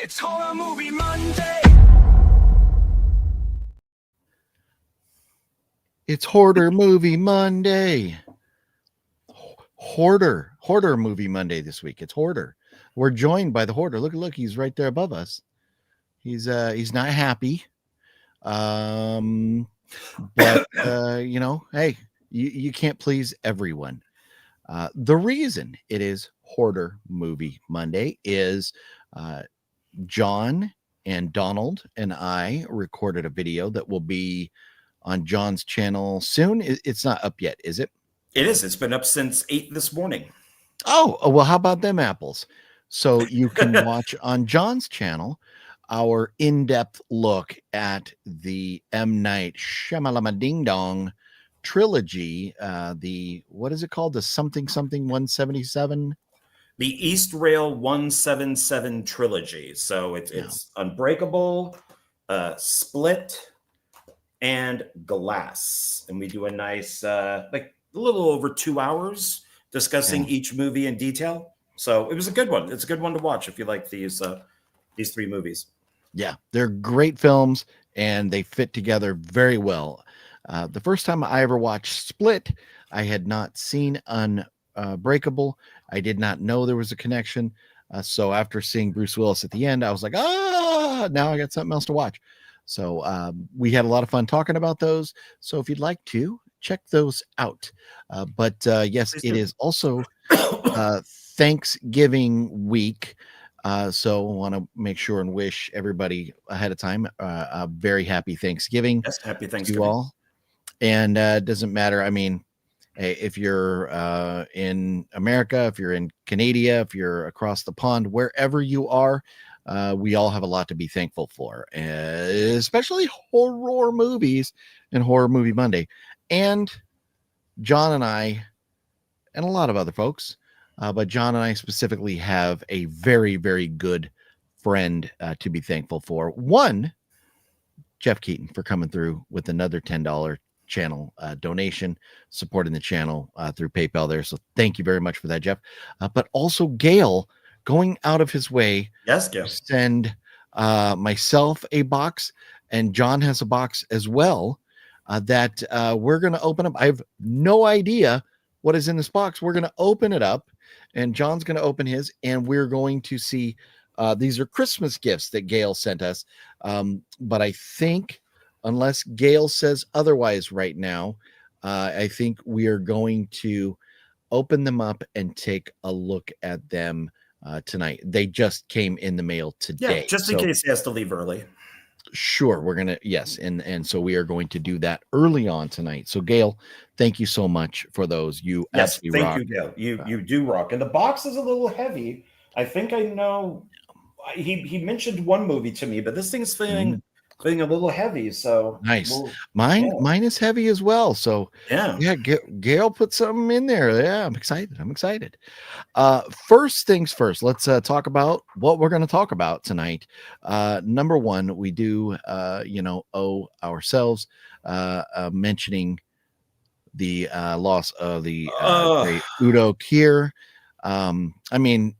It's Horror Movie Monday. It's Hoarder Movie Monday. Hoarder Movie Monday this week. It's Hoarder. We're joined by the Hoarder. Look, he's right there above us. He's not happy. But hey, you can't please everyone. The reason it is Hoarder Movie Monday is John and Donald and I recorded a video that will be on John's channel soon. It's not up yet, is it? It is. It's been up since 8 this morning. Oh, well, how about them apples? So you can watch on John's channel our in-depth look at the M. Night Shyamalan Ding Dong trilogy. What is it called? The something 177? The East Rail 177 trilogy. So it's Unbreakable, Split, and Glass. And we do a nice, like a little over 2 hours discussing each movie in detail. So it was a good one. It's a good one to watch if you like these three movies. Yeah, they're great films and they fit together very well. The first time I ever watched Split, I had not seen Unbreakable. I did not know there was a connection. So after seeing Bruce Willis at the end, I was like, now I got something else to watch. So we had a lot of fun talking about those. So if you'd like to check those out. But yes, it is also Thanksgiving week. So I want to make sure and wish everybody ahead of time a very happy Thanksgiving. Yes, happy Thanksgiving to you all. And it doesn't matter. I mean, if you're in America, if you're in Canada, if you're across the pond, wherever you are, we all have a lot to be thankful for, especially horror movies and Horror Movie Monday. And John and I, and a lot of other folks, but John and I specifically have a very, very good friend to be thankful for. One, Jeff Keaton, for coming through with another $10 channel donation, supporting the channel through PayPal there. So thank you very much for that, Jeff. But also Gail going out of his way to send myself a box, and John has a box as well that we're going to open up. I have no idea what is in this box. We're going to open it up, and John's going to open his, and we're going to see these are Christmas gifts that Gail sent us. But I think, unless Gail says otherwise right now, I think we are going to open them up and take a look at them tonight. They just came in the mail today. Yeah, just in case he has to leave early. Sure, we're gonna and so we are going to do that early on tonight. So Gail, thank you so much for those. You absolutely rock. Thank you, Gail. You do rock. And the box is a little heavy. I think I know. He mentioned one movie to me, but this thing's feeling a little heavy. So nice. Mine is heavy as well. So yeah, Gail put something in there. Yeah, I'm excited. First things first, let's talk about what we're going to talk about tonight. Number one, we do owe ourselves mentioning the loss of the great Udo Kier. I mean,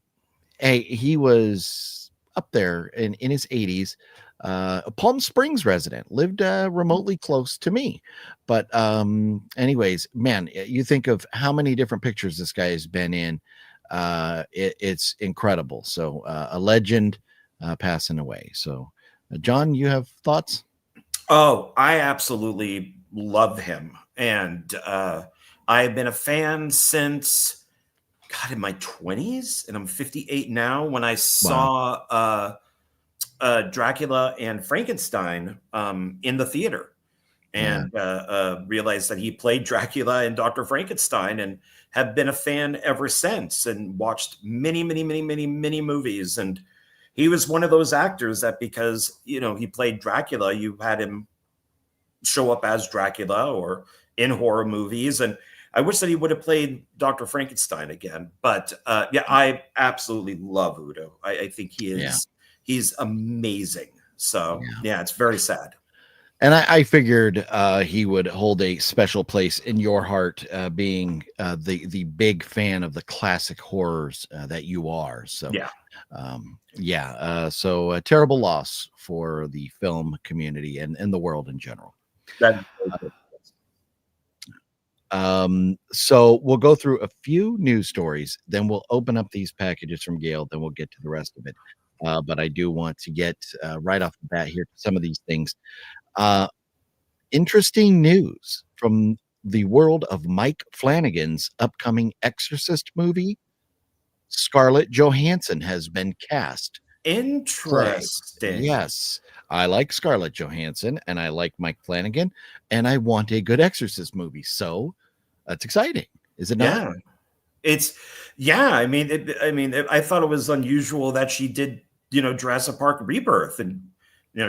hey, he was up there in his 80s. A Palm Springs resident, lived remotely close to me. But anyways, man, you think of how many different pictures this guy has been in. It's incredible. So a legend passing away. So John, you have thoughts? Oh, I absolutely love him. And I've been a fan since, God, in my 20s, and I'm 58 now, when I saw Dracula and Frankenstein in the theater, and realized that he played Dracula and Dr. Frankenstein, and have been a fan ever since, and watched many movies. And he was one of those actors that, because he played Dracula, you had him show up as Dracula or in horror movies. And I wish that he would have played Dr. Frankenstein again. But I absolutely love Udo. I think he is. He's amazing. So yeah, it's very sad. And I figured he would hold a special place in your heart, being the big fan of the classic horrors that you are. So, so a terrible loss for the film community and the world in general. So we'll go through a few news stories, then we'll open up these packages from Gail, then we'll get to the rest of it. But I do want to get right off the bat here some of these things. Interesting news from the world of Mike Flanagan's upcoming Exorcist movie. Scarlett Johansson has been cast. Interesting. Yes, I like Scarlett Johansson and I like Mike Flanagan, and I want a good Exorcist movie. So that's exciting, is it not? Yeah, I mean, I thought it was unusual that she did, Jurassic Park Rebirth, and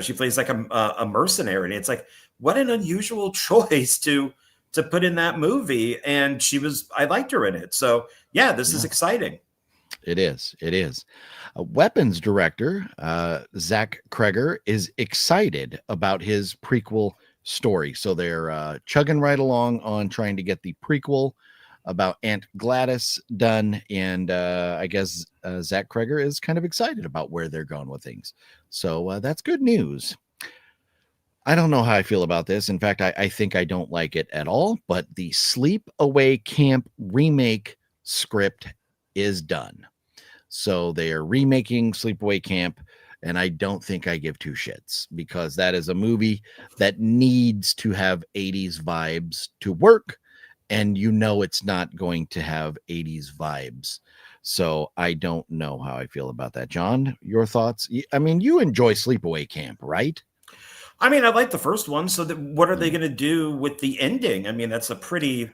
she plays like a mercenary, and it's like, what an unusual choice to put in that movie. And I liked her in it. So yeah, this is exciting. It is. Weapons director Zach Kreger is excited about his prequel story. So they're chugging right along on trying to get the prequel about Aunt Gladys done. And I guess Zach Kreger is kind of excited about where they're going with things. So that's good news. I don't know how I feel about this. In fact, I think I don't like it at all. But the Sleepaway Camp remake script is done. So they are remaking Sleepaway Camp, and I don't think I give two shits, because that is a movie that needs to have 80s vibes to work, and it's not going to have 80s vibes. So I don't know how I feel about that. John, your thoughts? I mean, you enjoy Sleepaway Camp, right? I mean, I like the first one. So what are they going to do with the ending? I mean, that's a pretty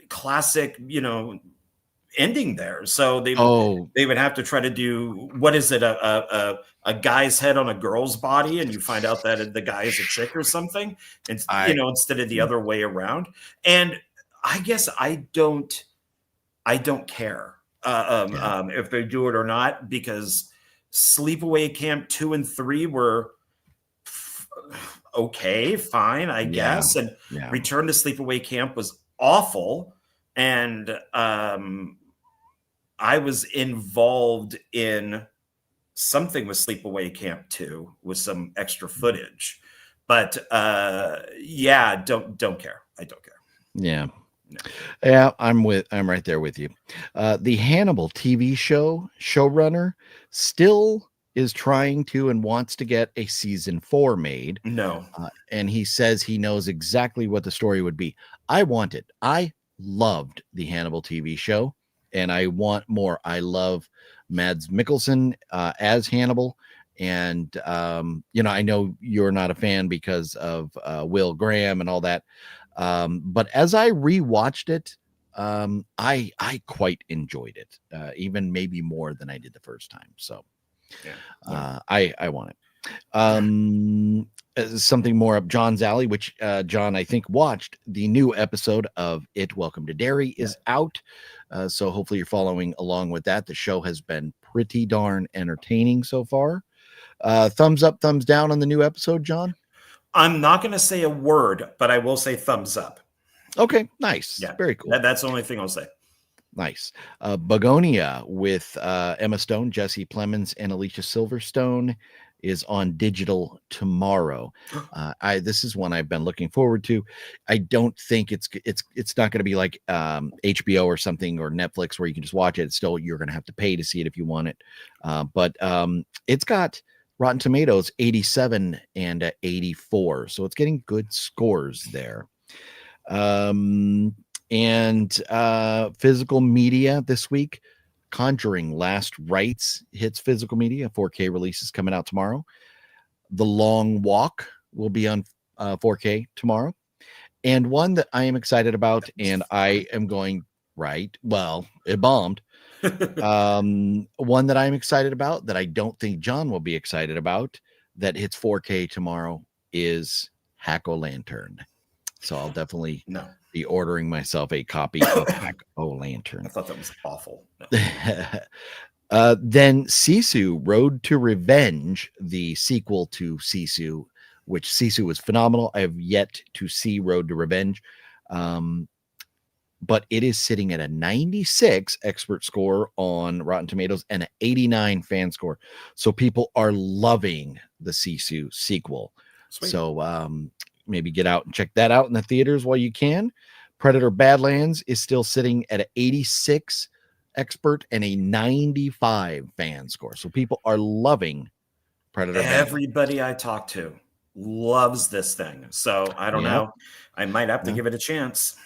classic, ending there. So they would have to try to do, what is it, a guy's head on a girl's body, and you find out that the guy is a chick or something, and instead of the other way around. And I guess I don't care if they do it or not, because Sleepaway Camp 2 and 3 were okay, fine, I guess, and Return to Sleepaway Camp was awful. And I was involved in something with Sleepaway Camp 2 with some extra footage, but don't care. I don't care. Yeah. No. Yeah, I'm right there with you. The Hannibal TV show showrunner still is trying to and wants to get a season 4 made. No. And he says he knows exactly what the story would be. I want it. I loved the Hannibal TV show, and I want more. I love Mads Mikkelsen as Hannibal. And, I know you're not a fan because of Will Graham and all that. But as I rewatched it, I quite enjoyed it, even maybe more than I did the first time. So I want it. Something more up John's alley, which John, I think, watched the new episode of It Welcome to Derry is out. So hopefully you're following along with that. The show has been pretty darn entertaining so far. Thumbs up, thumbs down on the new episode, John? I'm not going to say a word, but I will say thumbs up. Okay, nice. Yeah, very cool. That's the only thing I'll say. Nice. Begonia with Emma Stone, Jesse Plemons, and Alicia Silverstone is on digital tomorrow. This is one I've been looking forward to. I don't think it's not going to be like HBO or something, or Netflix, where you can just watch it. It's still, you're going to have to pay to see it if you want it. But it's got Rotten Tomatoes 87 and 84, so it's getting good scores there. And physical media this week, Conjuring Last Rites hits physical media. 4K release is coming out tomorrow. The Long Walk will be on 4K tomorrow. And one that I am excited about, and I am going, well, it bombed. One that I'm excited about, that I don't think John will be excited about, that hits 4K tomorrow, is Hack-O-Lantern. So I'll definitely be ordering myself a copy of Hack-O-Lantern. I thought that was awful. No. Then Sisu Road to Revenge, the sequel to Sisu, which Sisu was phenomenal. I have yet to see Road to Revenge. But it is sitting at a 96 expert score on Rotten Tomatoes and an 89 fan score. So people are loving the Sisu sequel. Sweet. So maybe get out and check that out in the theaters while you can. Predator Badlands is still sitting at an 86 expert and a 95 fan score. So people are loving Predator Badlands. Everybody I talk to loves this thing. So I don't know. I might have to give it a chance.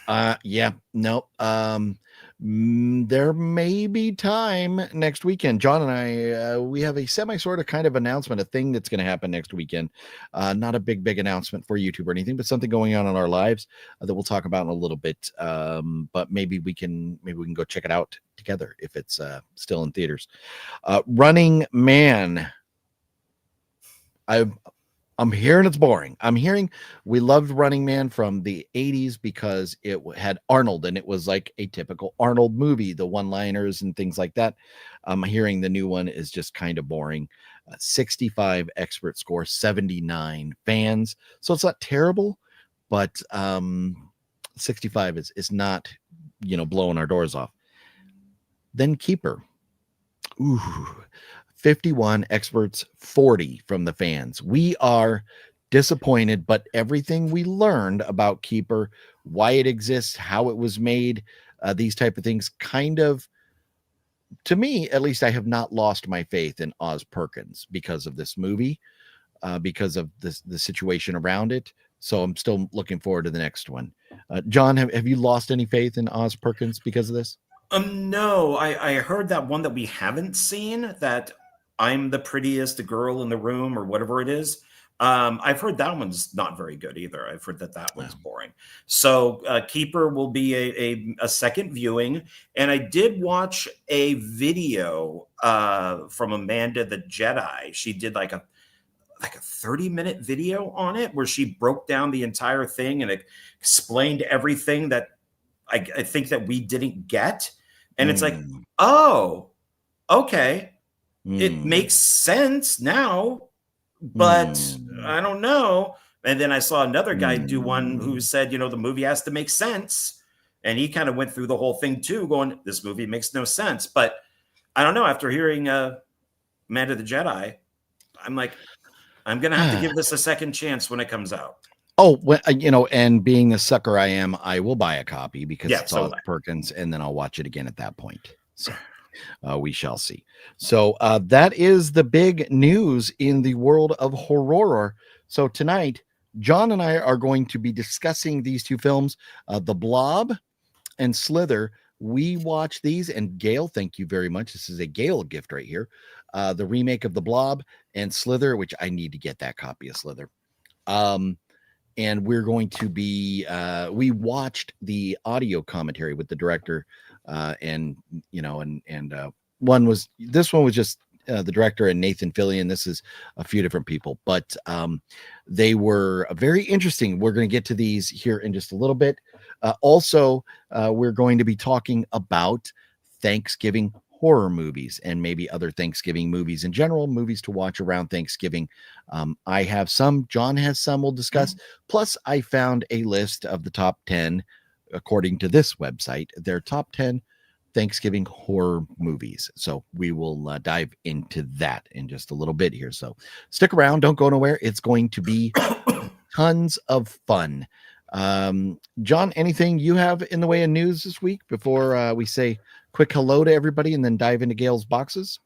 There may be time next weekend. John and I, we have a semi sort of kind of announcement, a thing that's going to happen next weekend. Not a big announcement for YouTube or anything, but something going on in our lives that we'll talk about in a little bit. But maybe we can go check it out together if it's still in theaters. Running Man. I'm hearing it's boring. I'm hearing we loved Running Man from the 80s because it had Arnold and it was like a typical Arnold movie, the one-liners and things like that. I'm hearing the new one is just kind of boring. 65 expert score, 79 fans. So it's not terrible, but 65 is not, blowing our doors off. Then Keeper. Ooh. 51 experts, 40 from the fans. We are disappointed, but everything we learned about Keeper, why it exists, how it was made, these type of things, kind of, to me, at least, I have not lost my faith in Oz Perkins because of this movie, because of the situation around it. So I'm still looking forward to the next one. John, have you lost any faith in Oz Perkins because of this? No, I heard that one that we haven't seen, that I'm the prettiest girl in the room or whatever it is. I've heard that one's not very good either. I've heard that one's boring. So Keeper will be a second viewing. And I did watch a video from Amanda the Jedi. She did like a 30-minute video on it where she broke down the entire thing and explained everything that I think that we didn't get. And it's like, oh, okay. It makes sense now, but I don't know. And then I saw another guy do one who said, the movie has to make sense. And he kind of went through the whole thing too, going, this movie makes no sense. But I don't know. After hearing Amanda the Jedi, I'm like, I'm going to have to give this a second chance when it comes out. Oh, well, and being the sucker I am, I will buy a copy because it's Oz Perkins, and then I'll watch it again at that point. So we shall see. So that is the big news in the world of horror. So tonight, John and I are going to be discussing these two films, The Blob and Slither. We watch these, and Gail, thank you very much. This is a Gail gift right here. The remake of The Blob and Slither, which I need to get that copy of Slither. And we're going to be, we watched the audio commentary with the director, and this one was just the director and Nathan Fillion. This is a few different people, but they were very interesting. We're going to get to these here in just a little bit. Also, we're going to be talking about Thanksgiving horror movies and maybe other Thanksgiving movies in general, movies to watch around Thanksgiving. I have some, John has some we'll discuss. Plus, I found a list of the top 10, according to this website, their top 10 Thanksgiving horror movies. So we will dive into that in just a little bit here. So stick around, don't go nowhere. It's going to be tons of fun. John, anything you have in the way of news this week before we say quick hello to everybody and then dive into Gail's boxes?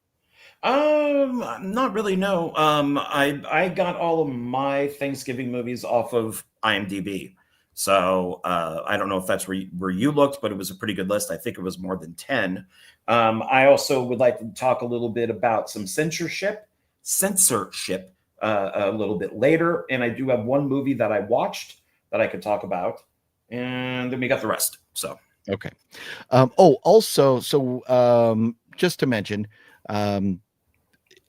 Not really, no. I got all of my Thanksgiving movies off of IMDb. So I don't know if that's where you looked, but it was a pretty good list. I think it was more than 10. I also would like to talk a little bit about some censorship a little bit later. And I do have one movie that I watched that I could talk about. And then we got the rest. So, okay. Also, just to mention,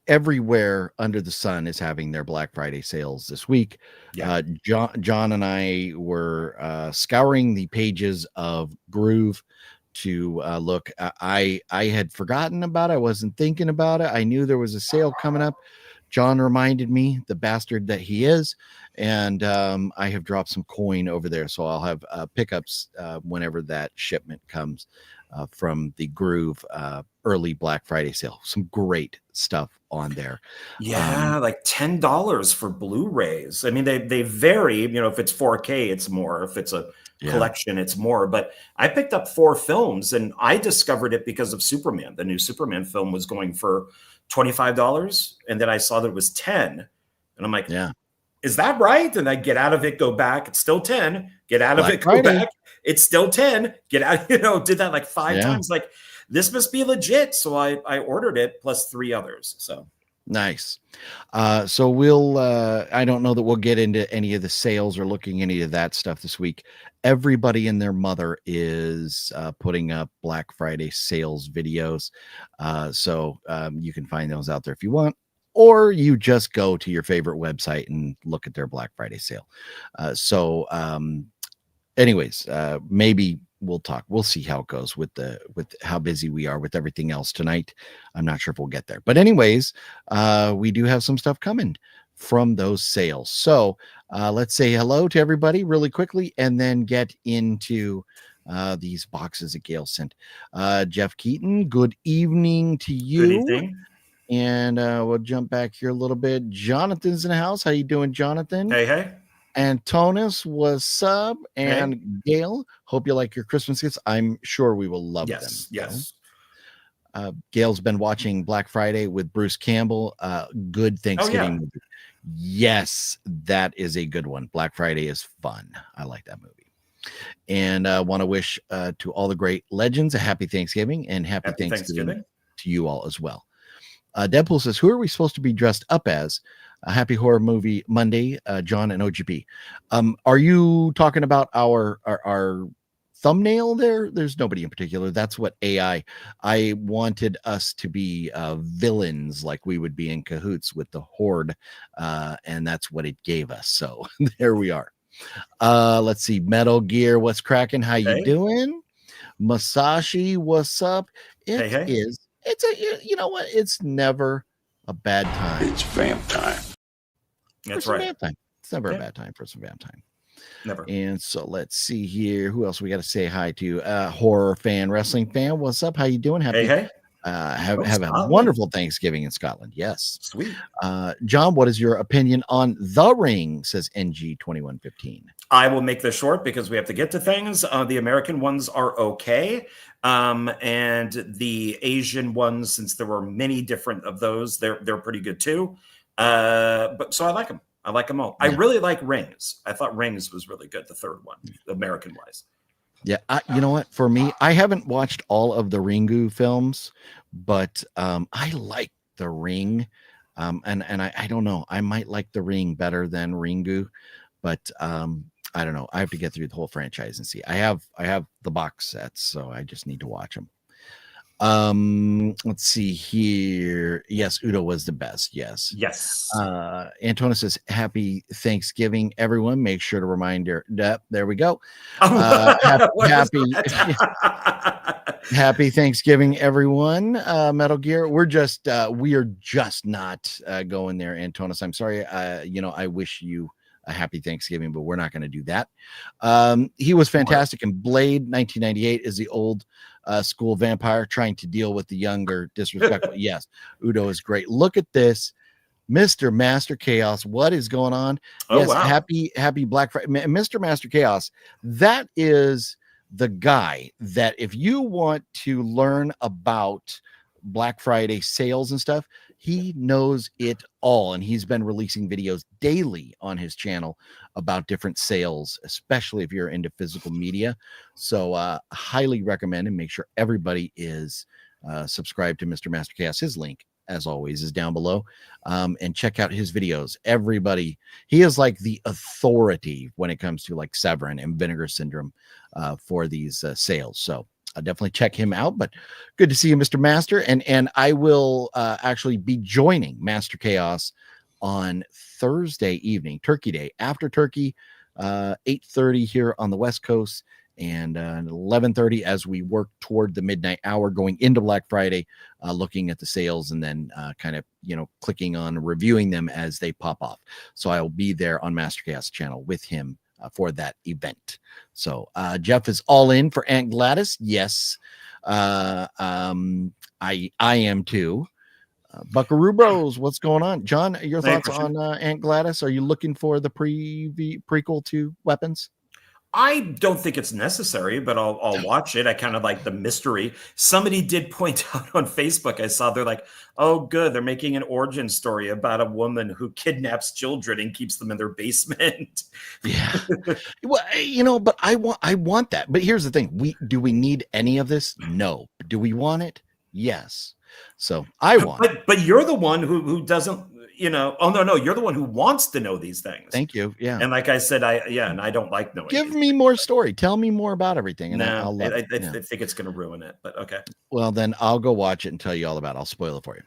everywhere under the sun is having their Black Friday sales this week. Yeah. John and I were scouring the pages of Groove to look. I had forgotten about it. I wasn't thinking about it. I knew there was a sale coming up. John reminded me, the bastard that he is, and I have dropped some coin over there, so I'll have pickups whenever that shipment comes from the Groove early Black Friday sale. Some great stuff on there. Yeah, like $10 for Blu-rays. I mean, they vary. You know, if it's 4K, it's more. If it's a collection, it's more. But I picked up 4 films, and I discovered it because of Superman. The new Superman film was going for $25, and then I saw that it was 10, and I'm like, yeah, is that right? And I get out of it, go back, it's still 10. Get out Black of it, Friday. go back, it's still 10. Get out. You know, did that like 5 times. Like, this must be legit. So I ordered it plus 3 others. So nice. So we'll I don't know that we'll get into any of the sales or looking any of that stuff this week. Everybody and their mother is putting up Black Friday sales videos. So you can find those out there if you want, or you just go to your favorite website and look at their Black Friday sale. Anyways, maybe we'll see how it goes with how busy we are with everything else tonight. I'm not sure if we'll get there, but anyways, we do have some stuff coming from those sales. So let's say hello to everybody really quickly and then get into these boxes that Gail sent. Jeff Keaton, good evening to you. Good evening. And we'll jump back here a little bit. Jonathan's in the house. How you doing, Jonathan? Hey. Antonis, what's up? And Gail, hope you like your Christmas gifts. I'm sure we will love them. Yes. Gail's been watching Black Friday with Bruce Campbell. Good Thanksgiving movie. Yes, that is a good one. Black Friday is fun. I like that movie. And I want to wish to all the great legends a happy Thanksgiving and happy Thanksgiving to you all as well. Deadpool says, who are we supposed to be dressed up as? A Happy Horror Movie Monday, John and OGP. Are you talking about our thumbnail there? There's nobody in particular. That's what I wanted us to be villains, like we would be in cahoots with the Horde, and that's what it gave us. So there we are. Let's see. Metal Gear, what's cracking? How you doing? Masashi, what's up? It's you know what? It's never a bad time. It's vamp time. That's right. Vamp time. It's never a bad time for some vamp time. Never. And so let's see here. Who else we got to say hi to? Horror fan, wrestling fan. What's up? How you doing? Happy. Have a wonderful Thanksgiving in Scotland. Yes. Sweet. John, what is your opinion on The Ring? Says NG2115. I will make this short because we have to get to things. The American ones are okay. And the Asian ones, since there were many different of those, they're pretty good too. But so I like them. I like them all. Yeah. I really like Rings. I thought Rings was really good. The third one, American wise. Yeah. You know what? For me, I haven't watched all of the Ringu films, but I like The Ring. And I don't know. I might like The Ring better than Ringu, but I don't know. I have to get through the whole franchise and see. I have the box sets, so I just need to watch them. Let's see here. Yes, Udo was the best. Yes. Antona says, happy Thanksgiving, everyone. Make sure to remind her that there we go. Happy Thanksgiving, everyone. Metal Gear. We are just not going there, Antonis. I'm sorry. I wish you a happy Thanksgiving, but we're not going to do that. He was fantastic in Blade. 1998 is the old school vampire trying to deal with the younger disrespectful. Yes, Udo is great. Look at this, Mr. Master Chaos. What is going on? Wow. Happy Black Friday, Mr. Master Chaos. That is the guy that if you want to learn about Black Friday sales and stuff, he knows it all, and he's been releasing videos daily on his channel about different sales, especially if you're into physical media. So highly recommend, and make sure everybody is subscribed to Mr. Master Chaos. His link, as always, is down below, and check out his videos. Everybody, he is like the authority when it comes to like Severin and Vinegar Syndrome for these sales. So definitely check him out. But good to see you, Mr. Master. And I will actually be joining Master Chaos on Thursday evening, Turkey Day, after Turkey, 8:30 here on the West Coast, and 11:30 as we work toward the midnight hour going into Black Friday, looking at the sales and then kind of, clicking on reviewing them as they pop off. So I'll be there on Mastercast channel with him for that event. So Jeff is all in for Aunt Gladys. Yes. I am too. Buckaroo Bros, what's going on? John, your thoughts on Aunt Gladys? Are you looking for the prequel to Weapons? I don't think it's necessary, but I'll watch it. I kind of like the mystery. Somebody did point out on Facebook, I saw they're like, oh, good, they're making an origin story about a woman who kidnaps children and keeps them in their basement. Yeah. Well, but I want that. But here's the thing. Do we need any of this? No. Do we want it? Yes. So I want it. But you're the one who doesn't, oh no, you're the one who wants to know these things. Thank you. Yeah. And like I said, and I don't like knowing. Give me more story. Tell me more about everything. And I think it's going to ruin it, but okay. Well, then I'll go watch it and tell you all about it. I'll spoil it for you.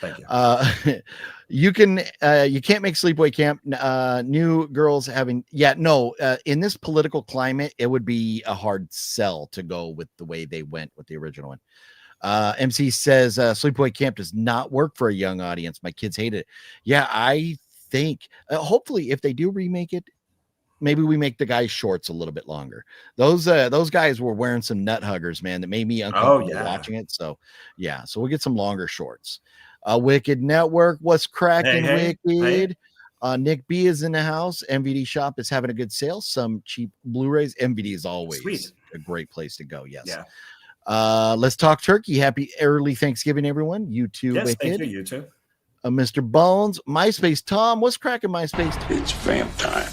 Thank you. You can't make sleepaway camp. New girls having, in this political climate, it would be a hard sell to go with the way they went with the original one. MC says sleepaway camp does not work for a young audience. My kids hated it. Yeah, I think hopefully if they do remake it, maybe we make the guys' shorts a little bit longer. Those guys were wearing some nut huggers, man, that made me uncomfortable watching it. So yeah, so we'll get some longer shorts. Wicked Network, what's cracking? Wicked. Nick B is in the house. MVD shop is having a good sale. Some cheap Blu-rays. MVD is always a great place to go. Yes. Yeah. Let's talk turkey. Happy early Thanksgiving, everyone. You too. Yes, Wicked. thank you. You too. Mr. Bones, MySpace Tom, what's cracking MySpace? It's vamp time.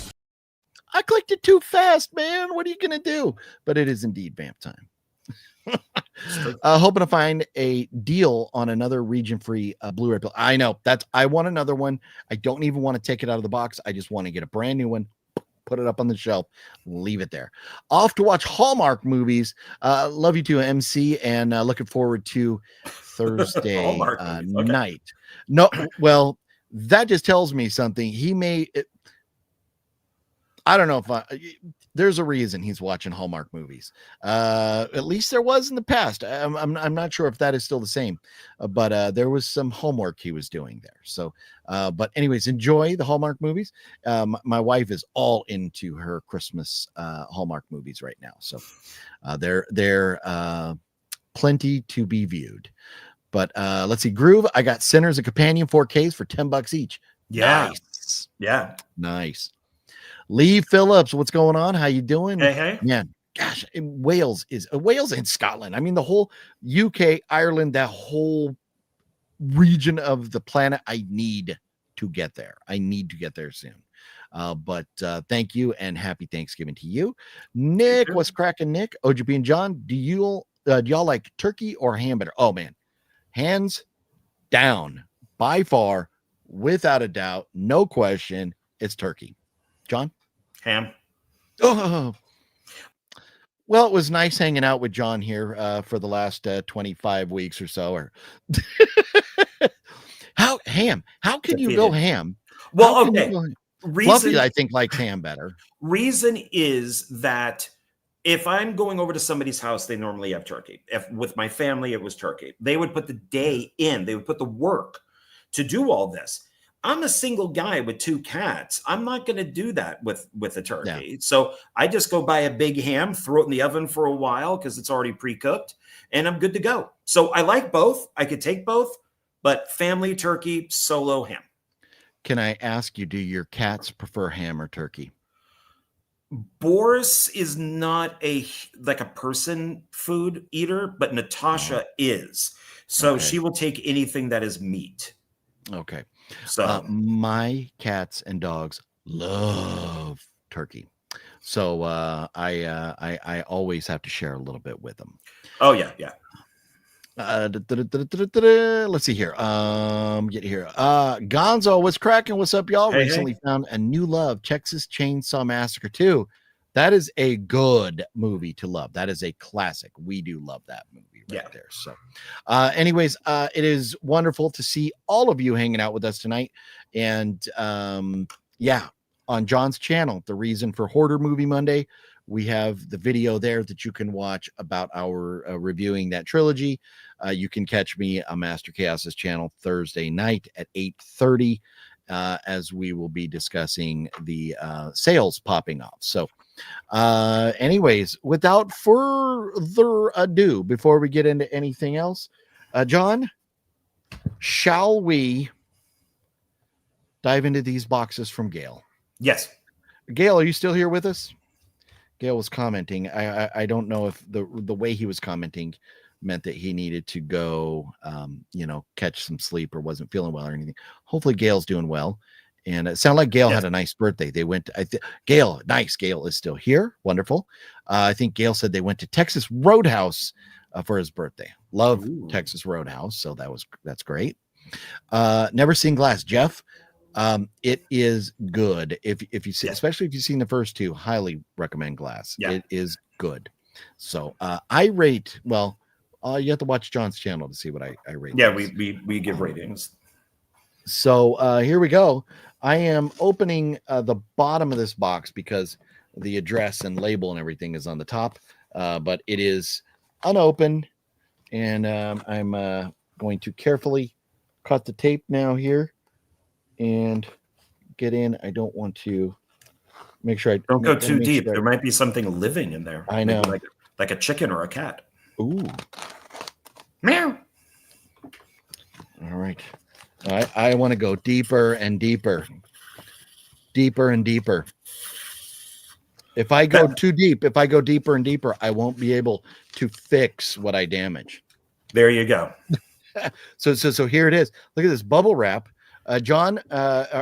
I clicked it too fast, man. What are you gonna do? But it is indeed vamp time. Hoping to find a deal on another region-free Blu-ray. I know I want another one. I don't even want to take it out of the box. I just want to get a brand new one. Put it up on the shelf, leave it there. Off to watch Hallmark movies. Love you too, MC, and looking forward to Thursday night. No, well, that just tells me something. He may. I don't know if there's a reason he's watching Hallmark movies. At least there was in the past. I'm not sure if that is still the same, but there was some homework he was doing there. So, but anyways, enjoy the Hallmark movies. My wife is all into her Christmas Hallmark movies right now. So they're plenty to be viewed. But let's see, Groove. I got Sinners and Companion 4Ks for $10 each. Yeah. Nice. Yeah. Nice. Lee Phillips, what's going on? How you doing? Hey. Man, gosh, Wales and Scotland. I mean, the whole UK, Ireland, that whole region of the planet. I need to get there. I need to get there soon. But thank you and happy Thanksgiving to you. Nick, what's cracking, Nick? OGP and John, do y'all like turkey or ham better? Oh, man. Hands down, by far, without a doubt, no question, it's turkey. John? Ham. Oh, well, it was nice hanging out with John here for the last 25 weeks or so. Or how can you go ham? Well, okay. Fluffy, I think, likes ham better. Reason is that if I'm going over to somebody's house, they normally have turkey. If with my family, it was turkey. They would put the day in. They would put the work to do all this. I'm a single guy with 2 cats. I'm not going to do that with a turkey. Yeah. So I just go buy a big ham, throw it in the oven for a while because it's already pre-cooked, and I'm good to go. So I like both. I could take both, but family turkey, solo ham. Can I ask you, do your cats prefer ham or turkey? Boris is not a person food eater, but Natasha is. So she will take anything that is meat. Okay. So my cats and dogs love turkey. So I always have to share a little bit with them. Oh yeah. Let's see here. Get here. Gonzo, what's cracking? What's up, y'all? Recently found a new love, Texas Chainsaw Massacre 2. That is a good movie to love. That is a classic. We do love that movie right there. So anyways, it is wonderful to see all of you hanging out with us tonight. And on John's channel, the reason for Hoarder Movie Monday, we have the video there that you can watch about our reviewing that trilogy. You can catch me on Master Chaos's channel Thursday night at 8:30 as we will be discussing the sales popping off. So anyways, without further ado, before we get into anything else, John, shall we dive into these boxes from Gail? Yes. Gail, are you still here with us? Gail was commenting. I don't know if the way he was commenting meant that he needed to go, catch some sleep or wasn't feeling well or anything. Hopefully Gail's doing well. And it sounded like Gail had a nice birthday. They went, Gail, nice. Gail is still here. Wonderful. I think Gail said they went to Texas Roadhouse for his birthday. Love Texas Roadhouse. So that's great. Never Seen Glass. Jeff, it is good. If you see, especially if you've seen the first two, highly recommend Glass. Yeah. It is good. So I rate, you have to watch John's channel to see what I rate. Yeah, we give ratings. So here we go. I am opening the bottom of this box because the address and label and everything is on the top, but it is unopened, and I'm going to carefully cut the tape now here and get in. I don't want to make sure I don't go too deep. There might be something living in there. I know, like a chicken or a cat. Ooh, meow. All right. I want to go deeper and deeper. If I go too deep, if I go deeper and deeper, I won't be able to fix what I damage. There you go. So here it is. Look at this bubble wrap. John,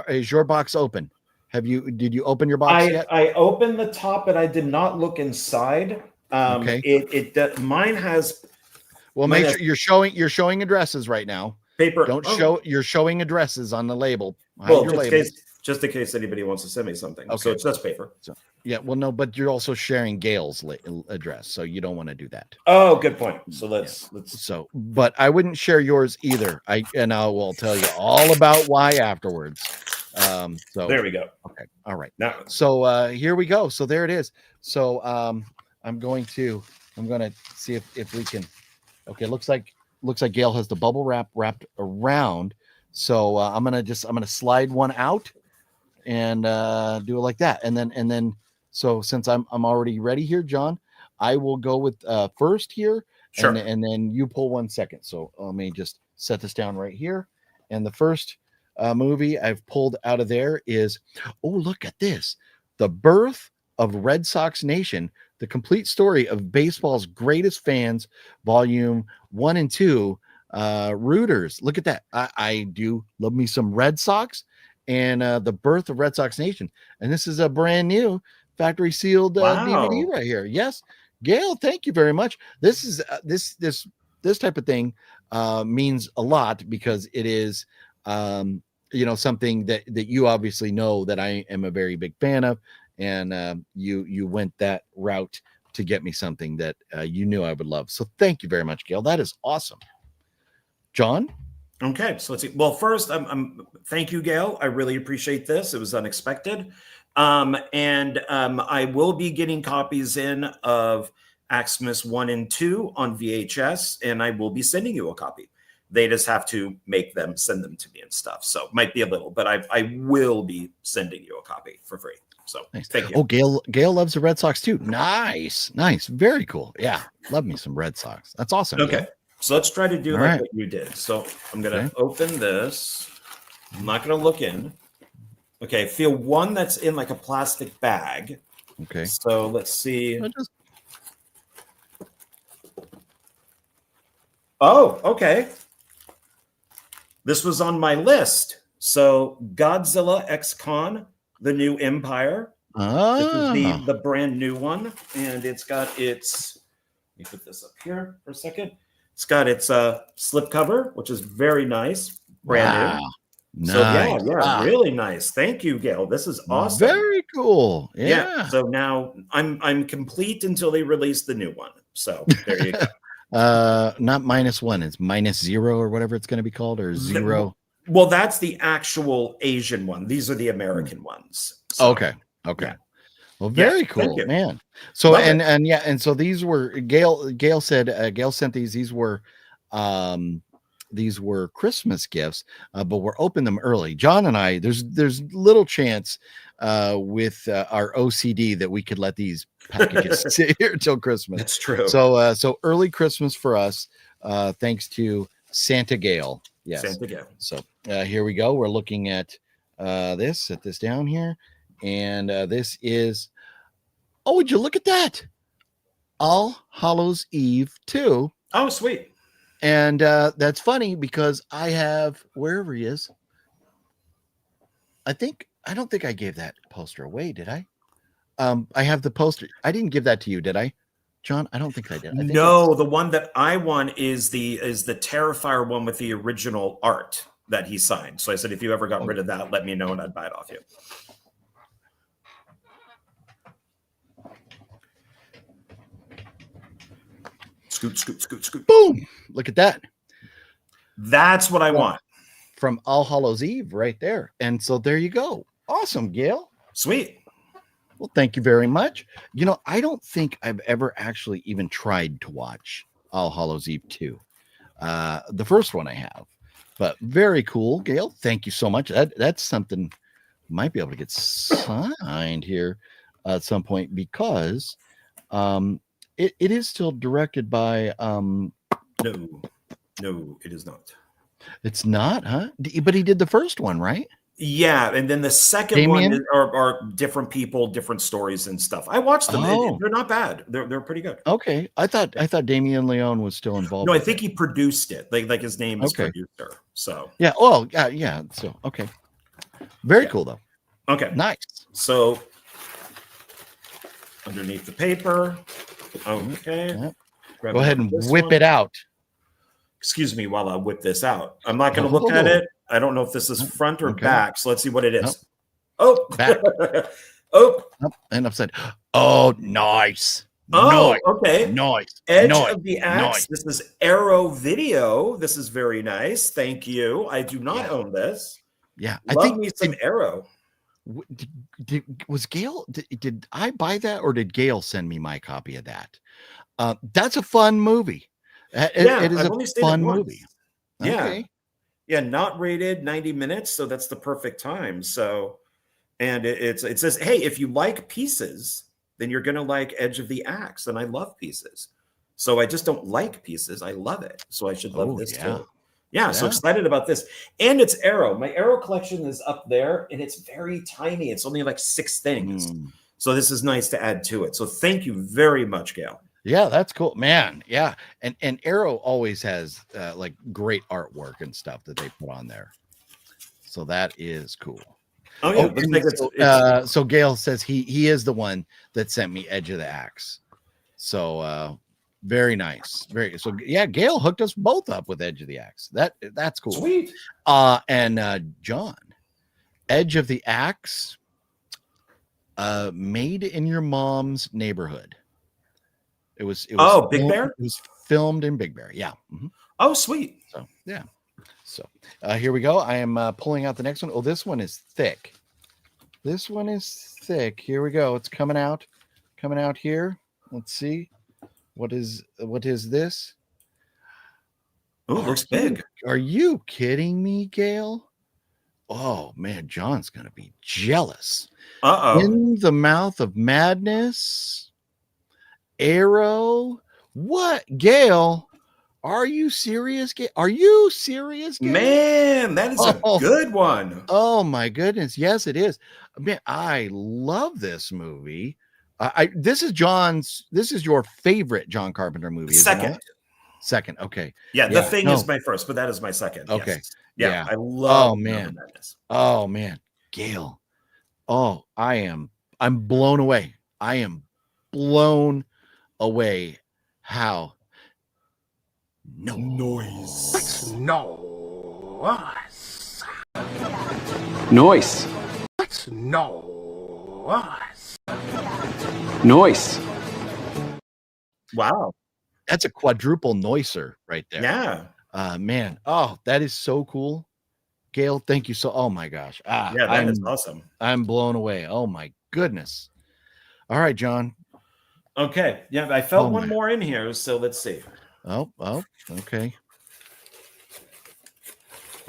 is your box open? Did you open your box yet? I opened the top, but I did not look inside. Okay. Mine has. Well, make sure you're showing addresses right now. Paper. You're showing addresses on the label. Just in case anybody wants to send me something. Okay. So it's just paper. So, yeah. Well, no, but you're also sharing Gail's address, so you don't want to do that. Oh, good point. So let's. So, but I wouldn't share yours either. I will tell you all about why afterwards. So there we go. Okay. All right. Now, so here we go. So there it is. So I'm going to see if we can. Okay. Looks like Gail has the bubble wrap wrapped around. So I'm gonna slide one out and do it like that. And then so since I'm already ready here, John, I will go with first here. Sure. And then you pull one second. So let me just set this down right here. And the first movie I've pulled out of there is, look at this. The Birth of Red Sox Nation, the complete story of baseball's greatest fans, volume 1 and 2, rooters. Look at that. I do love me some Red Sox, and the Birth of Red Sox Nation. And this is a brand new factory sealed DVD right here. Yes. Gail, thank you very much. This is this type of thing means a lot because it is something that you obviously know that I am a very big fan of, and you went that route to get me something that you knew I would love. So thank you very much, Gail. That is awesome. John? Okay, so let's see. Well, first, thank you, Gail. I really appreciate this. It was unexpected. I will be getting copies in of Axmas 1 and 2 on VHS, and I will be sending you a copy. They just have to send them to me and stuff. So it might be a little, but I will be sending you a copy for free. So nice. Thank you. Oh, Gail loves the Red Sox too. Nice. Very cool. Yeah, love me some Red Sox. That's awesome. Okay, Gail. So let's try to do what you did. So I'm going to open this. I'm not going to look in. Okay, feel one that's in like a plastic bag. Okay. So let's see. Oh, okay. This was on my list. So Godzilla X-Con, the new Empire. This is the brand new one. And it's got its, let me put this up here for a second. It's got its slipcover, which is very nice. Brand new. Nice. So yeah, really nice. Thank you, Gail. This is awesome. Very cool. Yeah. So now I'm complete until they release the new one. So there you go. Not -1, it's -0 or whatever it's going to be called, or 0. Well, that's the actual Asian one. These are the American ones. So, okay. Yeah. Well, very cool, man. So and so these were Gail said Gail sent these were Christmas gifts, but we're opening them early. John and I, there's little chance with our OCD that we could let these packages sit here till Christmas. That's true. So early Christmas for us, thanks to Santa Gail. Yes. Santa Gail. So here we go. We're looking at this. Set this down here, and this is. Oh, would you look at that? All Hallows Eve 2. Oh, sweet. And that's funny because I have wherever he is. I don't think I gave that poster away, did I? I have the poster. I didn't give that to you, did I, John? I don't think I did. No, the one that I won is the Terrifier one with the original art that he signed. So I said, if you ever got rid of that, let me know and I'd buy it off you. Scoot, scoot, scoot, scoot. Boom. Look at that. That's what I want. From All Hallows Eve right there. And so there you go. Awesome, Gail. Sweet. Well, thank you very much. You know, I don't think I've ever actually even tried to watch All Hallows Eve 2. The first one I have. But very cool, Gail. Thank you so much. That's something might be able to get signed here at some point because it is still directed by No, it is not. It's not, huh? But he did the first one, right? Yeah, and then the second one are different people, different stories and stuff. I watched them. They're not bad. They're pretty good. Okay. I thought Damien Leone was still involved. No, I think he produced it. Like his name is producer. So yeah. Well, yeah. So okay. Very cool though. Okay. Nice. So underneath the paper. Okay. Yep. Go ahead and whip it out. Excuse me while I whip this out. I'm not going to look at it. I don't know if this is front or back. So let's see what it is. Oh, back. Oh, and upside. Oh, nice. Oh, okay. Nice. Edge of the Axe. This is Arrow Video. This is very nice. Thank you. I do not own this. Yeah. I think me some Arrow. Was Gail? Did I buy that or did Gail send me my copy of that? That's a fun movie. It is a fun movie. Yeah. Okay. Yeah, not rated 90 minutes, so that's the perfect time. So, and it says, hey, if you like Pieces, then you're gonna like Edge of the Axe, and I love Pieces. So I just don't like Pieces. I love it, so I should love this too. Yeah, so excited about this, and it's Arrow. My Arrow collection is up there, and it's very tiny. It's only like 6 things, so this is nice to add to it. So thank you very much, Gail. Yeah, that's cool, man. Yeah, and Arrow always has like great artwork and stuff that they put on there, so that is cool. Oh yeah. So Gail says he is the one that sent me Edge of the Axe. So very nice, so yeah. Gail hooked us both up with Edge of the Axe. That's cool. Sweet. And John, Edge of the Axe, made in your mom's neighborhood. It was Big Bear? It was filmed in Big Bear. Yeah. Mm-hmm. Oh, sweet. So yeah. So here we go. I am pulling out the next one. Oh, this one is thick. This one is thick. Here we go. It's coming out here. Let's see. What is this? Oh, it looks big. Are you kidding me, Gail? Oh man, John's gonna be jealous. In the Mouth of Madness. Arrow. What, Gail? Are you serious, Gail? Are you serious, Gail? Man, that is a good one. Oh my goodness. Yes, it is. Man, I love this movie. This is your favorite John Carpenter movie. Second. Okay. Yeah, The Thing is my first, but that is my second. Okay. Yes. Yeah. I love Madness. Oh man. Gail. Oh, I'm blown away. I am blown away. How? Noise. Noise. What's noise? Noise. Wow. That's a quadruple noiser right there. Yeah. Man. Oh, that is so cool. Gail, thank you so. Oh my gosh. Yeah, that is awesome. I'm blown away. Oh my goodness. All right, John. Okay. Yeah, I felt one more in here, so let's see. Oh, okay.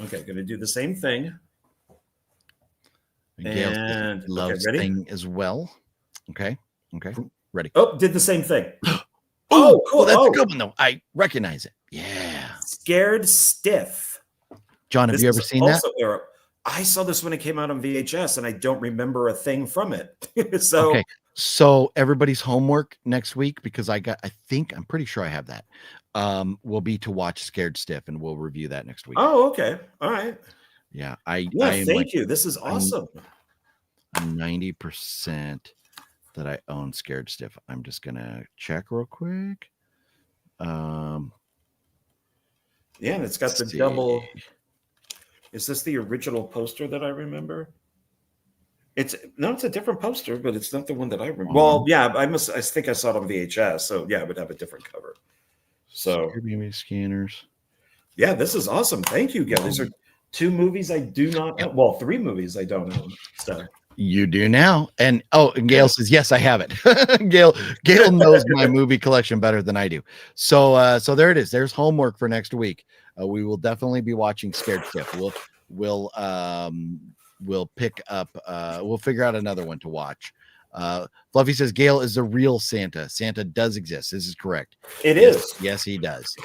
Okay, gonna do the same thing. And loves ready? thing as well. Okay. Ready. Oh, did the same thing. Oh, cool. That's a good one, though. I recognize it. Yeah. Scared Stiff. John, have you ever seen that? I saw this when it came out on VHS, and I don't remember a thing from it. So everybody's homework next week, because I'm pretty sure I have that, will be to watch Scared Stiff, and we'll review that next week. Oh, okay. All right. Yeah. Thank you. This is awesome. I'm 90% that I own Scared Stiff. I'm just going to check real quick. And it's got the double. Is this the original poster that I remember? It's a different poster, but it's not the one that I remember. Well, yeah, I think I saw it on VHS. So yeah, it would have a different cover. So scanners. Yeah, this is awesome. Thank you, guys. These are 2 movies I do not own. Well, 3 movies I don't own. So you do now. And Gail says, yes, I have it. Gail knows my movie collection better than I do. So there it is. There's homework for next week. We will definitely be watching Scared Stiff. We'll pick up, we'll figure out another one to watch. Fluffy says Gail is the real Santa. Santa does exist. This is correct. It is. Yes, he does.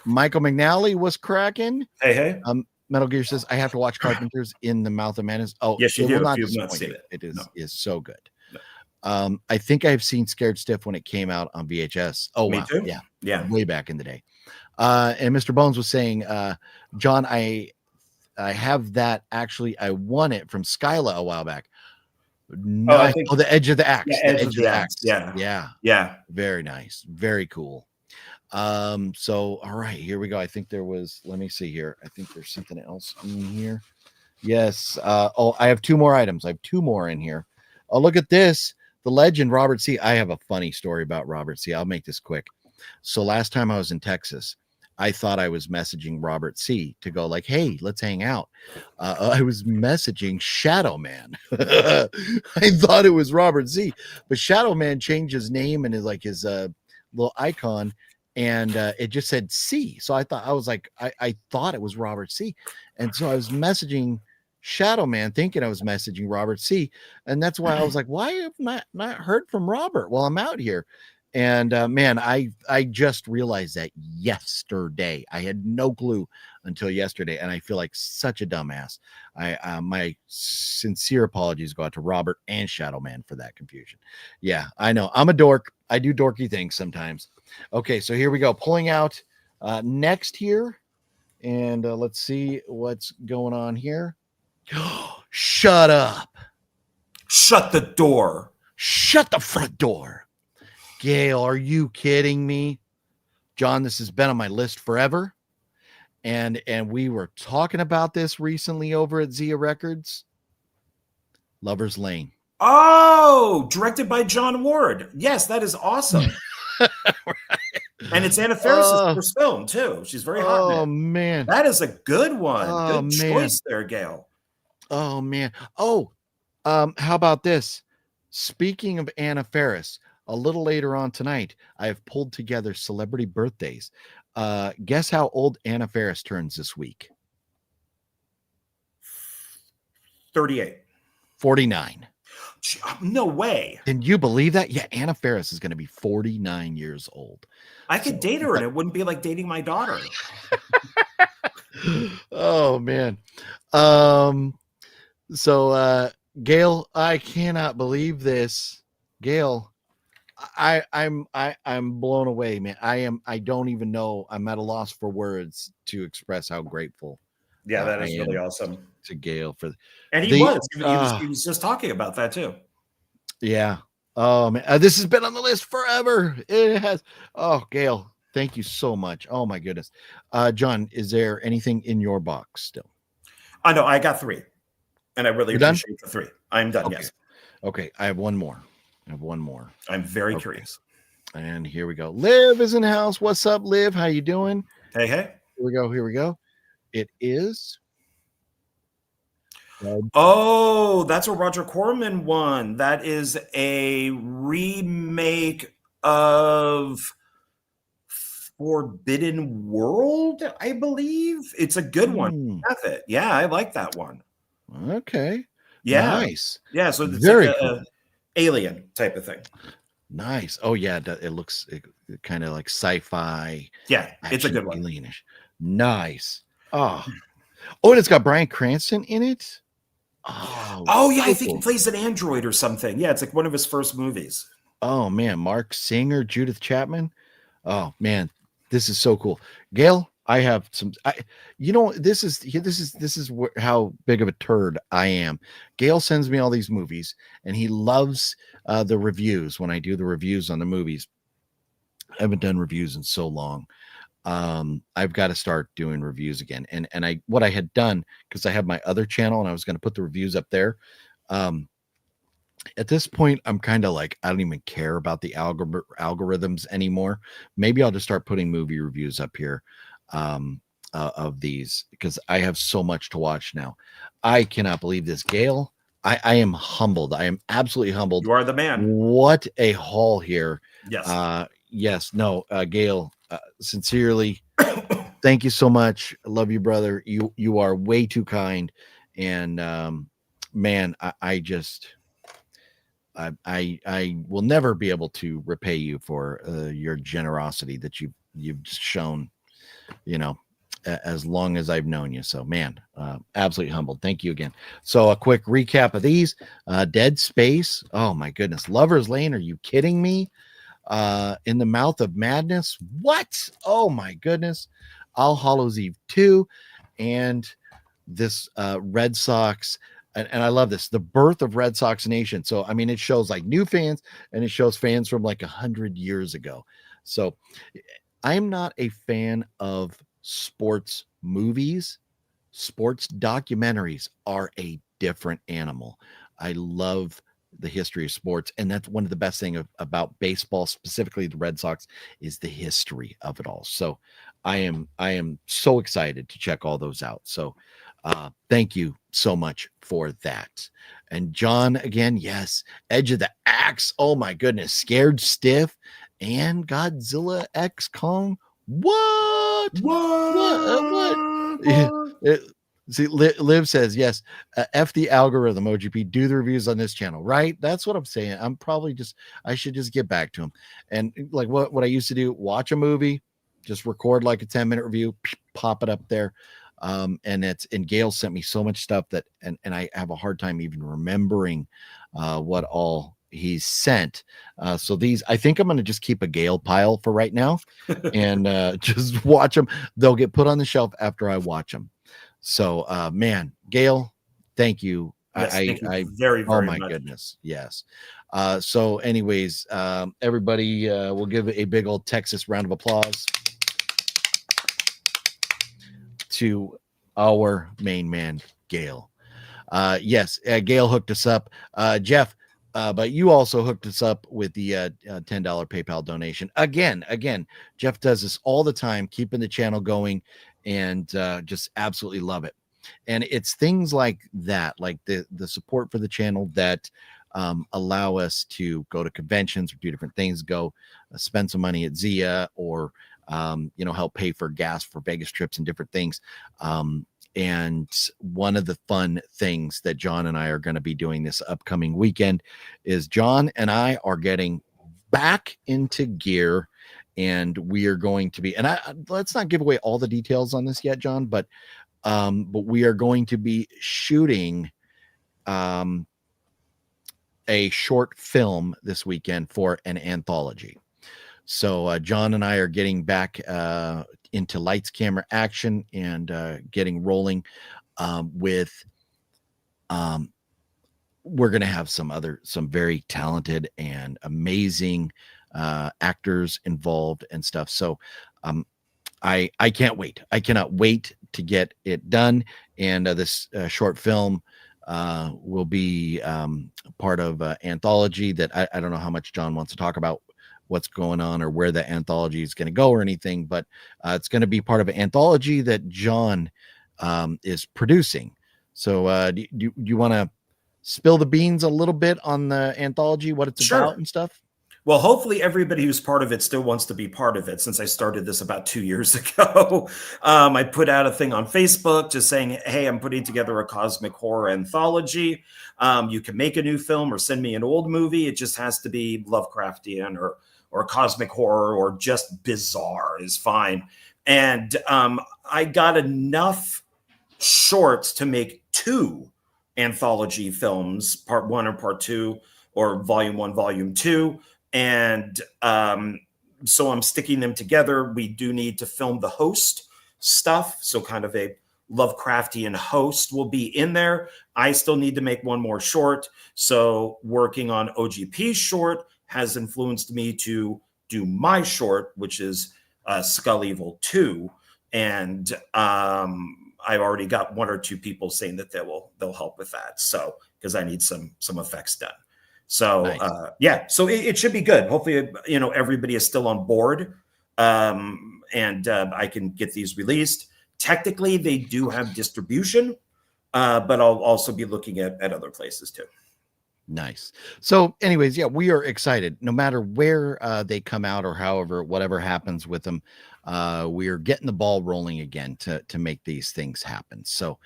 Michael McNally was cracking. Hey. Metal Gear says, I have to watch Carpenter's In the Mouth of Madness. Oh, yes, you do. Will not if you've not disappoint seen you. it. Is so good. No. I think I've seen Scared Stiff when it came out on VHS. Oh, Me wow. too. Yeah. Way back in the day. And Mr. Bones was saying, John, I have that. Actually, I won it from Skyla a while back. Nice. The Edge of the Axe. Yeah, Edge of the Axe. Yeah. Very nice. Very cool. So all right, here we go. I think there was, let me see here. I think there's something else in here. Yes. I have 2 more items. I have 2 more in here. Oh, look at this. The legend Robert C. I have a funny story about Robert C. I'll make this quick. So last time I was in Texas, I thought I was messaging Robert C. to go like, hey, let's hang out. I was messaging Shadow Man. I thought it was Robert C. But Shadow Man changed his name and his little icon, and it just said C. So I thought I thought it was Robert C. And so I was messaging Shadow Man thinking I was messaging Robert C. And that's why I was like, why have not heard from Robert while I'm out here? And man, I just realized that yesterday. I had no clue until yesterday, and I feel like such a dumbass. My sincere apologies go out to Robert and Shadow Man for that confusion. Yeah, I know. I'm a dork. I do dorky things sometimes. Okay, so here we go. Pulling out next here, and let's see what's going on here. Shut up. Shut the door. Shut the front door. Gail, are you kidding me? John, this has been on my list forever. And we were talking about this recently over at Zia Records. Lover's Lane. Oh, directed by John Ward. Yes, that is awesome. Right. And it's Anna Faris' first film, too. She's very hot. Oh, man. That is a good one. Oh, good choice there, Gail. Oh, man. Oh, how about this? Speaking of Anna Faris, a little later on tonight, I have pulled together celebrity birthdays. Guess how old Anna Faris turns this week? 38. 49. No way. Can you believe that? Yeah, Anna Faris is going to be 49 years old. I could date her, and it wouldn't be like dating my daughter. Oh, man. So, Gail, I cannot believe this. Gail, I'm blown away, man. I don't even know. I'm at a loss for words to express how grateful. Yeah, that is really awesome. To Gail for, and he was just talking about that too. Yeah. Oh man, this has been on the list forever. It has. Oh, Gail, thank you so much. Oh my goodness. John, is there anything in your box still? I know I got 3, and I really appreciate the 3. I'm done. Okay. Yes. Okay, I have one more. I'm very curious. And here we go. Liv is in the house. What's up, Liv? How you doing? Hey. Here we go. It is Oh, that's a Roger Corman one. That is a remake of Forbidden World, I believe. It's a good one. Have it. Yeah, I like that one. Okay. Yeah. Nice. Yeah, so it's very like cool. Alien type of thing. Nice. Oh yeah, it looks kind of like sci-fi. Yeah, it's a good one. Alienish. Nice. Oh, and it's got Bryan Cranston in it. Oh yeah, I think he plays an android or something. Yeah, it's like one of his first movies. Oh man, Mark Singer, Judith Chapman. Oh man, this is so cool. Gail, I have some. This is how big of a turd I am. Gail sends me all these movies, and he loves the reviews when I do the reviews on the movies. I haven't done reviews in so long. I've got to start doing reviews again. And what I had done, because I have my other channel and I was going to put the reviews up there. At this point, I'm kind of like, I don't even care about the algorithms anymore. Maybe I'll just start putting movie reviews up here of these, because I have so much to watch now. I cannot believe this, Gail. I am humbled. I am absolutely humbled. You are the man. What a haul here. Yes. Yes. No, Gail, sincerely, thank you so much. I love you, brother. You are way too kind. And man, I will never be able to repay you for your generosity that you've just shown, as long as I've known you. So man, absolutely humbled. Thank you again. So a quick recap of these. Dead Space. Oh my goodness. Lover's Lane. Are you kidding me? In the Mouth of Madness. What? Oh my goodness. All Hallows Eve 2. And this Red Sox. And I love this, the birth of Red Sox Nation. So, I mean, it shows like new fans and it shows fans from like 100 years ago. So I'm not a fan of sports movies. Sports documentaries are a different animal. I love the history of sports. And that's one of the best things about baseball, specifically the Red Sox, is the history of it all. So I am so excited to check all those out. So thank you so much for that. And John, again, yes, Edge of the Axe. Oh my goodness, Scared Stiff and Godzilla X Kong. What? See, Liv says yes. F the algorithm, OGP. Do the reviews on this channel, right? That's what I'm saying. I should just get back to him. And like what I used to do, watch a movie, just record like a 10-minute review, pop it up there. And Gail sent me so much stuff that, and I have a hard time even remembering what all he's sent. So these, I think I'm going to just keep a Gail pile for right now and just watch them. They'll get put on the shelf after I watch them. So, man, Gail, thank you. Yes, thank you very oh my much. Goodness. Yes. So anyways, everybody will give a big old Texas round of applause to our main man, Gail. Yes, Gail hooked us up. Jeff, but you also hooked us up with the $10 PayPal donation. Again, Jeff does this all the time, keeping the channel going, and just absolutely love it. And it's things like that, like the support for the channel that allow us to go to conventions or do different things, go spend some money at Zia, or help pay for gas for Vegas trips and different things. And one of the fun things that John and I are going to be doing this upcoming weekend is John and I are getting back into gear, and we are going to be, and let's not give away all the details on this yet, John, but we are going to be shooting a short film this weekend for an anthology. So John and I are getting back into lights, camera, action, and getting rolling with. We're going to have some very talented and amazing actors involved and stuff. So I can't wait. I cannot wait to get it done. And this short film will be part of an anthology that I don't know how much John wants to talk about what's going on or where the anthology is going to go or anything, but it's going to be part of an anthology that John is producing. So do you want to spill the beans a little bit on the anthology, what it's about and stuff? Well, hopefully everybody who's part of it still wants to be part of it, since I started this about 2 years ago. I put out a thing on Facebook just saying, hey, I'm putting together a cosmic horror anthology. You can make a new film or send me an old movie. It just has to be Lovecraftian or cosmic horror, or just bizarre is fine. And I got enough shorts to make 2 anthology films, part 1 or part 2, or volume 1, volume 2. And so I'm sticking them together. We do need to film the host stuff. So kind of a Lovecraftian host will be in there. I still need to make 1 more short. So working on OGP's short has influenced me to do my short, which is Skull Evil 2. And I've already got 1 or 2 people saying that they'll help with that. So because I need some effects done. So nice. So it should be good. Hopefully, everybody is still on board, and I can get these released. Technically, they do have distribution, but I'll also be looking at other places too. Nice. So anyways, yeah, we are excited. No matter where they come out or whatever happens with them, we are getting the ball rolling again to make these things happen. So,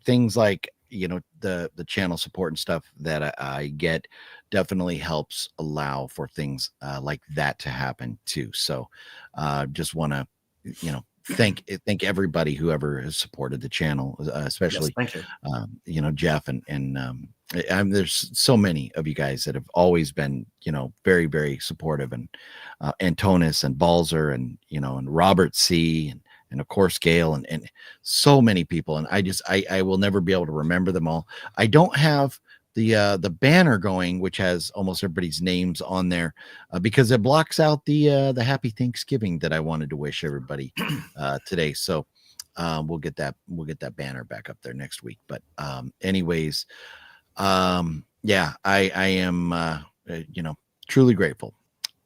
things like, the channel support and stuff that I get definitely helps allow for things like that to happen too. So just want to, thank everybody whoever has supported the channel, especially, yes, thank you. Jeff and there's so many of you guys that have always been, very, very supportive, and Antonis and Balzer and, and Robert C. and of course, Gail and so many people. And I will never be able to remember them all. I don't have the banner going, which has almost everybody's names on there, because it blocks out the Happy Thanksgiving that I wanted to wish everybody today. So we'll get that banner back up there next week. But anyways, yeah, I am truly grateful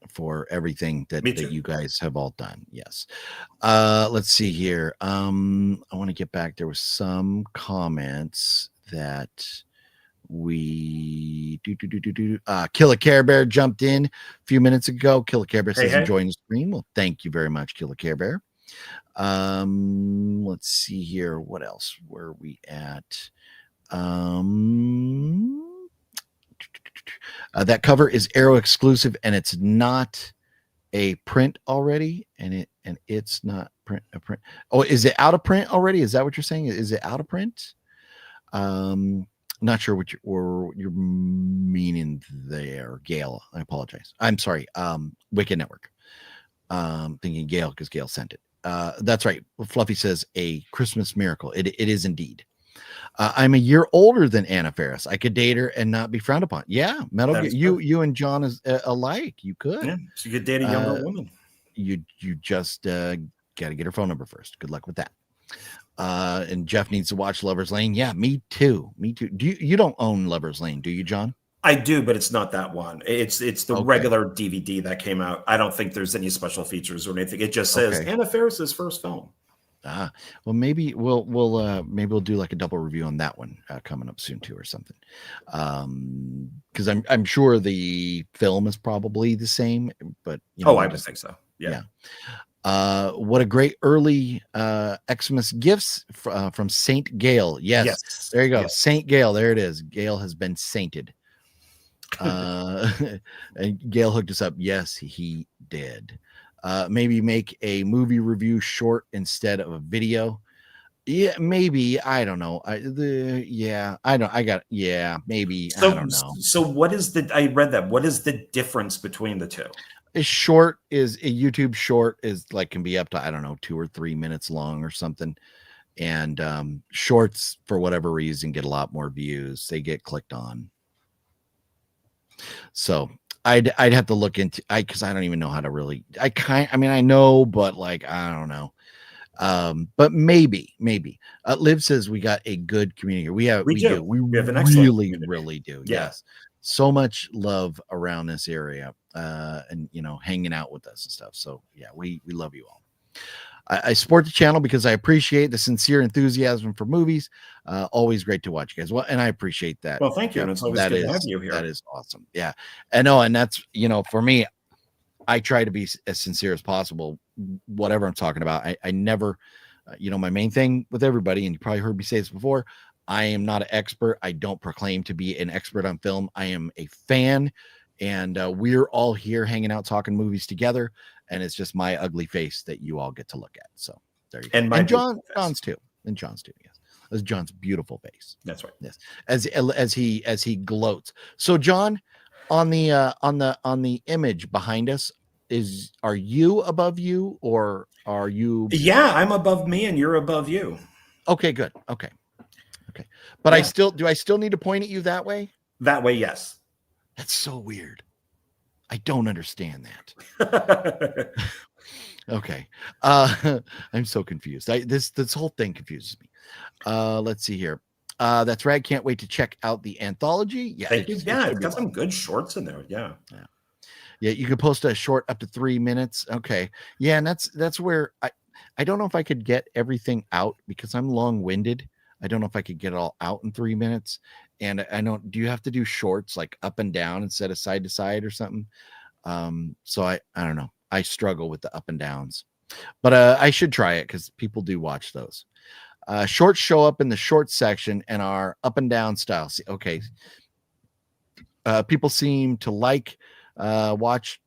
for everything that you guys have all done. Yes. Let's see here. I want to get back. There was some comments that we Killer Care Bear jumped in a few minutes ago. Killer Care Bear says enjoying the stream. Well, thank you very much, Killer Care Bear. Let's see here. What else were we at? That cover is Arrow exclusive, and it's not a print already, and it's not a print. Oh, is it out of print already? Is that what you're saying? Is it out of print? Not sure what you're meaning there, Gail. I apologize. I'm sorry. Wicked Network. Thinking Gail because Gail sent it. That's right. Fluffy says a Christmas miracle. It is indeed. I'm a year older than Anna Faris. I could date her and not be frowned upon. Yeah, Metal Gear. You and John is alike. You could. Yeah, so you could date a younger woman. You just got to get her phone number first. Good luck with that. And Jeff needs to watch Lover's Lane. Yeah, me too. You don't own Lover's Lane, do you, John? I do, but it's not that one. It's the regular DVD that came out. I don't think there's any special features or anything. It just says Anna Faris's first film. Well, maybe we'll do like a double review on that one coming up soon too, or something. Because I'm sure the film is probably the same, but I would think so. Yeah. What a great early Xmas gifts from Saint Gail. Yes, there you go. Yes. Saint Gail. There it is. Gail has been sainted. And Gail hooked us up. Yes, he did. Maybe make a movie review short instead of a video. Yeah, maybe. I don't know. Maybe. I don't know. So what is I read that. What is the difference between the two? A short is a YouTube short is like can be up to, I don't know, 2 or 3 minutes long or something. And shorts, for whatever reason, get a lot more views. They get clicked on. So I'd have to look into because I don't even know how to really I know, but like I don't know. But maybe Liv says we got a good community here. We have an excellent community. Really do. Yeah. Yes. So much love around this area, and hanging out with us and stuff. So yeah, we love you all. I support the channel because I appreciate the sincere enthusiasm for movies. Always great to watch, you guys. Well, and I appreciate that. Well, thank you. Jeff. And it's always That good is, to have you here. That is awesome. Yeah. I know. And that's, for me, I try to be as sincere as possible, whatever I'm talking about. I never, my main thing with everybody, and you probably heard me say this before, I am not an expert. I don't proclaim to be an expert on film. I am a fan, and we're all here hanging out, talking movies together. And it's just my ugly face that you all get to look at. So there you go. And John's too. And John's too. Yes. That's John's beautiful face. That's right. Yes. As he gloats. So John, on the image behind us, are you above you, or are you? Yeah, I'm above me and you're above you. Okay, good. Okay. But yeah. I still need to point at you that way? That way, yes. That's so weird. I don't understand that. Okay. I'm so confused. This whole thing confuses me. Let's see here. That's right. Can't wait to check out the anthology. Yeah. Thank you. Yeah, it's got some good shorts in there. Yeah. Yeah, you could post a short up to 3 minutes. Okay. Yeah, and that's where I don't know if I could get everything out because I'm long-winded. I don't know if I could get it all out in 3 minutes. And I know, do you have to do shorts like up and down instead of side to side or something? So I don't know. I struggle with the up and downs, but I should try it because people do watch those. Shorts show up in the short section and are up and down style. See, okay. People seem to watch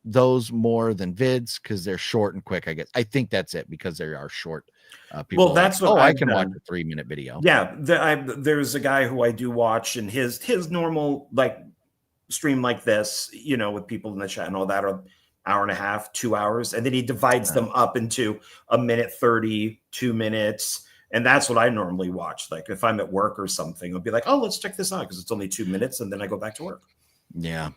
those more than vids because they're short and quick. I think that's it, because they are short. People that's what I can watch a 3-minute video. Yeah, there's a guy who I do watch, and his normal like stream like this, with people in the chat and all that, are hour and a half, 2 hours, and then he divides them up into a minute 30, 2 minutes. And that's what I normally watch. Like if I'm at work or something, I'll be like, oh, let's check this out because it's only 2 minutes, and then I go back to work. Yeah.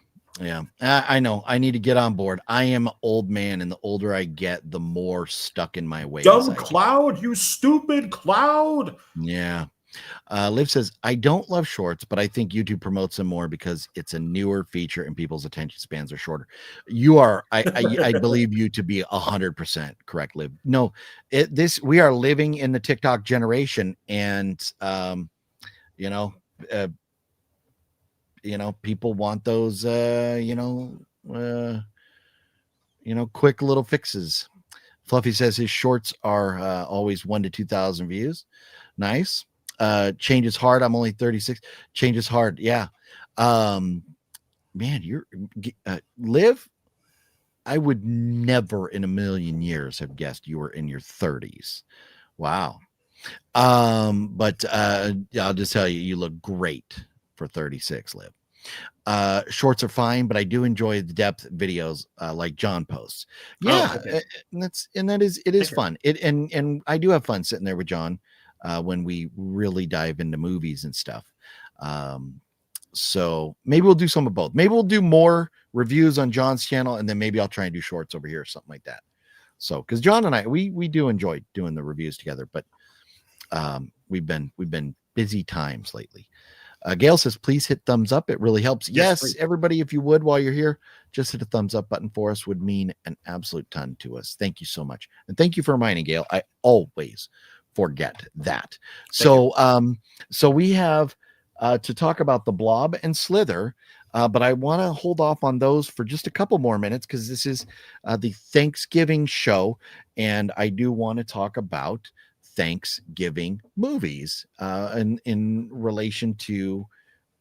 I know. I need to get on board. I am an old man, and the older I get, the more stuck in my ways. Dumb Cloud, you stupid Cloud. Yeah. Liv says, I don't love shorts, but I think YouTube promotes them more because it's a newer feature and people's attention spans are shorter. You are, I believe you to be 100% correct, Liv. No, we are living in the TikTok generation, and people want those, quick little fixes. Fluffy says his shorts are always 1,000 to 2,000 views. Nice. Change is hard. I'm only 36. Change is hard. Yeah. Man, you're Liv. I would never in a million years have guessed you were in your 30s. Wow. But I'll just tell you, you look great for 36, Liv. Shorts are fine, but I do enjoy the depth videos like John posts. Yeah, okay. It is fun. And I do have fun sitting there with John when we really dive into movies and stuff. So maybe we'll do some of both. Maybe we'll do more reviews on John's channel, and then maybe I'll try and do shorts over here or something like that. So because John and I we do enjoy doing the reviews together, but we've been busy times lately. Gail says, please hit thumbs up. It really helps. Yes, everybody, if you would, while you're here, just hit a thumbs up button for us, would mean an absolute ton to us. Thank you so much. And thank you for reminding, Gail. I always forget that. So we have to talk about the Blob and Slither, but I want to hold off on those for just a couple more minutes because this is the Thanksgiving show, and I do want to talk about Thanksgiving movies in relation to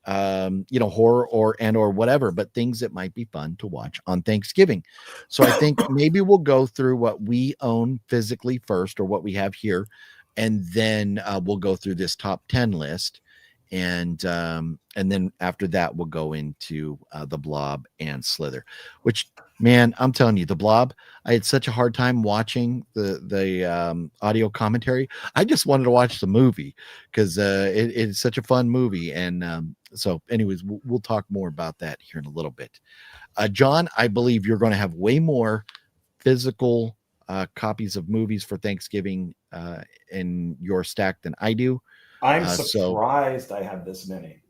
horror or whatever, but things that might be fun to watch on Thanksgiving. So I think maybe we'll go through what we own physically first, or what we have here, and then we'll go through this top 10 list, and then after that we'll go into the Blob and Slither, which, man, I'm telling you, the Blob, I had such a hard time watching the audio commentary. I just wanted to watch the movie because it's such a fun movie. And so anyways, we'll talk more about that here in a little bit. John, I believe you're going to have way more physical copies of movies for Thanksgiving in your stack than I do. I'm surprised I have this many.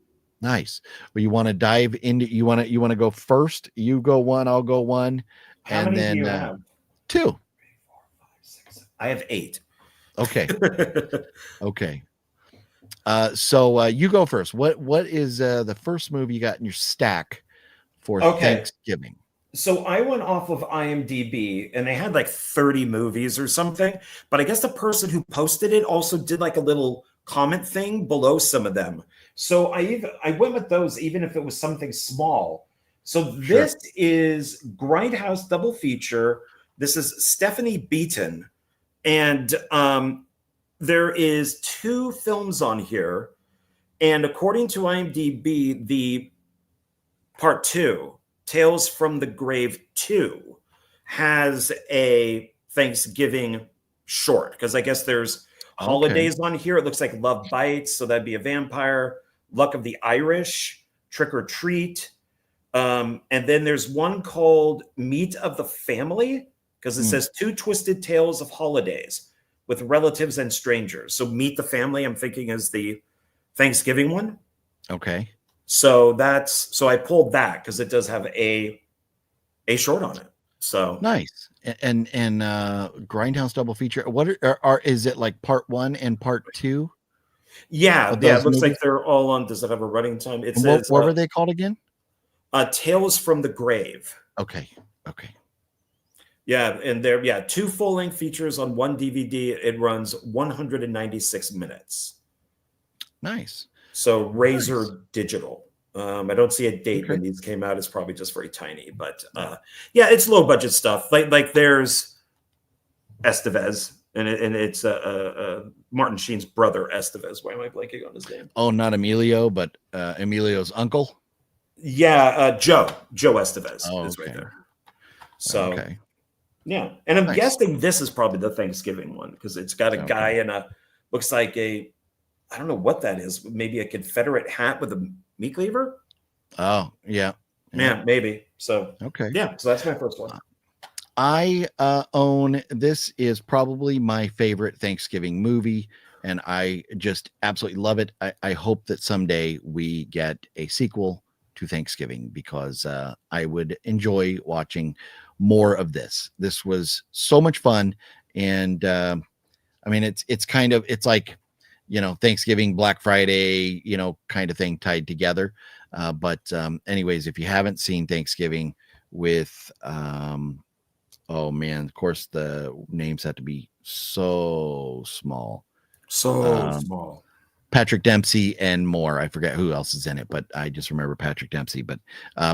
Nice. Well, you want to dive into, you want to go first? You go one, I'll go one. How many do you have? 2. 3, 4, 5, 6, 7. I have 8. Okay. Okay. So you go first. What is the first movie you got in your stack for Thanksgiving? So I went off of IMDb and they had like 30 movies or something, but I guess the person who posted it also did like a little comment thing below some of them. So I went with those even if it was something small. So this is Grindhouse double feature. This is Stephanie Beaton, and there is 2 films on here, and according to IMDb, the part 2, Tales from the Grave 2, has a Thanksgiving short, because I guess there's holidays on here. It looks like Love Bites, so that'd be a vampire. Luck of the Irish, Trick or Treat. And then there's one called Meat of the Family, because it says 2 twisted tales of holidays with relatives and strangers. So Meet the Family, I'm thinking, is the Thanksgiving one. Okay. So I pulled that because it does have a short on it. So nice. And Grindhouse double feature. What is it like part 1 and part 2? Yeah. It looks like they're all on. Does it have a running time? It says what were they called again? Tales from the Grave. Okay. Yeah, and they're 2 full-length features on 1 DVD. It runs 196 minutes. Nice. So Razor Digital. I don't see a date when these came out. It's probably just very tiny, but it's low budget stuff. Like there's Estevez, and it's Martin Sheen's brother Estevez. Why am I blanking on his name? Oh, not Emilio, but Emilio's uncle. Yeah, Joe Estevez is right there. So yeah, and I'm guessing this is probably the Thanksgiving one because it's got a guy in looks like I don't know what that is. Maybe a Confederate hat with a meat cleaver. Oh, yeah. Yeah, maybe. So, yeah. So that's my first one. I own, this is probably my favorite Thanksgiving movie, and I just absolutely love it. I hope that someday we get a sequel to Thanksgiving because I would enjoy watching more of this. This was so much fun. And I mean, it's kind of, it's like, Thanksgiving, Black Friday, kind of thing tied together. But anyways, if you haven't seen Thanksgiving with, oh man, of course the names have to be so small. Small. Patrick Dempsey and more. I forget who else is in it, but I just remember Patrick Dempsey, but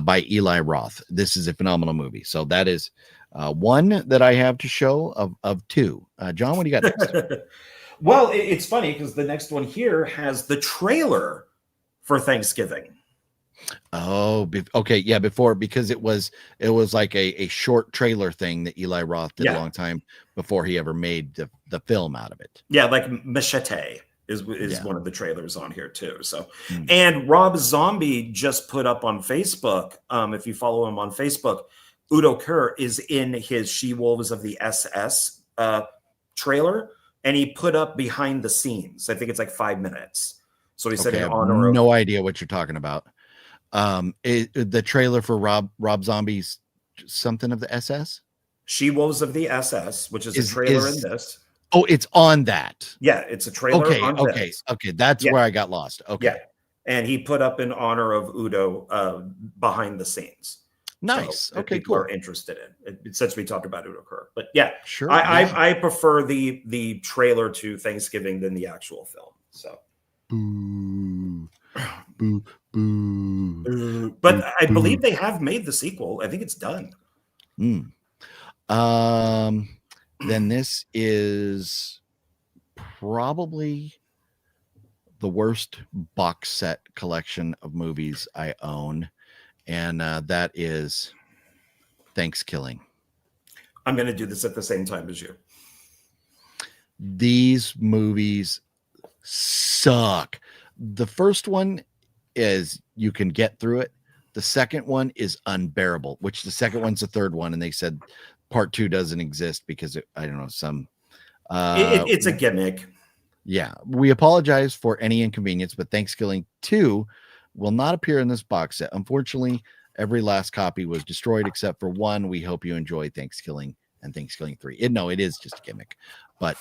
by Eli Roth. This is a phenomenal movie. So that is one that I have to show of 2. John, what do you got next? Well, it's funny because the next one here has the trailer for Thanksgiving. Oh, okay. Yeah, before, because it was like a short trailer thing that Eli Roth did a long time before he ever made the film out of it. Yeah, like Machete is one of the trailers on here too. So, and Rob Zombie just put up on Facebook. If you follow him on Facebook, Udo Kerr is in his She-Wolves of the SS trailer, and he put up behind the scenes. I think it's like 5 minutes. So he said, I have no idea what you're talking about. The trailer for Rob Zombie's something of the SS? She-Wolves of the SS, which is a trailer in this. Oh, it's on that. Yeah, it's a trailer on this. Okay. That's where I got lost. Okay. Yeah. And he put up in honor of Udo behind the scenes. Nice. So okay, people cool. are interested in it, since we talked about Udo Kerr. But yeah, sure. I prefer the trailer to Thanksgiving than the actual film. So boo, boo, boo. But I believe they have made the sequel. I think it's done. Then this is probably the worst box set collection of movies I own, and that is Thanksgiving. I'm going to do this at the same time as you. These movies suck. The first one is you can get through it. The second one is unbearable, which the second one's the third one, and they said part 2 doesn't exist because I don't know, some it's a gimmick. Yeah, we apologize for any inconvenience, but Thanksgiving 2 will not appear in this box set. Unfortunately, every last copy was destroyed except for one. We hope you enjoy Thanksgiving and Thanksgiving 3. It is just a gimmick. But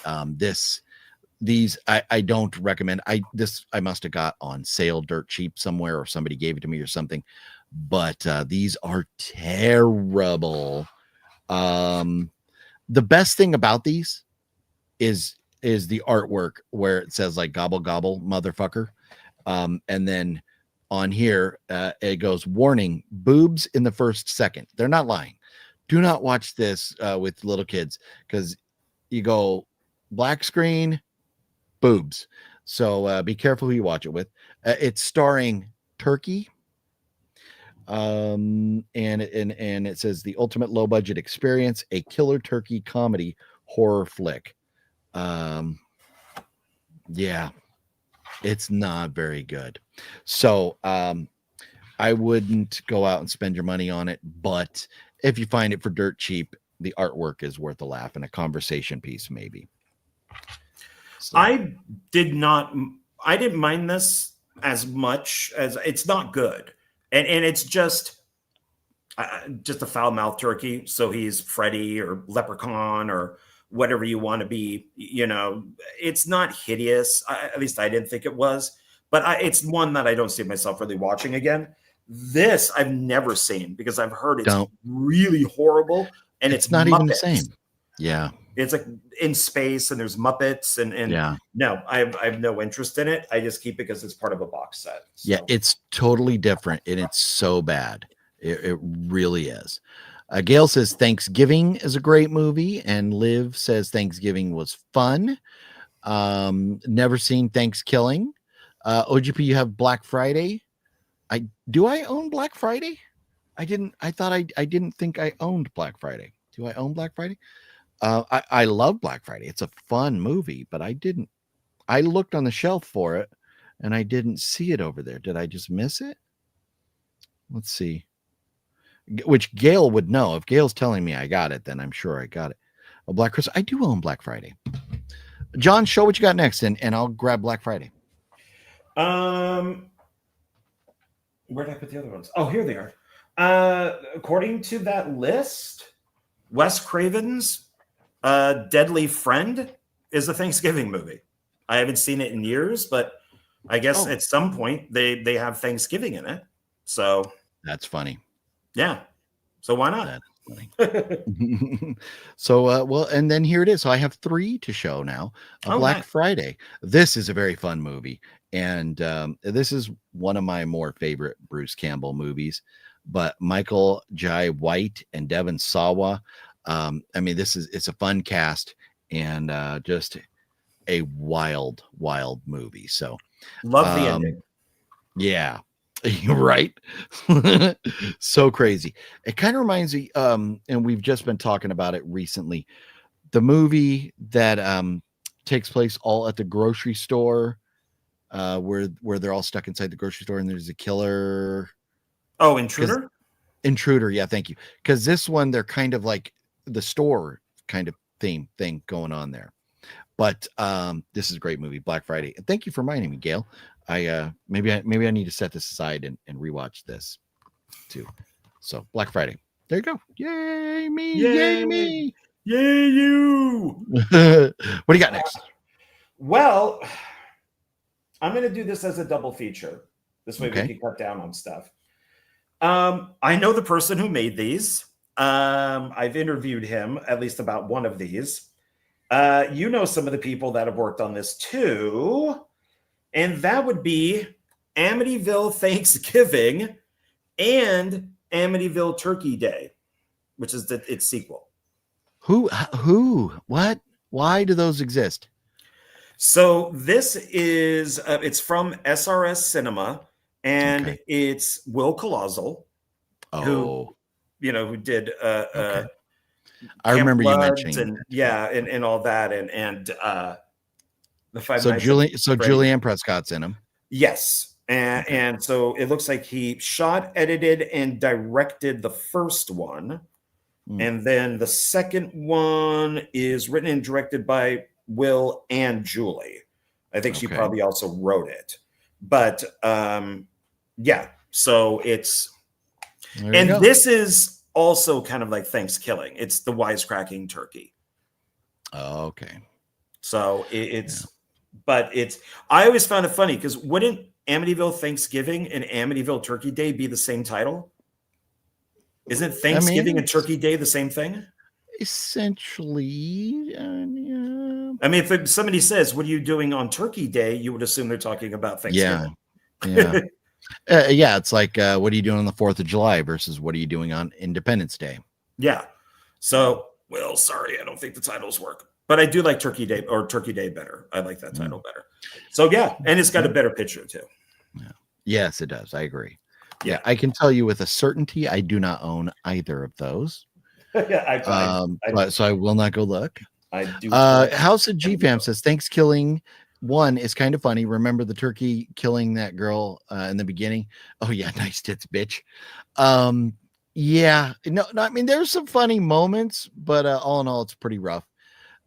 these I don't recommend. I must have got on sale dirt cheap somewhere, or somebody gave it to me or something. But these are terrible. The best thing about these is the artwork, where it says like "gobble gobble motherfucker," and then on here it goes, warning, boobs in the first second. They're not lying. Do not watch this with little kids, because you go black screen, boobs. So be careful who you watch it with. It's starring Turkey. And it says the ultimate low budget experience, a killer turkey comedy horror flick. Yeah, it's not very good. So I wouldn't go out and spend your money on it, but if you find it for dirt cheap, the artwork is worth a laugh and a conversation piece, maybe. So. I didn't mind this as much as it's not good. And it's just a foul-mouthed turkey. So he's Freddy or Leprechaun or whatever you want to be. You know, it's not hideous. At least I didn't think it was. But it's one that I don't see myself really watching again. This I've never seen, because I've heard it's really horrible. And it's not Muppets. even the same. Yeah. It's like in space and there's Muppets and yeah. No, I have no interest in it. I just keep it because it's part of a box set. So. Yeah, it's totally different and it's so bad. It really is. Gail says Thanksgiving is a great movie, and Liv says Thanksgiving was fun. Never seen Thanksgiving. OGP, you have Black Friday. Do I own Black Friday? I didn't think I owned Black Friday. Do I own Black Friday? I love Black Friday. It's a fun movie, but I looked on the shelf for it and I didn't see it over there. Did I just miss it? Let's see. Which Gail would know. If Gail's telling me I got it, then I'm sure I got it. Black Christmas. I do own Black Friday. John, show what you got next, and I'll grab Black Friday. Where did I put the other ones? Oh, here they are. According to that list, Wes Craven's Deadly Friend is a Thanksgiving movie. I haven't seen it in years, but I guess at some point they have Thanksgiving in it. So that's funny. Yeah. So why not? That's funny. So well, and then here it is. So I have 3 to show now. Black Friday. This is a very fun movie, and this is one of my more favorite Bruce Campbell movies. But Michael Jai White and Devin Sawa. I mean, it's a fun cast and just a wild movie. So love the ending. Yeah. You're right. So crazy. It kind of reminds me, and we've just been talking about it recently, the movie that takes place all at the grocery store, where they're all stuck inside the grocery store and there's a killer. Oh, Intruder? Intruder, yeah, thank you. Because this one, they're kind of like the store kind of thing going on there. But this is a great movie, Black Friday. And thank you for reminding me, Gail. Maybe I need to set this aside and rewatch this too. So Black Friday. There you go. Yay me! Yay me! Yay you! What do you got next? Well, I'm going to do this as a double feature. This way we can cut down on stuff. I know the person who made these. I've interviewed him at least about one of these. You know some of the people that have worked on this too. And that would be Amityville Thanksgiving and Amityville Turkey Day, which is its sequel. Who, what, why do those exist? So this is, it's from SRS Cinema, and it's Will Colazel, who did, I remember you mentioning and all that. And the Five so Nights Julianne Prescott's in them. Yes. And so it looks like he shot, edited, and directed the first one. And then the second one is written and directed by Will and Julie. I think she probably also wrote it. But so it's this is also kind of like Thanksgiving. It's the wisecracking turkey. Oh, okay. So I always found it funny because wouldn't Amityville Thanksgiving and Amityville Turkey Day be the same title? Isn't Thanksgiving and Turkey Day the same thing? Essentially, yeah. I mean, if somebody says, "What are you doing on Turkey Day?" you would assume they're talking about Thanksgiving. Yeah. Yeah, it's like, what are you doing on the 4th of July versus what are you doing on Independence Day? Yeah. So, well, sorry, I don't think the titles work. But I do like Turkey Day or Turkey Day better. I like that title better. So, yeah. And it's got a better picture, too. Yeah. Yes, it does. I agree. Yeah. I can tell you with a certainty, I do not own either of those. So I will not go look. I do. House of GFam says, thanks, killing. One is kind of funny. Remember the turkey killing that girl in the beginning? Oh yeah, nice tits, bitch. Yeah, no, I mean there's some funny moments, but all in all, it's pretty rough.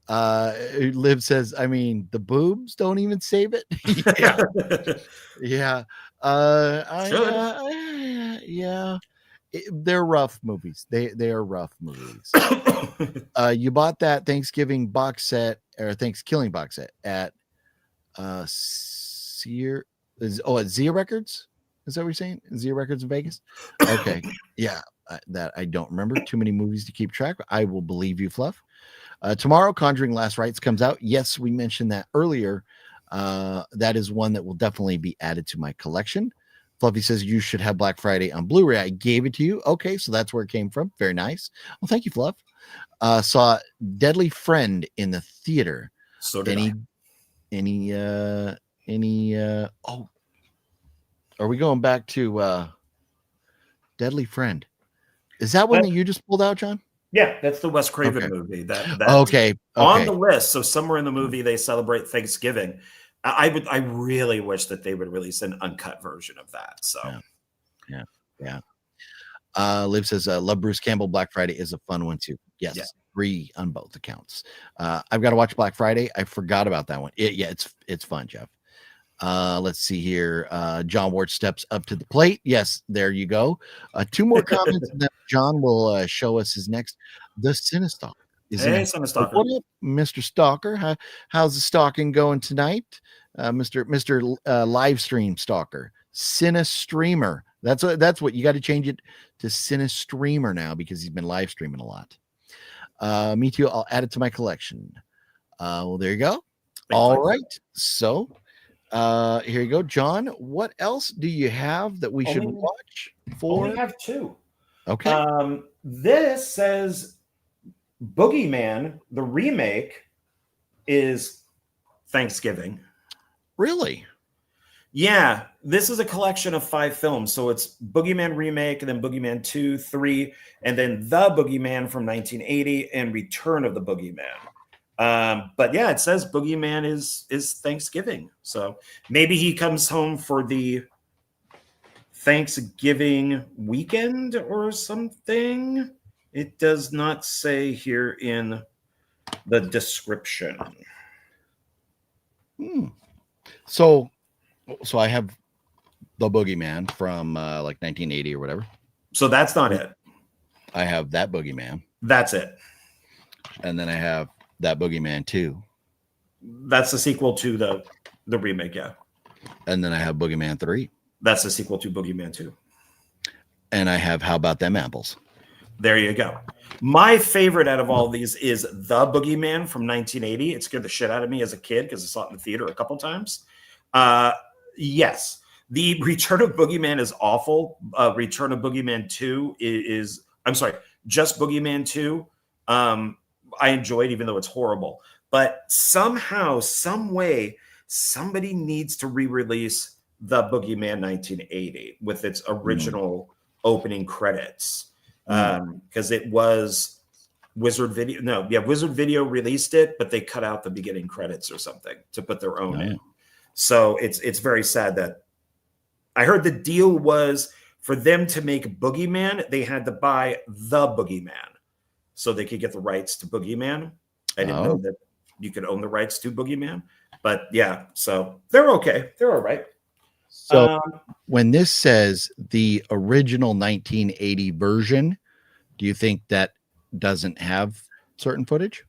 Liv says, I mean, the boobs don't even save it. Yeah, yeah. They're rough movies. They are rough movies. You bought that Thanksgiving box set or Thanksgiving box set at at Zia Records. Is that what you're saying? Zia Records in Vegas? Okay. Yeah. That I don't remember. Too many movies to keep track. I will believe you, Fluff. Tomorrow, Conjuring Last Rites comes out. Yes, we mentioned that earlier. That is one that will definitely be added to my collection. Fluffy says you should have Black Friday on Blu-ray. I gave it to you. Okay, so that's where it came from. Very nice. Well, thank you, Fluff. Saw Deadly Friend in the theater. So did I. Are we going back to Deadly Friend? Is that one that you just pulled out, John? Yeah, that's the Wes Craven movie. That okay. On the list. So somewhere in the movie they celebrate Thanksgiving. I really wish that they would release an uncut version of that. So yeah. Liv says, love Bruce Campbell. Black Friday is a fun one too. Yes. 3 on both accounts. I've got to watch Black Friday. I forgot about that one. It's fun, Jeff. Let's see here. John Ward steps up to the plate. Yes, there you go. 2 more comments, and then John will show us his next. The Cinestalker. Hey, Cinestalker. What up, Mr. Stalker? How's the stalking going tonight, Mr. Live Stream Stalker? Cinestreamer. That's what you got to change it to Cinestreamer now because he's been live streaming a lot. Me too. I'll add it to my collection. Well, there you go. All right. So here you go, John. What else do you have that we should watch for? Only have 2. Okay. This says Boogeyman, the remake, is Thanksgiving. Really? Yeah, this is a collection of 5 films. So it's Boogeyman remake, and then Boogeyman 2, 3, and then The Boogeyman from 1980, and Return of the Boogeyman. But yeah, it says Boogeyman is Thanksgiving. So maybe he comes home for the Thanksgiving weekend or something. It does not say here in the description. So I have The Boogeyman from like 1980 or whatever. So that's not it. I have That Boogeyman. That's it. And then I have That Boogeyman 2. That's the sequel to the remake, yeah. And then I have Boogeyman 3. That's the sequel to Boogeyman 2. And I have How About Them Apples. There you go. My favorite out of all of these is The Boogeyman from 1980. It scared the shit out of me as a kid because I saw it in the theater a couple times. Yes. The Return of Boogeyman is awful. Return of Boogeyman 2 is I'm sorry, just Boogeyman 2. I enjoyed, even though it's horrible. But somehow, some way, somebody needs to re-release The Boogeyman 1980 with its original opening credits. Because it was Wizard Video. No, yeah, Wizard Video released it, but they cut out the beginning credits or something to put their own in. So it's very sad that I heard the deal was for them to make Boogeyman, they had to buy The Boogeyman so they could get the rights to Boogeyman. I didn't know that you could own the rights to Boogeyman, but yeah, so they're okay. They're all right. So when this says the original 1980 version, do you think that doesn't have certain footage?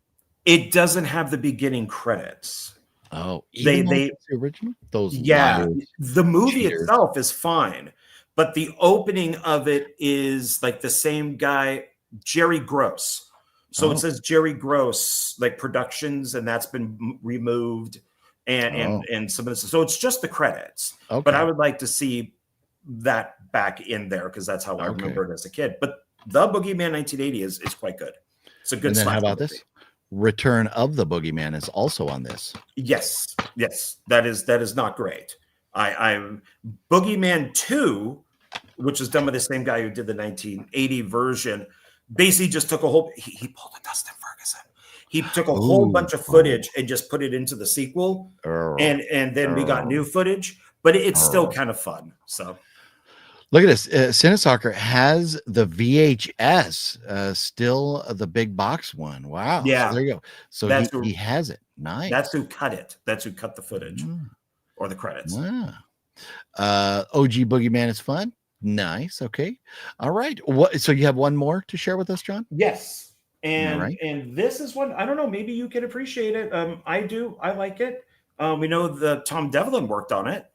It doesn't have the beginning credits. Oh, even they the original? Those yeah, liars, the movie cheaters. itself is fine, but the opening of it is like the same guy, Jerry Gross. So it says Jerry Gross like Productions, and that's been removed, and some of this. So it's just the credits. Okay. But I would like to see that back in there because that's how I remember it as a kid. But The Boogeyman 1980 is quite good. It's a good. And then how about movie. this? Return of the Boogeyman is also on this. Yes, that is not great. I'm Boogeyman 2, which is done by the same guy who did the 1980 version. Basically, just took a whole. He pulled a Dustin Ferguson. He took a whole bunch of footage and just put it into the sequel, and then we got new footage. But it's still kind of fun. So. Look at this. Cinestalker has the VHS, still the big box one. Wow. Yeah. So there you go. So he has it. Nice. That's who cut it. That's who cut the footage or the credits. Wow. OG Boogeyman is fun. Nice. Okay. All right. So you have one more to share with us, John? Yes. And this is one, I don't know, maybe you can appreciate it. I do. I like it. We know that Tom Devlin worked on it.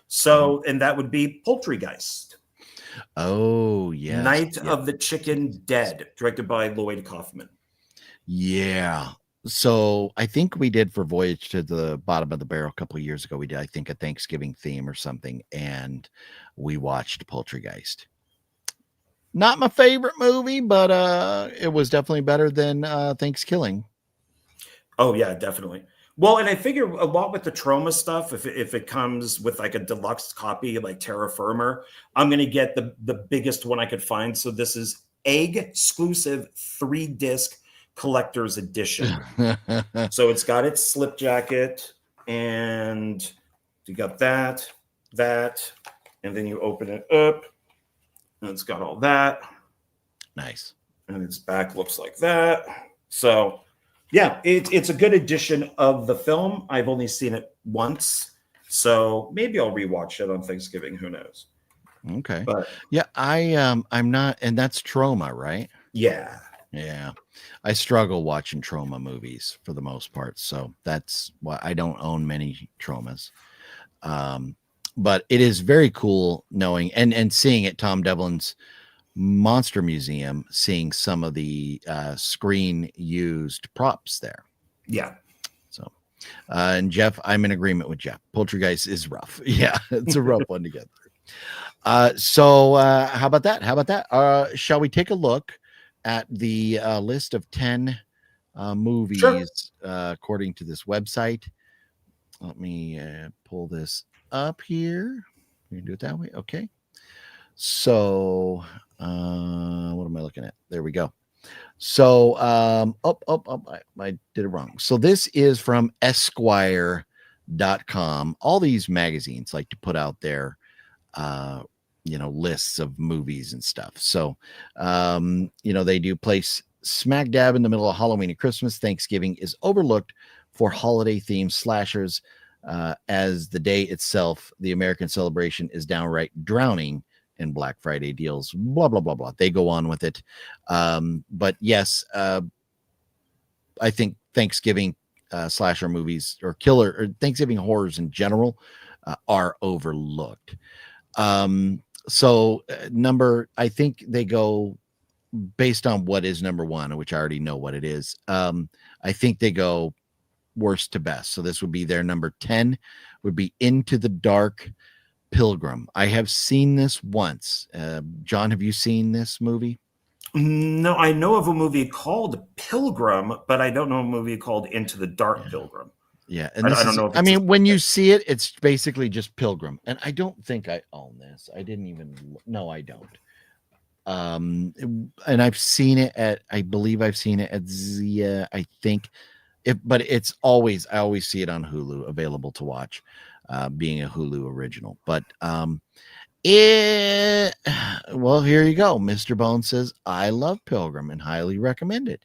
So, and that would be Poultrygeist. Oh, yeah. Night of the Chicken Dead, directed by Lloyd Kaufman. Yeah. So I think we did for Voyage to the Bottom of the Barrel a couple of years ago. We did, I think, a Thanksgiving theme or something, and we watched Poultrygeist. Not my favorite movie, but it was definitely better than Thanksgiving. Oh, yeah, definitely. Well, and I figure a lot with the Trauma stuff, if it comes with like a deluxe copy, like Terra Firma, I'm going to get the biggest one I could find. So this is Egg exclusive 3-disc collector's edition. So it's got its slip jacket, and you got that, and then you open it up, and it's got all that. Nice. And its back looks like that. So... yeah, it's a good edition of the film. I've only seen it once, so maybe I'll rewatch it on Thanksgiving. Who knows? Okay. But yeah, I'm not, and that's Trauma, right? Yeah. Yeah. I struggle watching Trauma movies for the most part, so that's why I don't own many Traumas. But it is very cool knowing and seeing at Tom Devlin's Monster Museum, seeing some of the screen used props there. Yeah. So and Jeff, I'm in agreement with Jeff. Poultrygeist is rough. Yeah, it's a rough one to get through. So how about that? Shall we take a look at the list of 10 movies? Sure. According to this website? Let me pull this up here. We can do it that way. Okay. So what am I looking at? There we go. So I did it wrong. So this is from Esquire.com. All these magazines like to put out their lists of movies and stuff. So they do place smack dab in the middle of Halloween and Christmas. Thanksgiving is overlooked for holiday themed slashers, as the day itself, the American celebration, is downright drowning in Black Friday deals, blah, blah, blah, blah. They go on with it. But yes, I think Thanksgiving slasher movies or Thanksgiving horrors in general are overlooked. So I think they go based on what is number one, which I already know what it is. I think they go worst to best. So this would be their number 10 would be Into the Dark Pilgrim. I have seen this once. John, have you seen this movie? No, I know of a movie called Pilgrim, but I don't know a movie called Into the Dark Pilgrim. Yeah, and I don't know. I mean, when you see it, it's basically just Pilgrim, and I don't think I own this. I didn't even. No, I don't. And I've seen it I believe I've seen it at Zia. I think, but I always see it on Hulu, available to watch. Being a Hulu original, but well, here you go. Mr. Bone says, I love Pilgrim and highly recommend it.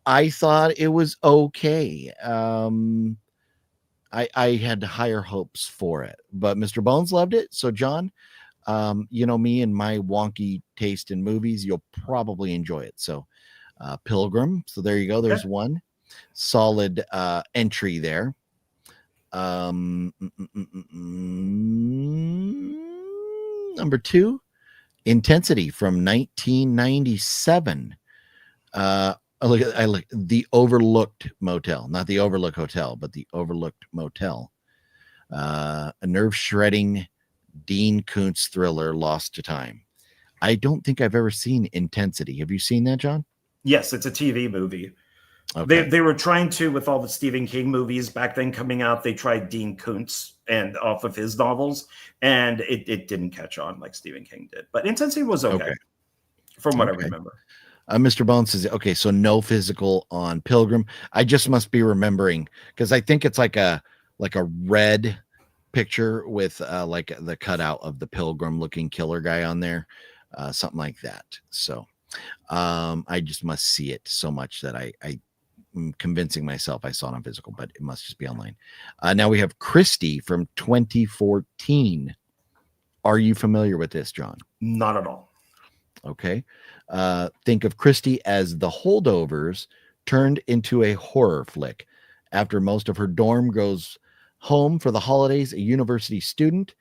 I thought it was okay. I had higher hopes for it, but Mr. Bones loved it. So John, me and my wonky taste in movies, you'll probably enjoy it. So Pilgrim. So there you go. There's one. solid entry there. Number 2, Intensity from 1997. I look The Overlooked Motel, not the Overlook Hotel, but the Overlooked Motel. A nerve-shredding Dean Koontz thriller, Lost to Time. I don't think I've ever seen Intensity. Have you seen that, John? Yes, it's a TV movie. Okay. They were trying to, with all the Stephen King movies back then coming out, they tried Dean Koontz and off of his novels, and it didn't catch on like Stephen King did. But Intensity was okay. From what I remember. Mr. Bones says, okay, so no physical on Pilgrim. I just must be remembering, because I think it's like a red picture with like the cutout of the Pilgrim looking killer guy on there, something like that. So I just must see it so much that I'm convincing myself I saw it on physical, but it must just be online. Now we have Christie from 2014. Are you familiar with this, John? Not at all. Okay. Think of Christie as The Holdovers turned into a horror flick. After most of her dorm goes home for the holidays, a university student,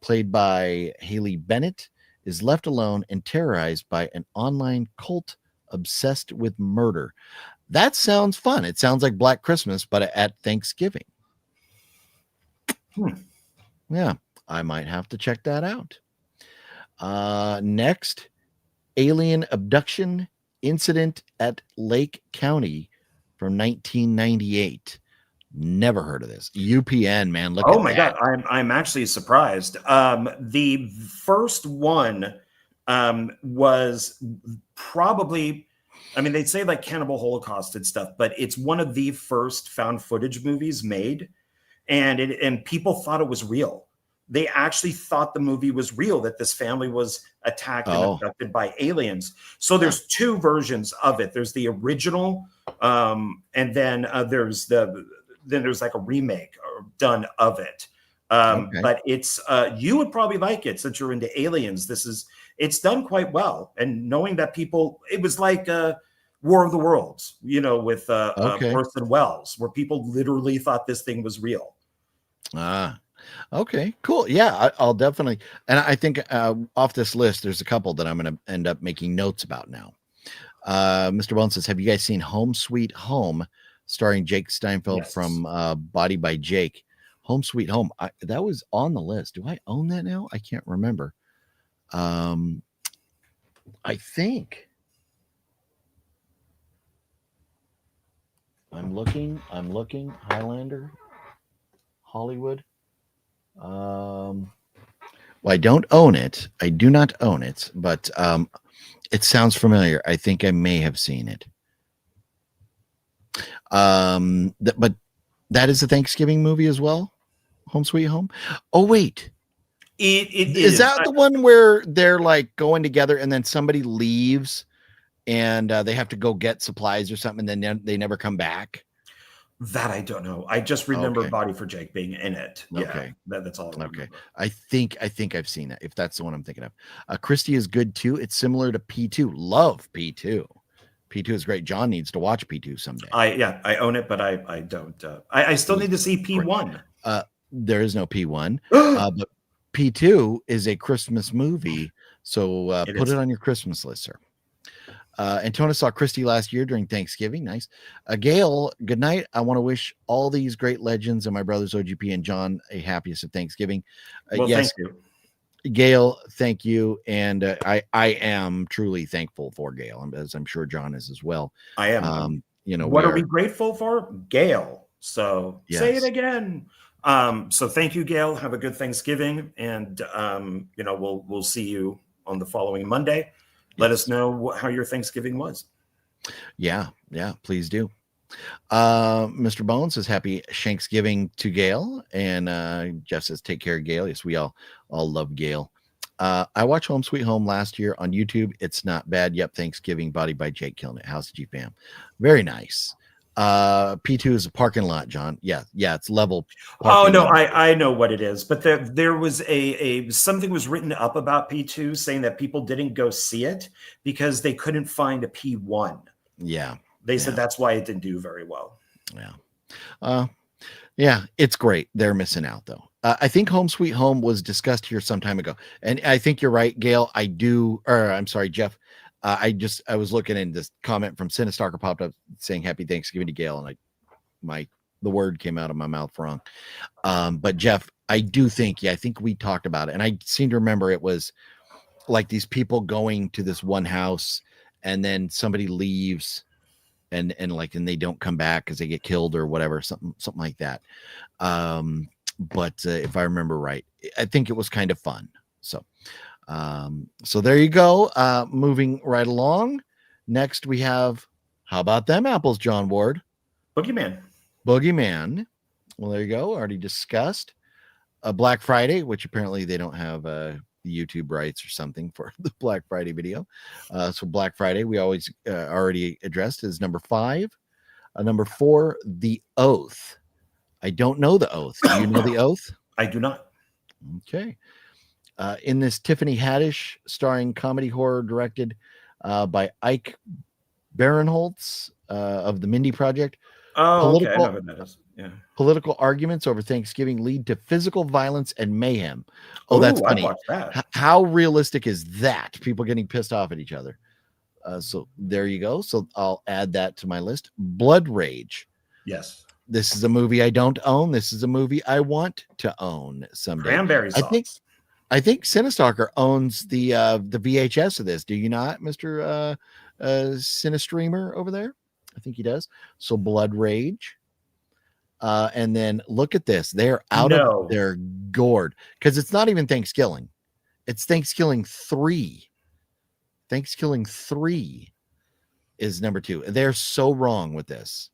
played by Haley Bennett, is left alone and terrorized by an online cult obsessed with murder. That sounds fun. It sounds like Black Christmas, but at Thanksgiving. Yeah, I might have to check that out. Next, Alien Abduction Incident at Lake County from 1998. Never heard of this. UPN, man. Look. Oh my God, I'm actually surprised. The first one was probably, I mean, they'd say like Cannibal Holocaust and stuff, but it's one of the first found footage movies made, and people thought it was real. They actually thought the movie was real, that this family was attacked and abducted by aliens. So there's two versions of it. There's the original, and then there's like a remake done of it. But it's you would probably like it since you're into aliens. It's done quite well. And knowing that it was like War of the Worlds, with Orson Welles, where people literally thought this thing was real. Okay, cool. Yeah, I'll definitely. And I think off this list, there's a couple that I'm going to end up making notes about now. Mr. Bones says, have you guys seen Home Sweet Home, starring Jake Steinfeld from Body by Jake? Home Sweet Home. That was on the list. Do I own that now? I can't remember. I think. I'm looking. Highlander, Hollywood. Well, I don't own it. I do not own it, but it sounds familiar. I think I may have seen it. But that is a Thanksgiving movie as well. Home Sweet Home. Oh wait, it is that the one where they're like going together and then somebody leaves and they have to go get supplies or something, and then they never come back? That I don't know. I just remember Body for Jake being in it. Yeah, that's all. I think I've seen that. If that's the one I'm thinking of. Christie is good too. It's similar to P2. Love P2. P2 is great. John needs to watch P2 someday. I own it, but I don't. I still need to see P1. There is no P1, but P2 is a Christmas movie. So put it on your Christmas list, sir. Antona saw Christie last year during Thanksgiving. Nice. Gail, good night. I want to wish all these great legends and my brothers OGP and John a happiest of Thanksgiving. Yes, thank you. Gail, thank you. And I am truly thankful for Gail, as I'm sure John is as well. I am. What are we grateful for? Gail. So say it again. So thank you, Gail. Have a good Thanksgiving. And, we'll see you on the following Monday. Let us know how your Thanksgiving was. Yeah, please do. Mr. Bones says happy Shanksgiving to Gail, and Jeff says take care of Gail. Yes, we all love Gail. I watched Home Sweet Home last year on YouTube. It's not bad. Yep, Thanksgiving, Body by Jake, killing it. How's the G fam? Very nice. P2 is a parking lot, John. Yeah, it's level. Oh no, I know what it is, but there was something was written up about P2 saying that people didn't go see it because they couldn't find a P1. Yeah. They said that's why it didn't do very well. Yeah. Yeah, it's great. They're missing out though. I think Home Sweet Home was discussed here some time ago, and I think you're right, Gail. I'm sorry, Jeff. I was looking, and this comment from Cinestalker popped up saying Happy Thanksgiving to Gail, and the word came out of my mouth wrong. But Jeff, I do think, I think we talked about it, and I seem to remember it was like these people going to this one house, and then somebody leaves, and they don't come back because they get killed or whatever, something like that. But if I remember right, I think it was kind of fun. So there you go. Moving right along. Next we have, how about them apples, John Ward? Boogeyman. Well, there you go. Already discussed. Black Friday, which apparently they don't have YouTube rights or something for the Black Friday video. So Black Friday, we always already addressed, is number 5. Number 4, The Oath. I don't know The Oath. Do you know The Oath? I do not. Okay. In this, Tiffany Haddish starring comedy horror directed by Ike Barinholtz of the Mindy Project. Oh, okay. I know what that is. Yeah. Political arguments over Thanksgiving lead to physical violence and mayhem. Oh, that's funny. That. How realistic is that? People getting pissed off at each other. So there you go. So I'll add that to my list. Blood Rage. Yes. This is a movie I don't own. This is a movie I want to own someday. Cranberry sauce. I think Cinestalker owns the VHS of this. Do you not, Mr. Cinestreamer over there? I think he does. So Blood Rage. And then look at this. They're out of their gourd because it's not even Thanksgiving. It's Thanksgiving 3. Thanksgiving 3 is number 2. They're so wrong with this.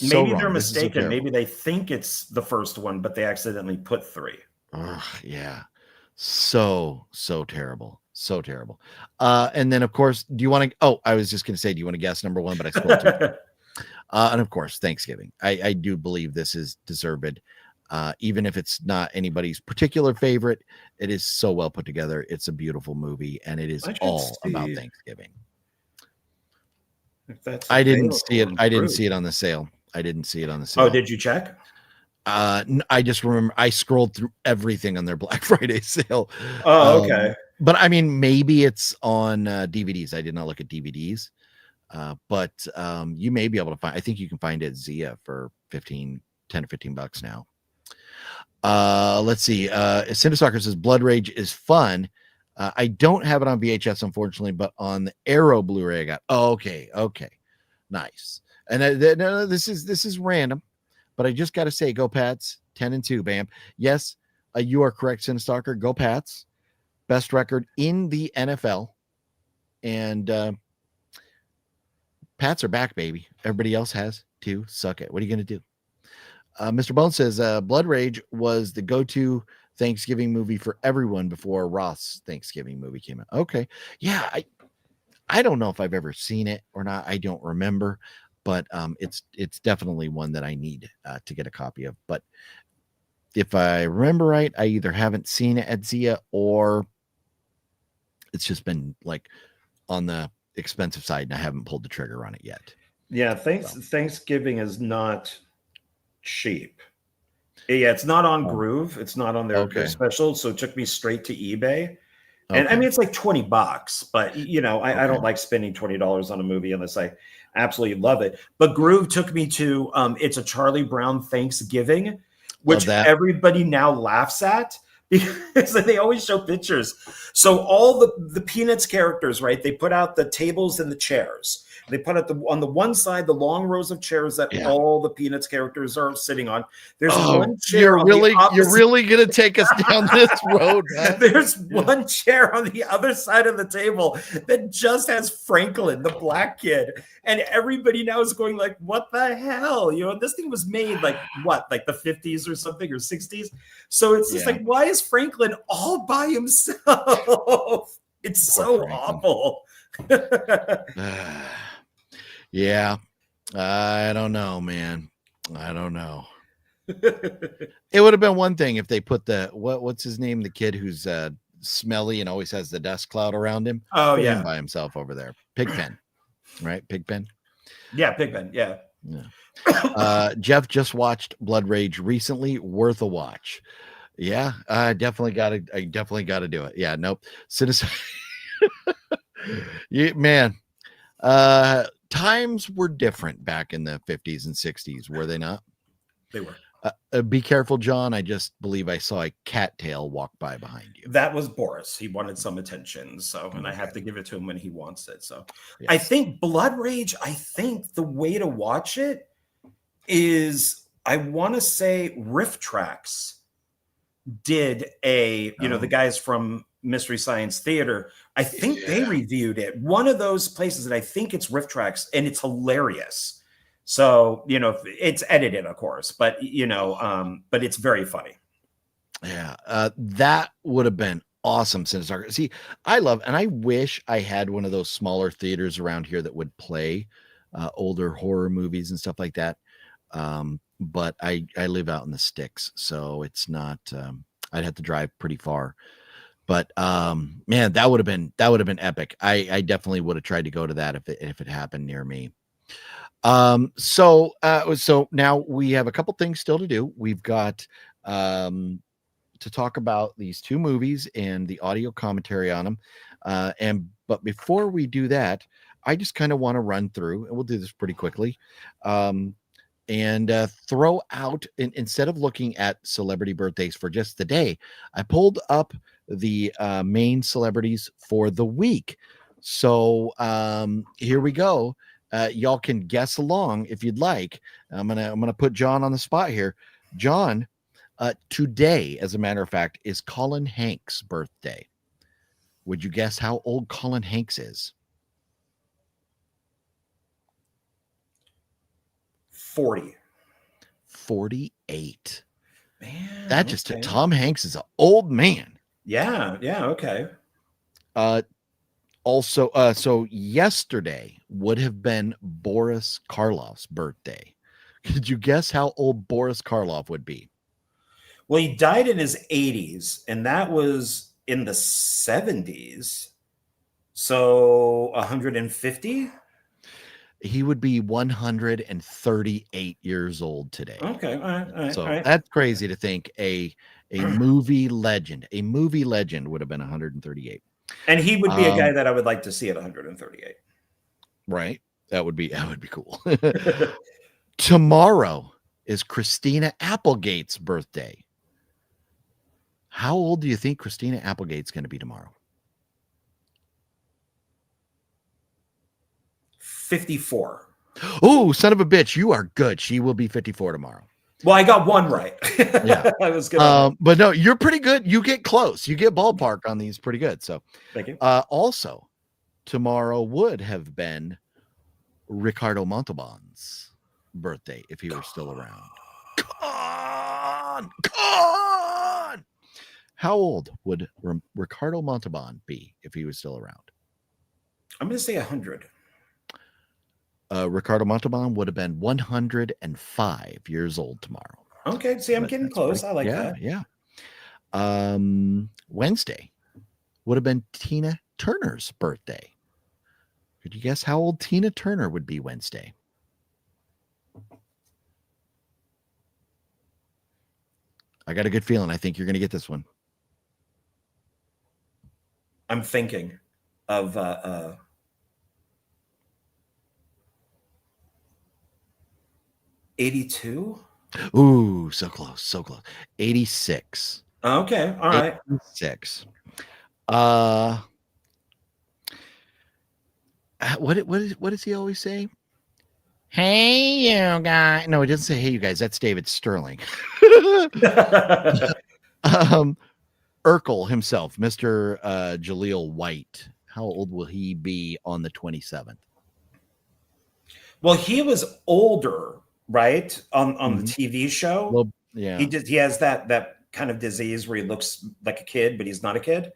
Maybe they're mistaken. Maybe they think it's the first one, but they accidentally put 3. Yeah. So terrible. So terrible. And then, of course, do you want to? I was just going to say, do you want to guess number 1? But I spoke to it. And of course, Thanksgiving. I do believe this is deserved. Even if it's not anybody's particular favorite, it is so well put together. It's a beautiful movie, and it is all about Thanksgiving. I didn't see it. I didn't see it on the sale. Oh, did you check? I just remember I scrolled through everything on their Black Friday sale. Oh, okay. But I mean, maybe it's on DVDs. I did not look at DVDs. But you may be able to find, I think you can find it at Zia for 10 or 15 bucks now. Let's see. Cinestalker says Blood Rage is fun. I don't have it on VHS, unfortunately, but on the Arrow Blu-ray I got. Oh, okay. Nice. And this is random, but I just got to say, go Pats, 10-2, bam. Yes, you are correct, Cinestalker. Go Pats. Best record in the NFL. And Pats are back, baby. Everybody else has to suck it. What are you going to do? Mr. Bone says Blood Rage was the go-to Thanksgiving movie for everyone before Roth's Thanksgiving movie came out. Okay. Yeah, I don't know if I've ever seen it or not. I don't remember, but it's definitely one that I need to get a copy of. But if I remember right, I either haven't seen it at Zia or it's just been like on the expensive side and I haven't pulled the trigger on it yet. Yeah, Thanksgiving is not cheap. Yeah, it's not on Groove. It's not on their special. So it took me straight to eBay. And I mean, it's like $20, but I don't like spending $20 on a movie unless I absolutely love it. But Groove took me to It's a Charlie Brown Thanksgiving, which everybody now laughs at because they always show pictures. So all the Peanuts characters, right? They put out the tables and the chairs. They put out on the one side the long rows of chairs that all the Peanuts characters are sitting on. There's one chair. You're really gonna take us down this road. Huh? There's one chair on the other side of the table that just has Franklin, the black kid, and everybody now is going like, "What the hell?" This thing was made like the 50s or something or 60s. So it's just like, why is Franklin all by himself? It's so awful. Yeah, I don't know, man. I don't know. It would have been one thing if they put what's his name, the kid who's smelly and always has the dust cloud around him. Oh, put him by himself over there. Pigpen, right? Pigpen. Yeah, Big Ben. Yeah. Jeff just watched Blood Rage recently. Worth a watch. Yeah, I definitely got to do it. Yeah, nope. Citizen. Yeah, man. Times were different back in the 50s and 60s, were they not? They were. Be careful, John. I just believe I saw a cattail walk by behind you. That was Boris. He wanted some attention, and I have to give it to him when he wants it. So Yes. I think Blood Rage, I think the way to watch it is, I want to say Riff Tracks did the guys from Mystery Science Theater, I think they reviewed it. One of those places, and I think it's Riff Tracks, and it's hilarious. So, it's edited, of course, but but it's very funny. Yeah, that would have been awesome. Cinestalker. See, I wish I had one of those smaller theaters around here that would play older horror movies and stuff like that. But I live out in the sticks, so it's not. I'd have to drive pretty far. But man, that would have been epic. I definitely would have tried to go to that if it happened near me. So now we have a couple things still to do. We've got to talk about these two movies and the audio commentary on them. But before we do that, I just kind of want to run through, and we'll do this pretty quickly, and throw out, instead of looking at celebrity birthdays for just the day, I pulled up the main celebrities for the week. So here we go. Y'all can guess along if you'd like. I'm gonna put John on the spot here. John, today, as a matter of fact, is Colin Hanks' birthday. Would you guess how old Colin Hanks is? 40. 48. Man, that just Tom Hanks is an old man. Yeah, okay. Also, so yesterday would have been Boris Karloff's birthday. Could you guess how old Boris Karloff would be? Well, he died in his 80s, and that was in the 70s. So 150? He would be 138 years old today. Okay, all right. So that's crazy to think a movie legend would have been 138. And he would be a guy that I would like to see at 138. Right. That would be cool. Tomorrow is Christina Applegate's birthday. How old do you think Christina Applegate's going to be tomorrow? 54. Oh, son of a bitch. You are good. She will be 54 tomorrow. Well, I got one right. Yeah. I was good. But no, you're pretty good. You get close. You get ballpark on these pretty good. So thank you. Also, tomorrow would have been Ricardo Montalban's birthday if he were still around. Con! How old would Ricardo Montalban be if he was still around? I'm going to say 100. Ricardo Montalban would have been 105 years old tomorrow. Okay, see, I'm getting close. I like that. Yeah. Wednesday would have been Tina Turner's birthday. Could you guess how old Tina Turner would be Wednesday? I got a good feeling. I think you're going to get this one. I'm thinking of 82. Ooh, so close. 86. Okay, all right. 86. What does he always say? Hey, you guys. No, he doesn't say hey, you guys. That's David Sterling. Urkel himself, Mr. Jaleel White. How old will he be on the 27th? Well, he was older, right? On the TV show. Well, yeah. He has that kind of disease where he looks like a kid, but he's not a kid.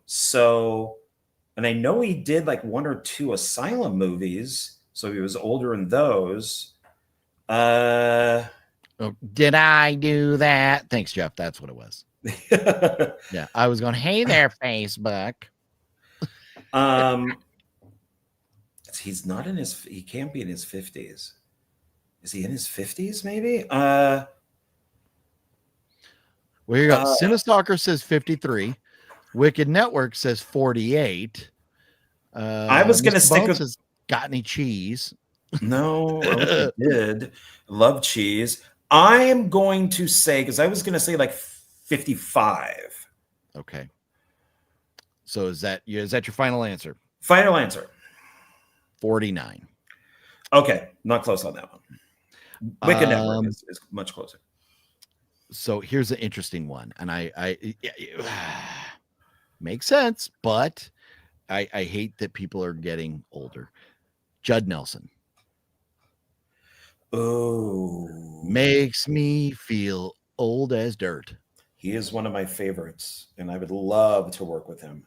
So, and I know he did like one or two Asylum movies, so he was older in those. Did I do that? Thanks, Jeff. That's what it was. Yeah, I was going, hey there, Facebook. Let's He's not in his. He can't be in his 50s. Is he in his 50s? Maybe. Well, you got Cinestalker says 53. Wicked Network says 48. I was going to stick with. Says, got any cheese? No, I wish I did. Love cheese. I am going to say, because I was going to say like 55. Okay. So is that your final answer? Final answer. 49. Okay, not close on that one. Wicked Network is much closer. So here's an interesting one, and I makes sense, but I hate that people are getting older. Judd Nelson. Oh, makes me feel old as dirt. He is one of my favorites, and I would love to work with him.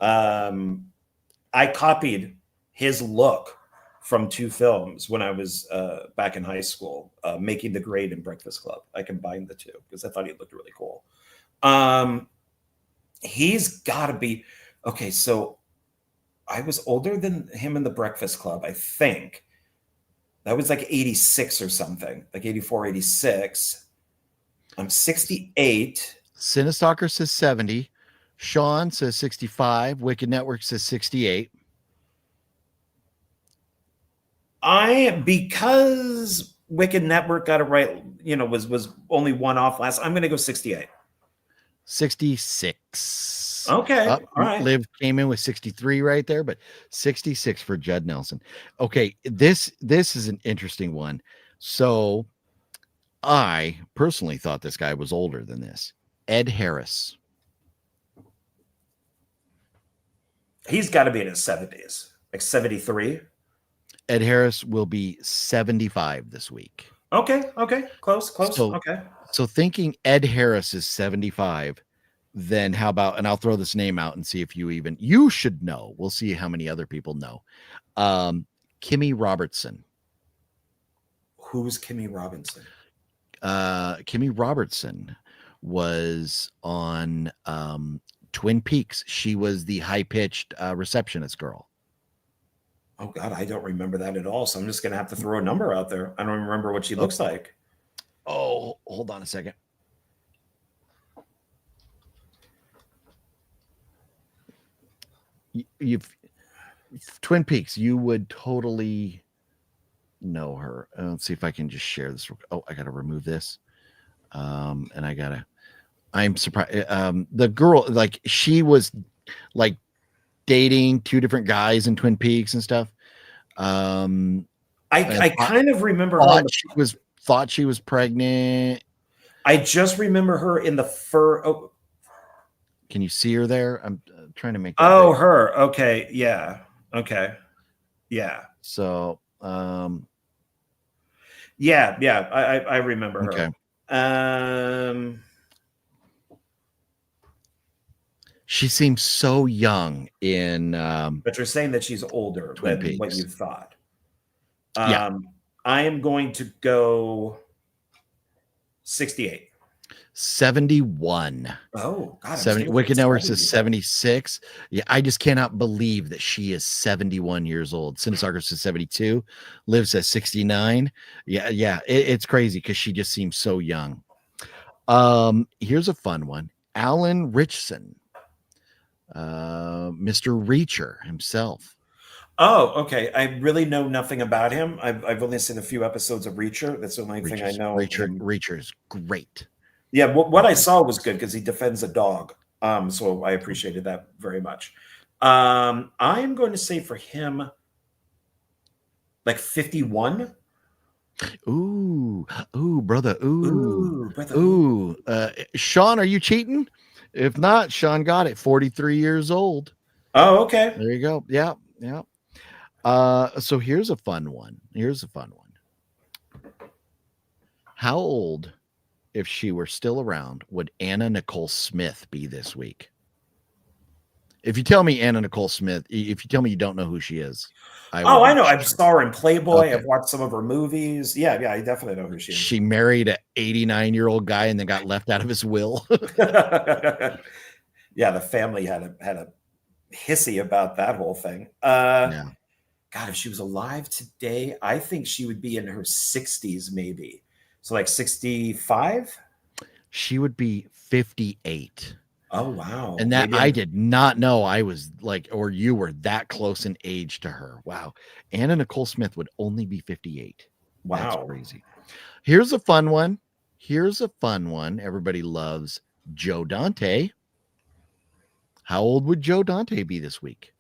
I copied his look from 2 films when I was back in high school, Making the Grade and Breakfast Club. I combined the 2 because I thought he looked really cool. He's got to be okay. So I was older than him in the Breakfast Club, I think. That was like 86 or something, like 84, 86. I'm 68. Cinestalker says 70. Sean says 65. Wicked Network says 68. Because Wicked Network got it right, was only one off last. I'm going to go 68. 66. Okay. All right. Liv came in with 63 right there, but 66 for Judd Nelson. Okay. This is an interesting one. So I personally thought this guy was older than this. Ed Harris. He's got to be in his 70s, like 73. Ed Harris will be 75 this week. Okay. Close. So, okay. So thinking Ed Harris is 75, then how about, and I'll throw this name out and see if you should know. We'll see how many other people know. Kimmy Robertson. Who's Kimmy Robinson? Kimmy Robertson was on Twin Peaks. She was the high-pitched receptionist girl. Oh, God, I don't remember that at all. So I'm just going to have to throw a number out there. I don't remember what she looks like. Oh, hold on a second. You've Twin Peaks, you would totally know her. Let's see if I can just share this. Oh, I got to remove this. And I'm surprised. The girl, like, she was like dating 2 different guys in Twin Peaks and stuff. I kind of remember thought she was pregnant. I just remember her in the fur. Oh, can you see her there? I'm trying to make. Oh, big. Her. Okay. Yeah. Okay. Yeah. So, yeah. I remember her. Okay. She seems so young in. But you're saying that she's older Twin than Peaks. what you thought. Yeah. I am going to go 68. 71. Oh, God. 70. Wicked Network says 76. Yeah, I just cannot believe that she is 71 years old. Cinestalker says 72. Liv says 69. Yeah. It's crazy because she just seems so young. Here's a fun one. Alan Richson. Mr. Reacher himself. Oh, okay. I really know nothing about him. I've only seen a few episodes of Reacher. That's the only thing I know. Reacher is great. Yeah, what I saw was good because he defends a dog. So I appreciated that very much. I'm going to say for him, like 51. Ooh, brother. Ooh. Sean, are you cheating? If not, Sean got it. 43 years old. Oh, okay. There you go. Yeah. So here's a fun one. How old, if she were still around, would Anna Nicole Smith be this week? If you tell me Anna Nicole Smith, if you tell me you don't know who she is. I know. I saw her in Playboy. Okay. I've watched some of her movies. Yeah, I definitely know who she is. She married an 89-year-old guy and then got left out of his will. Yeah, the family had a hissy about that whole thing. God, God, if she was alive today, I think she would be in her 60s, maybe. So like 65? She would be 58. Oh, wow. And that I did not know I was like, or you were that close in age to her. Wow. Anna Nicole Smith would only be 58. Wow. That's crazy. Here's a fun one. Everybody loves Joe Dante. How old would Joe Dante be this week?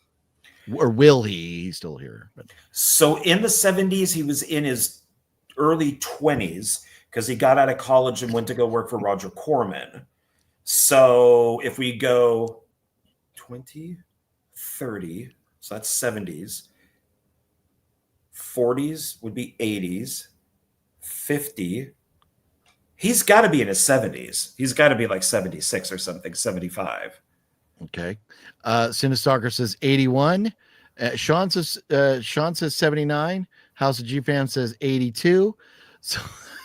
Or will he? He's still here. But. So in the 70s, he was in his early 20s because he got out of college and went to go work for Roger Corman. So if we go 20, 30, so that's 70s. 40s would be 80s. 50. He's got to be in his 70s. He's got to be like 76 or something, 75. Okay. Cinestalker says 81. Sean says 79. House of G Fam says 82. So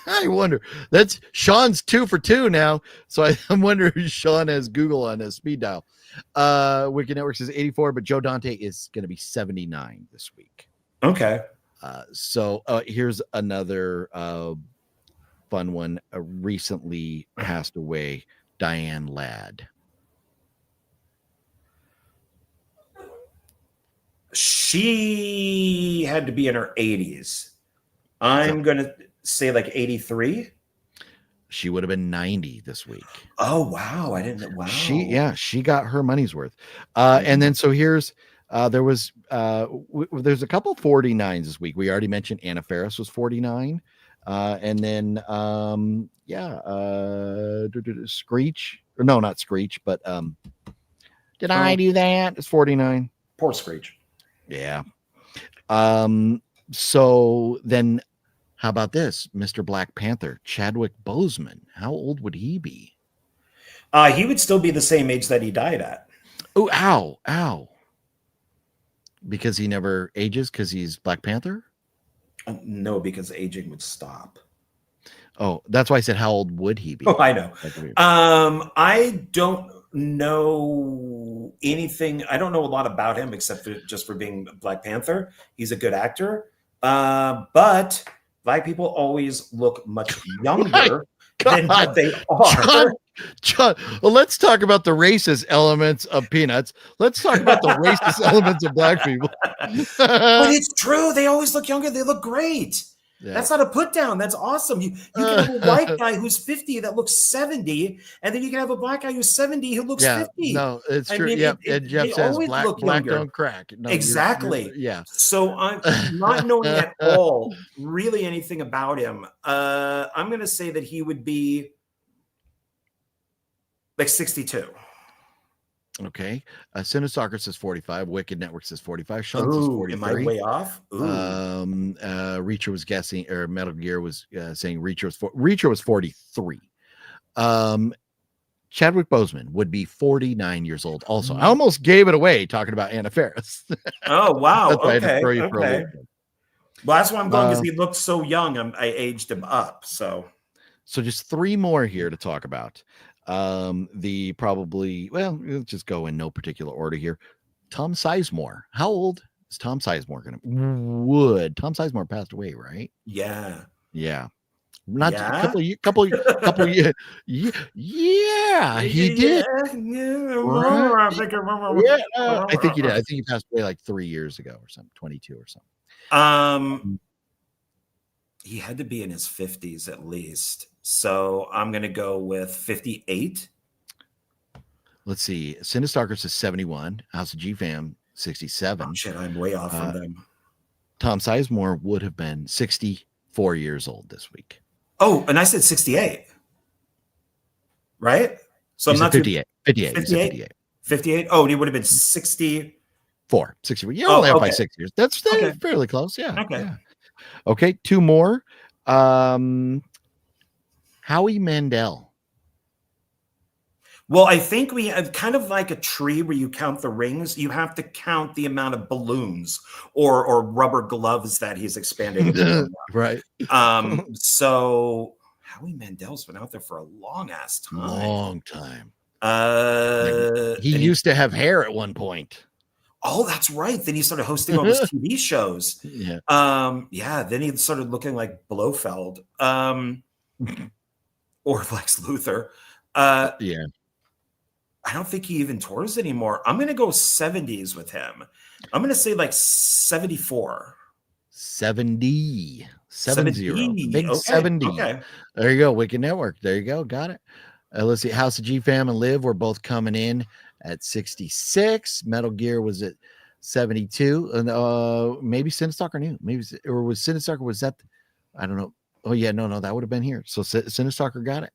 I wonder, that's Sean's 2 for 2 now. So I'm wondering if Sean has Google on his speed dial. Wicked Network says 84, but Joe Dante is going to be 79 this week. Okay. So here's another fun one. Recently passed away, Diane Ladd. She had to be in her 80s. I'm going to say like 83. She would have been 90 this week. Oh, wow. I didn't know. Wow. She got her money's worth. And then so here's there's a couple 49s this week. We already mentioned Anna Faris was 49. And then Screech, or no, not Screech, but did I do that? It's 49. Poor Screech. Yeah. So then how about this? Mr. Black Panther, Chadwick Boseman. How old would he be? He would still be the same age that he died at. Oh, ow. Because he never ages because he's Black Panther? No, because aging would stop. Oh, that's why I said how old would he be? Oh, I know. I don't know anything. I don't know a lot about him except for being Black Panther. He's a good actor. But Black people always look much younger than what they are. John, well, let's talk about the racist elements of Peanuts. Let's talk about the racist elements of Black people. But it's true. They always look younger. They look great. Yeah. That's not a put down. That's awesome. You can have a white guy who's 50 that looks 70, and then you can have a black guy who's 70 who looks 50. No, it's true. And Jeff says black don't crack. No, exactly. Yeah. So I'm not knowing at all really anything about him. I'm going to say that he would be like 62. Okay. Cinestalker says 45. Wicked Network says 45. Sean says 43. Am I way off? Reacher was guessing, or Metal Gear was saying Reacher was 43. Chadwick Boseman would be 49 years old. Also, I almost gave it away talking about Anna Faris. Oh wow! That's why I had to Okay. throw you for a loop. Well, that's why I'm going, because he looked so young. I aged him up. So just 3 more here to talk about. Let's just go in no particular order here. Tom Sizemore. How old is Tom Sizemore gonna Tom Sizemore passed away, right? Yeah. Not a couple years. Yeah, he did. Right? I think he did. I think he passed away like 3 years ago or something, 22 or something. He had to be in his 50s at least. So I'm going to go with 58. Let's see. Cinestalker says 71. House of G Fam 67. Oh, shit, I'm way off from them. Tom Sizemore would have been 64 years old this week. Oh, and I said 68. Right? So I'm not 58. 58. Oh, he would have been 64. 64. You're only up by 6 years. That's fairly close. Yeah. Okay. Yeah. Okay. 2 more. Howie Mandel. Well, I think we have kind of like a tree where you count the rings. You have to count the amount of balloons or rubber gloves that he's expanded. Right. So Howie Mandel's been out there for a long ass time. Long time. He used to have hair at one point. Oh, that's right. Then he started hosting all those TV shows. Yeah. Yeah. Then he started looking like Blofeld, or Lex Luthor. Yeah. I don't think he even tours anymore. I'm going to go 70s with him. I'm going to say like 74. 70. 70. Big Okay. 70. Okay. There you go. Wicked Network. There you go. Got it. Let's see. House of G Fam and Liv were both coming in at 66. Metal Gear was at 72. And maybe Cinestalker knew. Maybe, or was Cinestalker, was that? I don't know. Oh, yeah. No, that would have been here. So Cinestalker got it.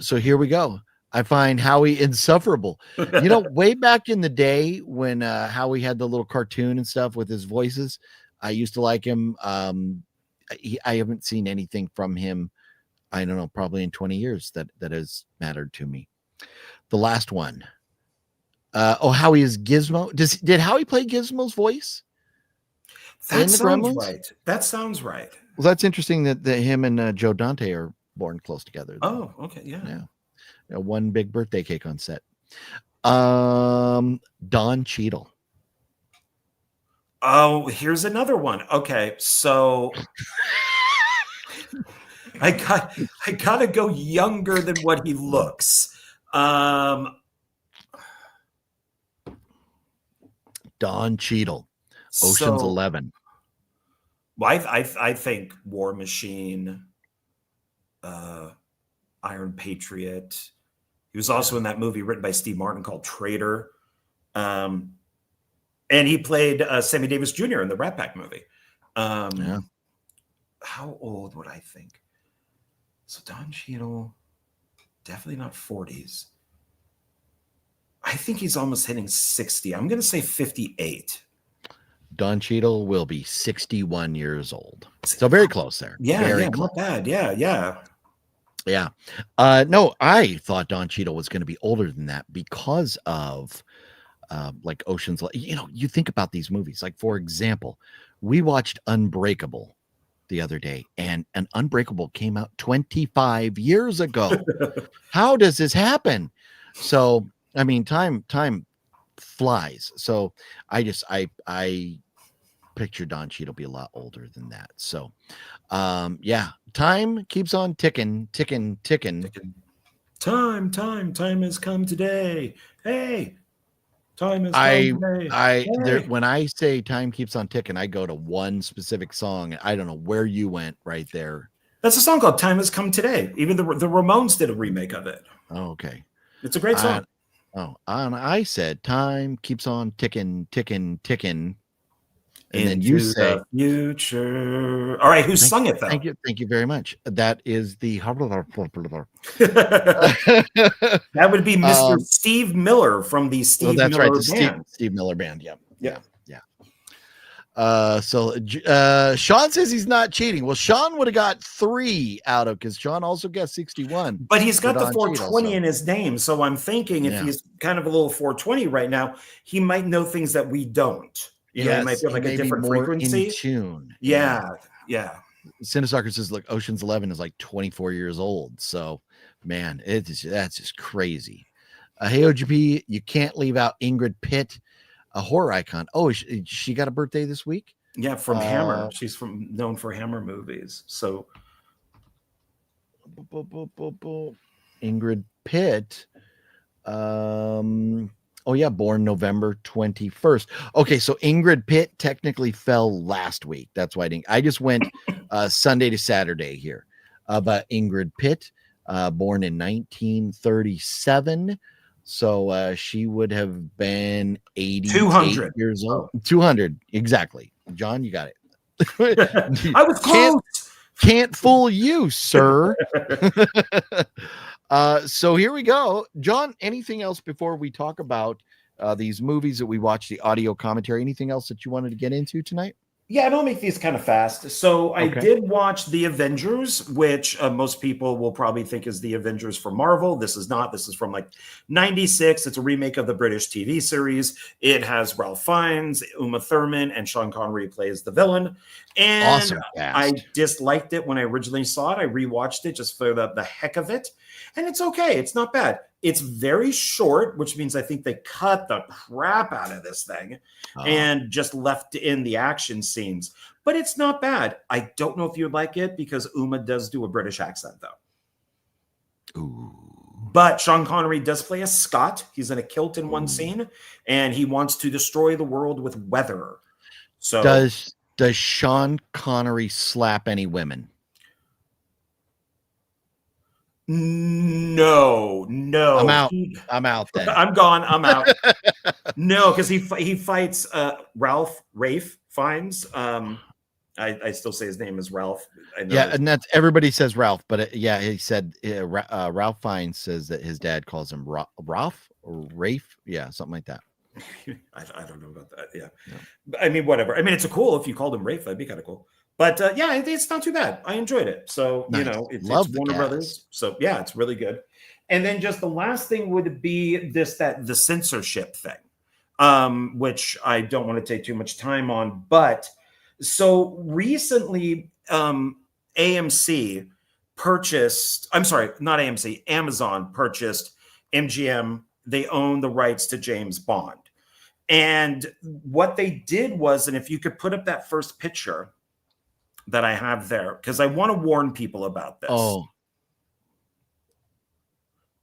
So here we go. I find Howie insufferable. You know, way back in the day when Howie had the little cartoon and stuff with his voices, I used to like him. I haven't seen anything from him, I don't know, probably in 20 years that has mattered to me. The last one. Howie is Gizmo. Did Howie play Gizmo's voice? That sounds right. That sounds right. Well, that's interesting that him and Joe Dante are born close together. Oh, okay. Yeah. One big birthday cake on set. Don Cheadle. Oh, here's another one. Okay, so I gotta go younger than what he looks. Don Cheadle, Ocean's 11. Well, I think War Machine, Iron Patriot. He was also in that movie written by Steve Martin called Traitor. And he played Sammy Davis Jr. in the Rat Pack movie. How old would I think? So Don Cheadle, definitely not 40s. I think he's almost hitting 60. I'm going to say 58. Don Cheadle will be 61 years old. So very close there. Yeah, close. Not bad. Yeah. No, I thought Don Cheadle was going to be older than that because of like Ocean's. You think about these movies. Like, for example, we watched Unbreakable the other day, and Unbreakable came out 25 years ago. How does this happen? So, I mean, time flies. So I picture Don Cheadle be a lot older than that. So, time keeps on ticking. Time has come today. Hey, time has come today. When I say time keeps on ticking, I go to one specific song. I don't know where you went right there. That's a song called Time Has Come Today. Even the Ramones did a remake of it. Oh, okay. It's a great song. I said time keeps on ticking. And then you say the future. All right, who sung it though? Thank you very much. That is the that would be Mr. Steve Miller from the Steve Miller Band. Steve Miller Band. Yeah. So Sean says he's not cheating. Well, Sean would have got 3 out of, because Sean also got 61. But he's got the 420 in his name. So I'm thinking if he's kind of a little 420 right now, he might know things that we don't. He might feel like a different frequency. In tune. Yeah. Cinestalker says, look, Ocean's 11 is like 24 years old. So, man, that's just crazy. Hey, OGP, you can't leave out Ingrid Pitt, a horror icon. Oh, she got a birthday this week? Yeah, from Hammer. She's known for Hammer movies. So, Ingrid Pitt. Born November 21st. Okay, so Ingrid Pitt technically fell last week. That's why I just went Sunday to Saturday here. But Ingrid Pitt, born in 1937. So she would have been 200 years old. 200, exactly. John, you got it. I was close. Can't fool you, sir. So here we go. John, anything else before we talk about these movies that we watched, the audio commentary? Anything else that you wanted to get into tonight? Yeah, and I'll make these kind of fast. So I did watch The Avengers, which most people will probably think is The Avengers for Marvel. This is not. This is from like 96. It's a remake of the British TV series. It has Ralph Fiennes, Uma Thurman, and Sean Connery plays the villain. And awesome. I disliked it when I originally saw it. I rewatched it just for the heck of it. And it's okay. It's not bad. It's very short, which means I think they cut the crap out of this thing and just left in the action scenes. But it's not bad. I don't know if you would like it because Uma does do a British accent, though. Ooh. But Sean Connery does play a Scot. He's in a kilt in one scene, and he wants to destroy the world with weather. So does Sean Connery slap any women? No. I'm out. I'm out then. I'm gone. I'm out. No, because he fights Rafe Fiennes. I still say his name is Ralph. Yeah, and that's everybody says Ralph, but he said Ralph Fiennes says that his dad calls him Ralph or Rafe. Yeah, something like that. I don't know about that. Yeah. I mean, whatever. I mean, it's cool if you called him Rafe. That'd be kind of cool. But yeah, it's not too bad. I enjoyed it. So, nice. It's Warner Brothers. So yeah, it's really good. And then just the last thing would be the censorship thing, which I don't want to take too much time on. But so recently, Amazon purchased MGM. They own the rights to James Bond. And what they did was, and if you could put up that first picture that I have there, because I want to warn people about this. Oh.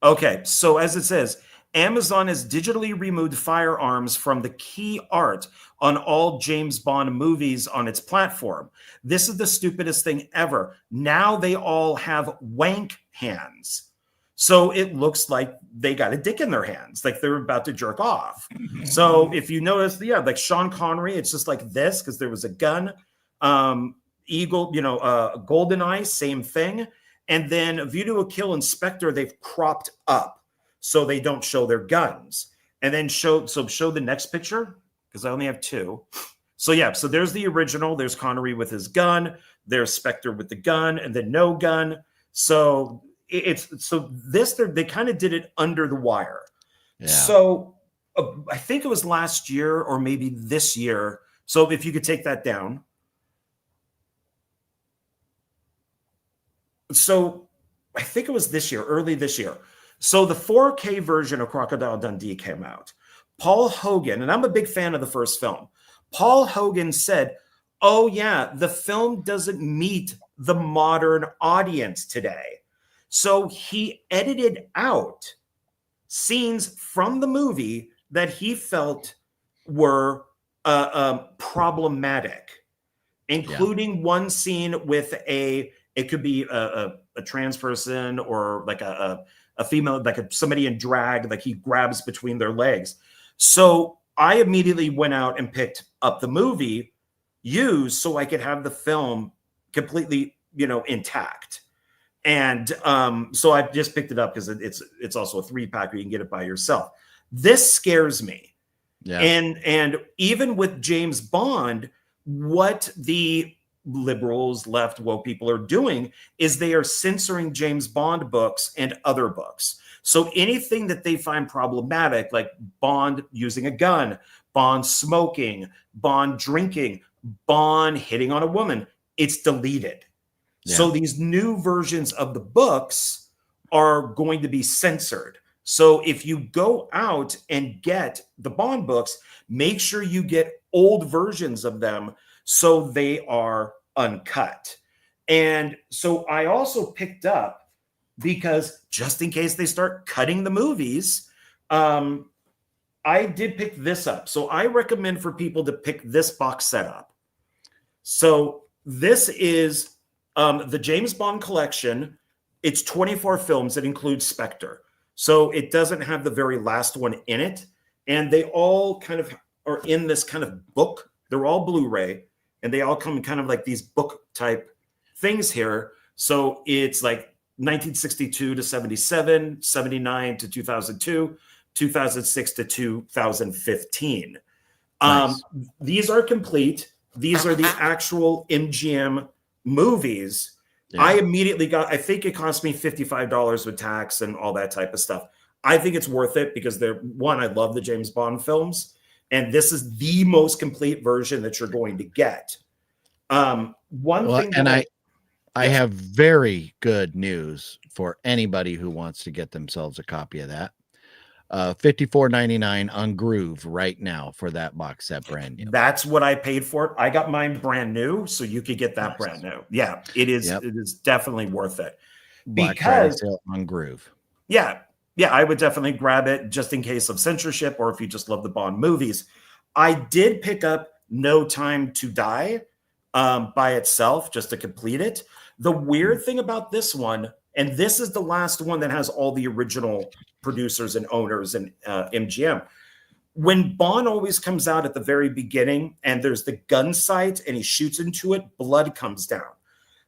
Okay, so as it says, Amazon has digitally removed firearms from the key art on all James Bond movies on its platform. This is the stupidest thing ever. Now they all have wank hands. So it looks like they got a dick in their hands, like they're about to jerk off. So if you notice, like Sean Connery, it's just like this because there was a gun. Eagle, GoldenEye, same thing. And then View to a Kill and Spectre, they've cropped up so they don't show their guns. And then show the next picture because I only have two. So there's the original. There's Connery with his gun. There's Spectre with the gun, and then no gun. So they kind of did it under the wire. Yeah. So I think it was last year or maybe this year. So if you could take that down. So I think it was this year, early this year. So the 4K version of Crocodile Dundee came out. Paul Hogan, and I'm a big fan of the first film. Paul Hogan said, oh yeah, the film doesn't meet the modern audience today. So he edited out scenes from the movie that he felt were problematic, including one scene with it could be a trans person or like a female, like somebody in drag, like he grabs between their legs. So I immediately went out and picked up the movie used so I could have the film completely, intact. And so I just picked it up because it's also a 3-pack, or you can get it by yourself. This scares me. Yeah. And even with James Bond, what the liberals, left, woke people are doing is they are censoring James Bond books and other books. So anything that they find problematic, like Bond using a gun, Bond smoking, Bond drinking, Bond hitting on a woman, it's deleted. Yeah. So these new versions of the books are going to be censored. So if you go out and get the Bond books, make sure you get old versions of them so they are uncut. And so I also picked up, because just in case they start cutting the movies, I did pick this up. So I recommend for people to pick this box set up. So this is the James Bond collection. It's 24 films that includes Spectre. So it doesn't have the very last one in it. And they all kind of are in this kind of book. They're all Blu-ray, and they all come in kind of like these book type things here. So it's like 1962 to 77, 79 to 2002, 2006 to 2015. Nice. These are complete. These are the actual MGM movies. Yeah. I immediately got, I think it cost me $55 with tax and all that type of stuff. I think it's worth it because I love the James Bond films, and this is the most complete version that you're going to get. I have very good news for anybody who wants to get themselves a copy of that. $54.99 on Groove right now for that box set, brand new. That's what I paid for it. I got mine brand new, so you could get that brand new. Yeah, it is. Yep. It is definitely worth it. Black Friday sale on Groove. Yeah, I would definitely grab it just in case of censorship, or if you just love the Bond movies. I did pick up No Time to Die by itself just to complete it. The weird thing about this one, and this is the last one that has all the original producers and owners and MGM. When Bond always comes out at the very beginning and there's the gun sight and he shoots into it, blood comes down.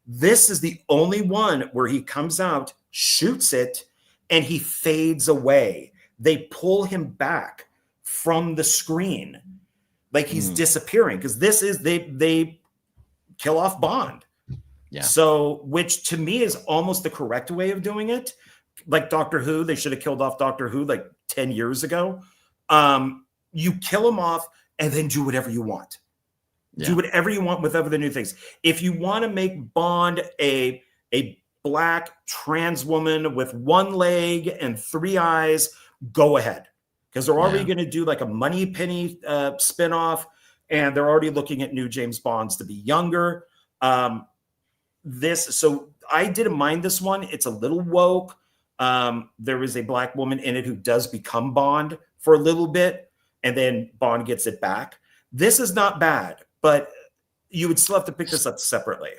This is the only one where he comes out, shoots it, and he fades away. They pull him back from the screen like he's disappearing, because this is they kill off Bond. Yeah. So, which to me is almost the correct way of doing it. Like Doctor Who, they should have killed off Doctor Who like 10 years ago. You kill him off and then do whatever you want. Yeah. Do whatever you want with other new things. If you want to make Bond a black trans woman with one leg and three eyes, go ahead. Because they're already going to do like a Moneypenny spinoff, and they're already looking at new James Bonds to be younger. So I didn't mind this one. It's a little woke. There is a black woman in it who does become Bond for a little bit, and then Bond gets it back. This is not bad, but you would still have to pick this up separately.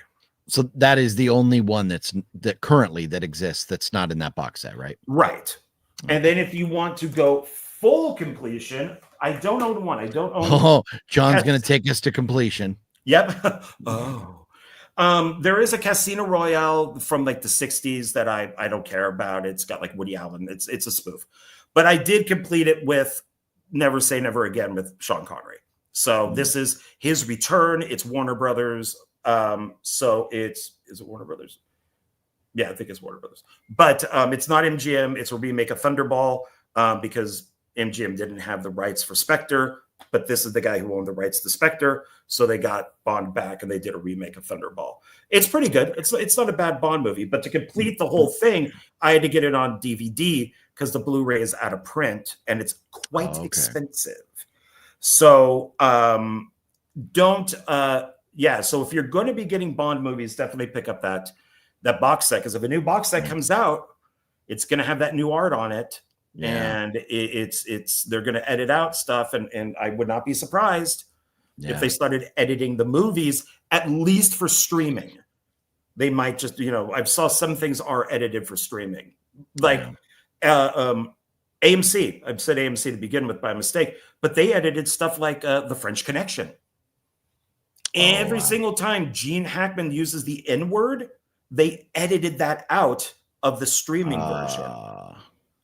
So that is the only one that currently exists that's not in that box set, right? Right. And then if you want to go full completion, I don't own one. I don't own. Oh, John's going to take us to completion. Yep. There is a Casino Royale from like the 60s that I don't care about. It's got like Woody Allen. It's a spoof. But I did complete it with Never Say Never Again with Sean Connery. So this is his return. It's Warner Brothers. So is it Warner Brothers? Yeah, I think it's Warner Brothers. But it's not MGM. It's a remake of Thunderball because MGM didn't have the rights for Spectre. But this is the guy who owned the rights to Spectre. So they got Bond back and they did a remake of Thunderball. It's pretty good. It's not a bad Bond movie. But to complete the whole thing, I had to get it on DVD because the Blu-ray is out of print and it's quite expensive. So so if you're going to be getting Bond movies, definitely pick up that box set, because if a new box set comes out, it's going to have that new art on it. Yeah. And they're going to edit out stuff, and I would not be surprised if they started editing the movies, at least for streaming. They might just, I saw some things are edited for streaming, like AMC. I've said AMC to begin with by mistake, but they edited stuff like The French Connection. Every single time Gene Hackman uses the N-word, they edited that out of the streaming version.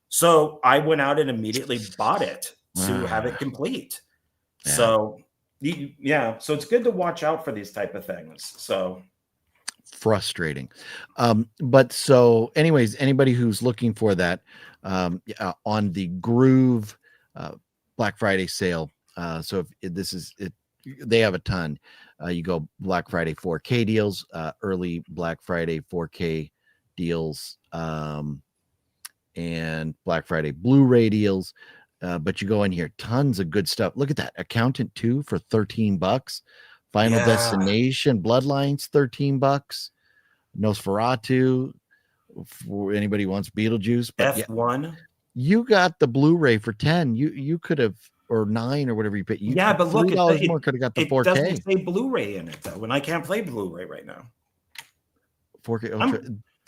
So I went out and immediately bought it to have it complete. Yeah. So it's good to watch out for these type of things. So frustrating. But so anyways, anybody who's looking for that on the Groove Black Friday sale. So if this is it, they have a ton. You go Black Friday 4K deals, early Black Friday 4K deals, and Black Friday Blu-ray deals. But you go in here, tons of good stuff. Look at that. Accountant 2 for $13. Final Destination, Bloodlines, $13. Nosferatu, for anybody who wants Beetlejuice. But F1. You got the Blu-ray for 10. You could have, or 9 or whatever you paid. But look, $3 more could have got the 4K. It doesn't say Blu-ray in it though, and I can't play Blu-ray right now. 4K Ultra.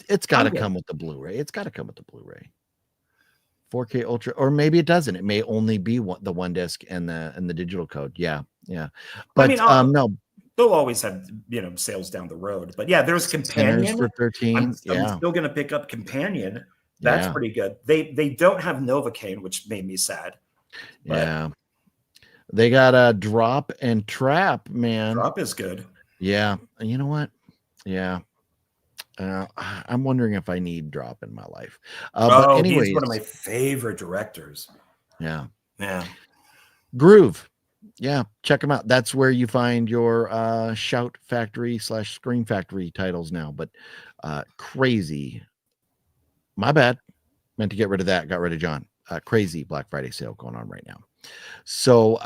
It's got to come with the Blu-ray. It's got to come with the Blu-ray. 4K Ultra, or maybe it doesn't. It may only be the one disc and the digital code. Yeah. But no, they'll always have sales down the road. But there's Companion for 13. I'm still going to pick up Companion. That's pretty good. They don't have Novocaine, which made me sad. But they got a Drop and Trap, man. Drop is good. Yeah, and you know what? Yeah. I'm wondering if I need Drop in my life. But anyways, he's one of my favorite directors. Yeah. Yeah. Groove. Yeah, check them out. That's where you find your Shout Factory / Scream Factory titles now. But crazy. My bad. Meant to get rid of that. Got rid of John. Crazy Black Friday sale going on right now. So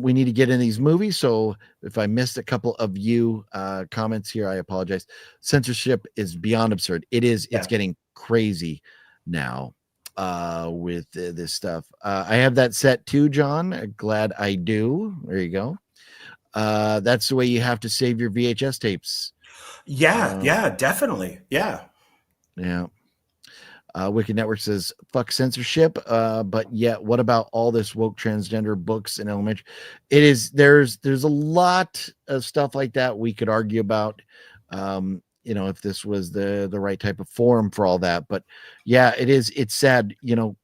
we need to get in these movies. So if I missed a couple of you comments here, I apologize. Censorship is beyond absurd. It is. It's getting crazy now with this stuff. I have that set too, John. Glad I do. There you go. That's the way you have to save your VHS tapes. Yeah, definitely. Yeah. Wicked Network says fuck censorship, but yet what about all this woke transgender books in elementary? It is there's a lot of stuff like that we could argue about, if this was the right type of forum for all that. But yeah, it's sad, and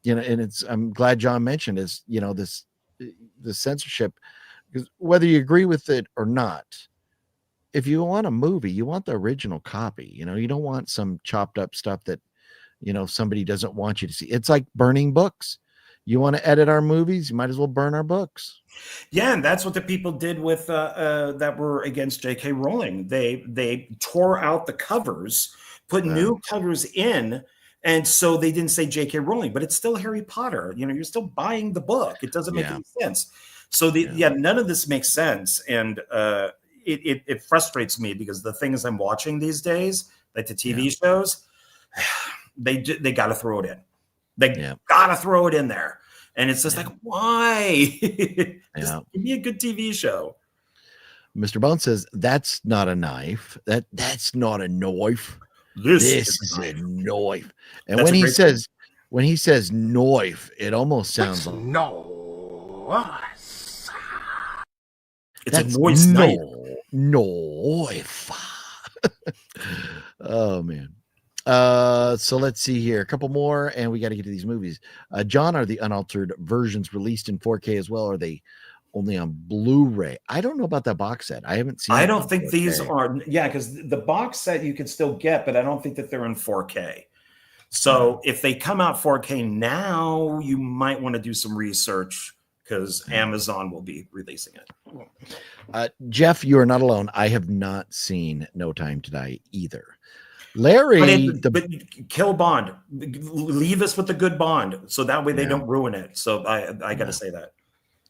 I'm glad John mentioned is the censorship, because whether you agree with it or not, if you want a movie, you want the original copy. You don't want some chopped up stuff that, somebody doesn't want you to see. It's like burning books. You want to edit our movies, you might as well burn our books. Yeah, and that's what the people did with that were against J.K. Rowling. They tore out the covers, put new covers in, and so they didn't say J.K. Rowling, but it's still Harry Potter. You're still buying the book. It doesn't make any sense. So none of this makes sense, and it frustrates me because the things I'm watching these days, like the TV shows, they got to throw it in. They got to throw it in there. And it's just like, why? Just give me a good TV show. Mr. Bone says, that's not a knife. That's not a knife. This is a knife. And that's when he says knife, it almost sounds like noise. It's a noise knife. Knife. Oh man. So let's see here. A couple more, and we got to get to these movies. John, are the unaltered versions released in 4K as well? Or are they only on Blu-ray? I don't know about that box set. I haven't seen. I don't think these are. Yeah, because the box set you can still get, but I don't think that they're in 4K. So if they come out 4K now, you might want to do some research because Amazon will be releasing it. Jeff, you are not alone. I have not seen No Time to Die either. Larry, but kill Bond. Leave us with the good Bond, so that way they don't ruin it. So I got to say that.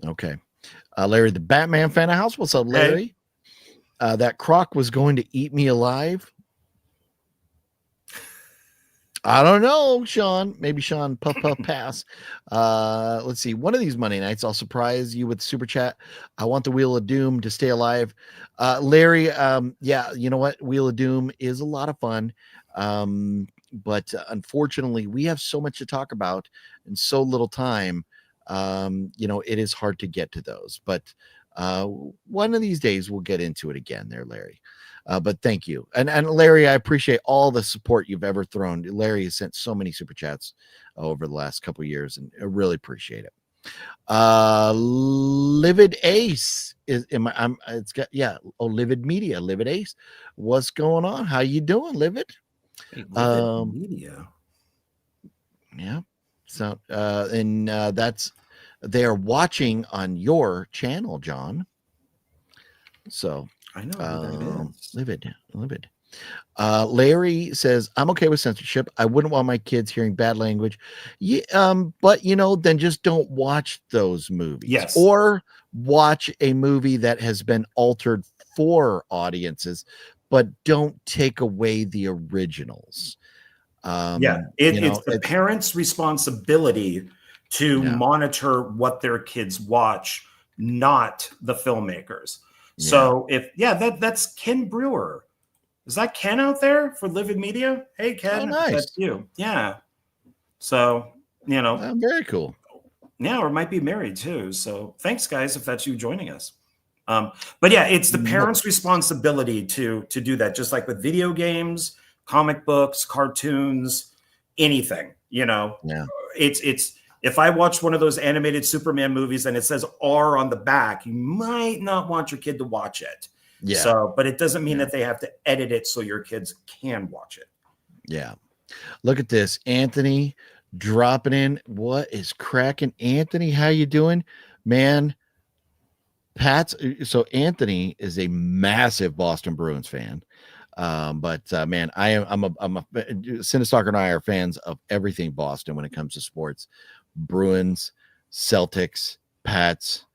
Okay, Larry, the Batman fan of house. What's up, Larry? Hey. That croc was going to eat me alive. I don't know, Sean. Maybe Sean puff pass. Let's see. One of these Monday nights, I'll surprise you with super chat. I want the Wheel of Doom to stay alive. Larry, you know what? Wheel of Doom is a lot of fun. But unfortunately, we have so much to talk about and so little time. It is hard to get to those. But one of these days we'll get into it again there, Larry. But thank you. And Larry, I appreciate all the support you've ever thrown. Larry has sent so many super chats over the last couple of years, and I really appreciate it. Livid Ace Livid Media, Livid Ace. What's going on? How you doing, Livid? Hey, Livid Media. Yeah. So that's they are watching on your channel, John. So I know who that is. Livid. Larry says, I'm okay with censorship. I wouldn't want my kids hearing bad language. But then just don't watch those movies. Yes. Or watch a movie that has been altered for audiences, but don't take away the originals. It's the parents' responsibility to monitor what their kids watch, not the filmmakers. So that's Ken Brewer. Is that Ken out there for Livid Media? Hey, Ken, nice. That's you. Yeah. So, very cool. Yeah, or might be married too. So thanks, guys, if that's you joining us. But yeah, it's the parents' responsibility to do that, just like with video games, comic books, cartoons, anything, it's if I watch one of those animated Superman movies and it says R on the back, you might not want your kid to watch it. Yeah. So, but it doesn't mean that they have to edit it so your kids can watch it. Yeah. Look at this. Anthony dropping in. What is cracking? Anthony, how you doing? man, so Anthony is a massive Boston Bruins fan. But man, I'm a Cinestalker and I are fans of everything Boston when it comes to sports. Bruins, Celtics, Pats,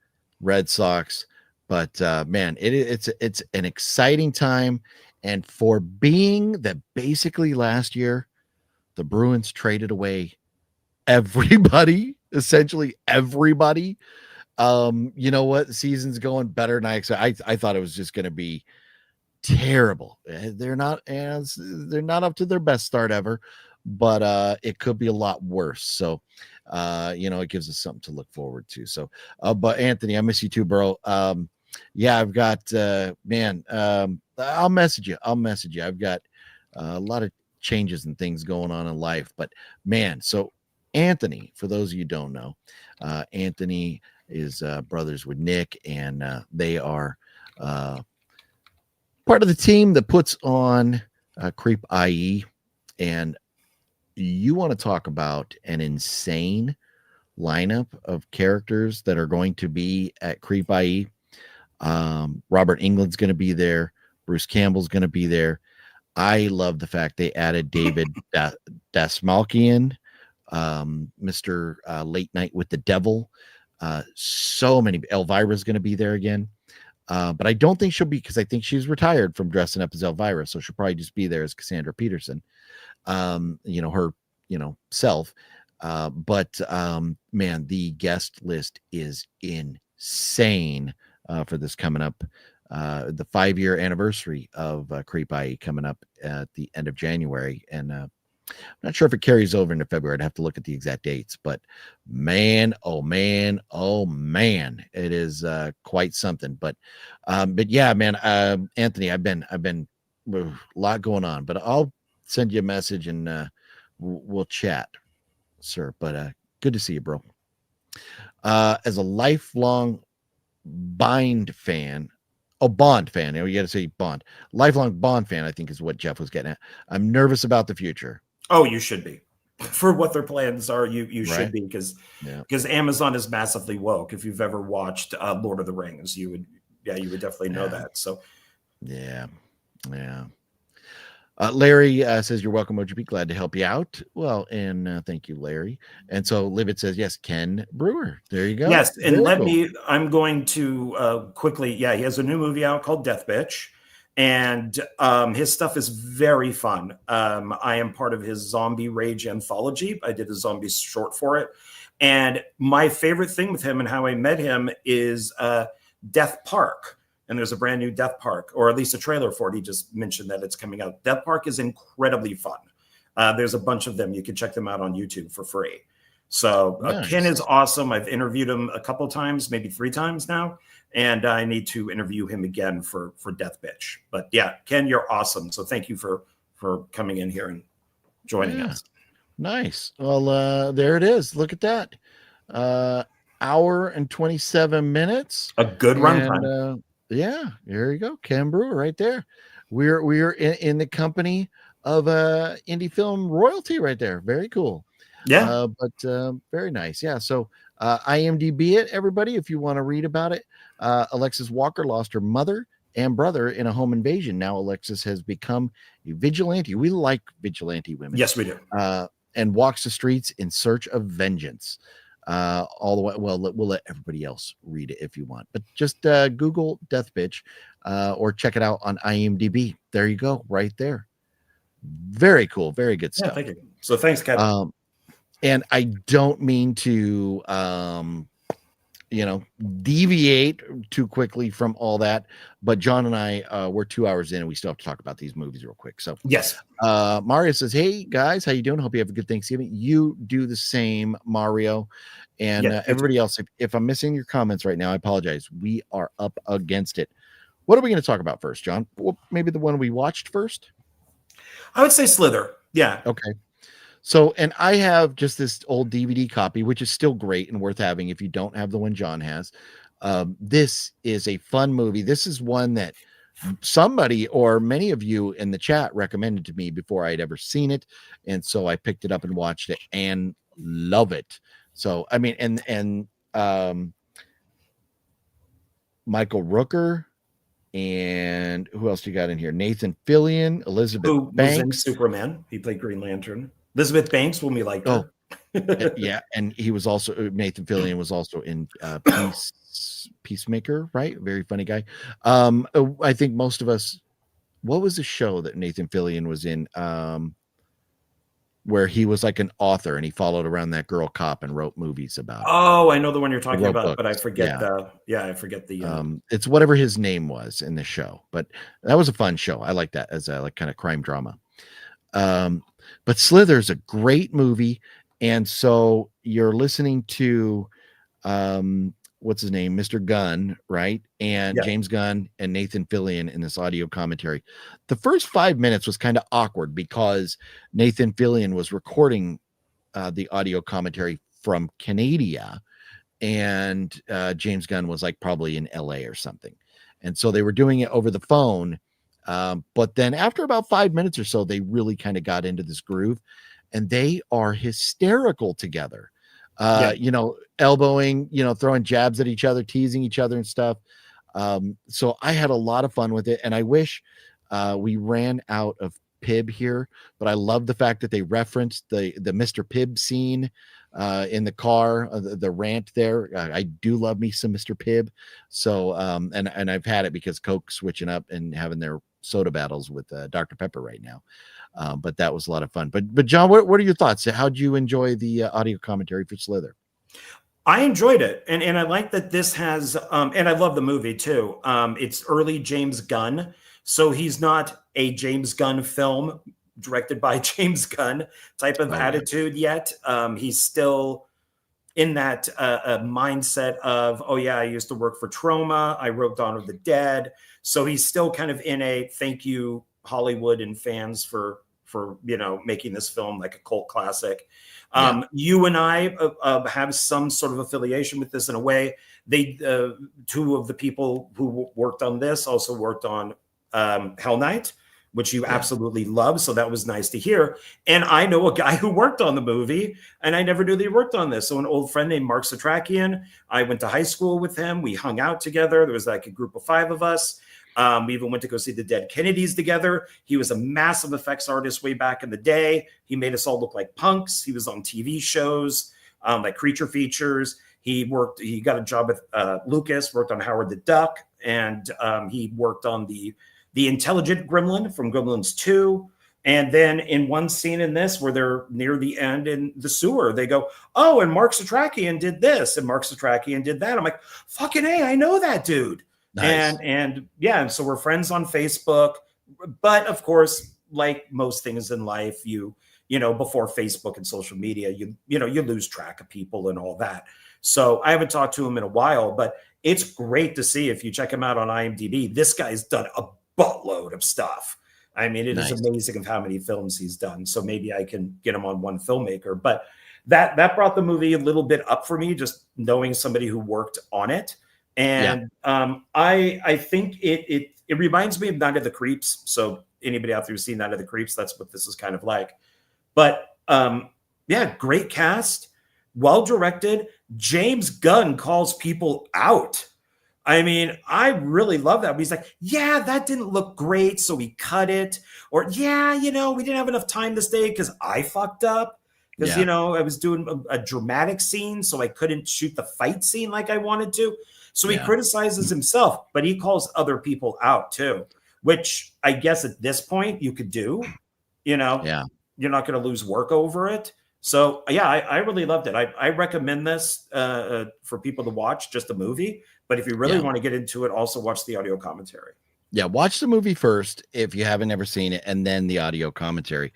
Red Sox. But man, it's an exciting time. And for being that basically last year, the Bruins traded away everybody, essentially everybody. You know what? The season's going better than I expected. I thought it was just going to be terrible. They're not up to their best start ever, but it could be a lot worse. So it gives us something to look forward to. So but Anthony, I miss you too, bro. Yeah, I've got I'll message you. I've got a lot of changes and things going on in life, but man, so Anthony, for those of you who don't know, Anthony is brothers with Nick, and they are part of the team that puts on Creep I.E. And you want to talk about an insane lineup of characters that are going to be at Creep I.E. Robert Englund's going to be there. Bruce Campbell's going to be there. I love the fact they added David Dasmalkian, Mr. Late Night with the Devil. So many. Elvira's going to be there again. But I don't think she'll be, because I think she's retired from dressing up as Elvira. So she'll probably just be there as Cassandra Peterson, her, self. But man, the guest list is insane for this coming up. The 5-year anniversary of Creep I.E. coming up at the end of January. And I'm not sure if it carries over into February. I'd have to look at the exact dates, but man, oh man, it is quite something. But yeah, man, Anthony, I've been a lot going on, but I'll send you a message and we'll chat, sir. But good to see you, bro. As a lifelong Bond fan, you got to say Bond, lifelong Bond fan, I think is what Jeff was getting at. I'm nervous about the future. Oh, you should be. For what their plans are, you should be, because Amazon is massively woke. If you've ever watched Lord of the Rings, you would definitely know that. So yeah. Larry says you're welcome, OGP. Glad to help you out. Well, and thank you, Larry. And so Livet says yes, Ken Brewer. There you go. Yes, and I'm going to quickly. Yeah, he has a new movie out called Death Bitch. And his stuff is very fun. I am part of his Zombie Rage anthology. I did a zombie short for it. And my favorite thing with him and how I met him is Death Park. And there's a brand new Death Park, or at least a trailer for it. He just mentioned that it's coming out. Death Park is incredibly fun. There's a bunch of them. You can check them out on YouTube for free. So nice. Ken is awesome. I've interviewed him a couple times, maybe 3 times now. And I need to interview him again for Death Bitch. But yeah, Ken, you're awesome. So thank you for coming in here and joining us. Nice. Well, there it is. Look at that. Hour and 27 minutes. A good runtime. Yeah, there you go. Ken Brewer right there. We're in the company of indie film royalty right there. Very cool. Yeah. But very nice. Yeah. So IMDb it, everybody, if you want to read about it. Alexis Walker lost her mother and brother in a home invasion. Now Alexis has become a vigilante. We like vigilante women. Yes, we do. And walks the streets in search of vengeance. All the way. Well, we'll let everybody else read it if you want, but just Google Death Bitch or check it out on IMDb. There you go, right there. Very cool, very good stuff. Thank you. So thanks, Kevin. And I don't mean to deviate too quickly from all that, but John and I we're 2 hours in and we still have to talk about these movies real quick. So yes. Mario says, hey guys, how you doing? Hope you have a good Thanksgiving. You do the same, Mario. And everybody else, if I'm missing your comments right now, I apologize. We are up against it. What are we going to talk about first, John? Well, maybe the one we watched first. I would say Slither. Yeah. Okay. So, and I have just this old DVD copy, which is still great and worth having if you don't have the one John has. This is a fun movie. This is one that somebody or many of you in the chat recommended to me before I'd ever seen it. And so I picked it up and watched it and love it. So, I mean, and Michael Rooker, and who else you got in here? Nathan Fillion, Elizabeth Who Banks. was in Superman. He played Green Lantern. Elizabeth Banks, when we liked her. Yeah, and he was also Nathan Fillion was also in Peacemaker, right? Very funny guy. I think most of us. What was the show that Nathan Fillion was in? Where he was like an author and he followed around that girl cop and wrote movies about it. Oh, I know the one you're talking about, books. but I forget I forget the it's whatever his name was in the show, but that was a fun show. I like that as a like kind of crime drama. But Slither's a great movie, and so you're listening to what's his name, Mr. Gunn, right? And James Gunn and Nathan Fillion in this audio commentary. The first 5 minutes was kind of awkward because Nathan Fillion was recording the audio commentary from Canada, and James Gunn was like probably in LA or something. And so they were doing it over the phone. But then after about 5 minutes or so, they really kind of got into this groove, and they are hysterical together. Elbowing, throwing jabs at each other, teasing each other and stuff. So I had a lot of fun with it, and I wish we ran out of Pibb here, but I love the fact that they referenced the Mr. Pibb scene in the car, the rant there. I do love me some Mr. Pibb. So and I've had it because Coke's switching up and having their soda battles with Dr. Pepper right now. But that was a lot of fun. But John, what are your thoughts? How did you enjoy the audio commentary for Slither? I enjoyed it, and I like that this has, and I love the movie too. It's early James Gunn, so he's not a James Gunn film directed by James Gunn type of attitude yet. He's still in that mindset of, oh yeah, I used to work for Troma. I wrote Dawn of the Dead. So he's still kind of in a thank you Hollywood and fans for making this film like a cult classic. You and I have some sort of affiliation with this in a way. They two of the people who worked on this also worked on Hell Night, which you absolutely love. So that was nice to hear. And I know a guy who worked on the movie, and I never knew that he worked on this. So an old friend named Mark Satrakian, I went to high school with him. We hung out together. There was like a group of 5 of us. We even went to go see the Dead Kennedys together. He was a massive effects artist way back in the day. He made us all look like punks. He was on TV shows, like Creature Features. He got a job with Lucas, worked on Howard the Duck, and he worked on the intelligent gremlin from Gremlins 2. And then in one scene in this where they're near the end in the sewer, they go, oh, and Mark Satrakian did this, and Mark Satrakian did that. I'm like, fucking A, I know that dude. Nice. And so we're friends on Facebook. But of course, like most things in life, you before Facebook and social media, you lose track of people and all that. So I haven't talked to him in a while, but it's great to see. If you check him out on IMDb, this guy's done a buttload of stuff. I mean, it is amazing of how many films he's done. So maybe I can get him on one filmmaker. But that brought the movie a little bit up for me, just knowing somebody who worked on it. And I think it reminds me of Night of the Creeps. So anybody out there who's seen Night of the Creeps, that's what this is kind of like. But great cast, well directed. James Gunn calls people out. I mean, I really love that. He's like, yeah, that didn't look great, so we cut it. Or, yeah, we didn't have enough time this day because I fucked up. Because, I was doing a dramatic scene, so I couldn't shoot the fight scene like I wanted to. So he criticizes himself, but he calls other people out too, which I guess at this point you could do. You're not going to lose work over it. So, I really loved it. I recommend this for people to watch, just a movie. But if you really want to get into it, also watch the audio commentary. Yeah, watch the movie first if you haven't ever seen it, and then the audio commentary.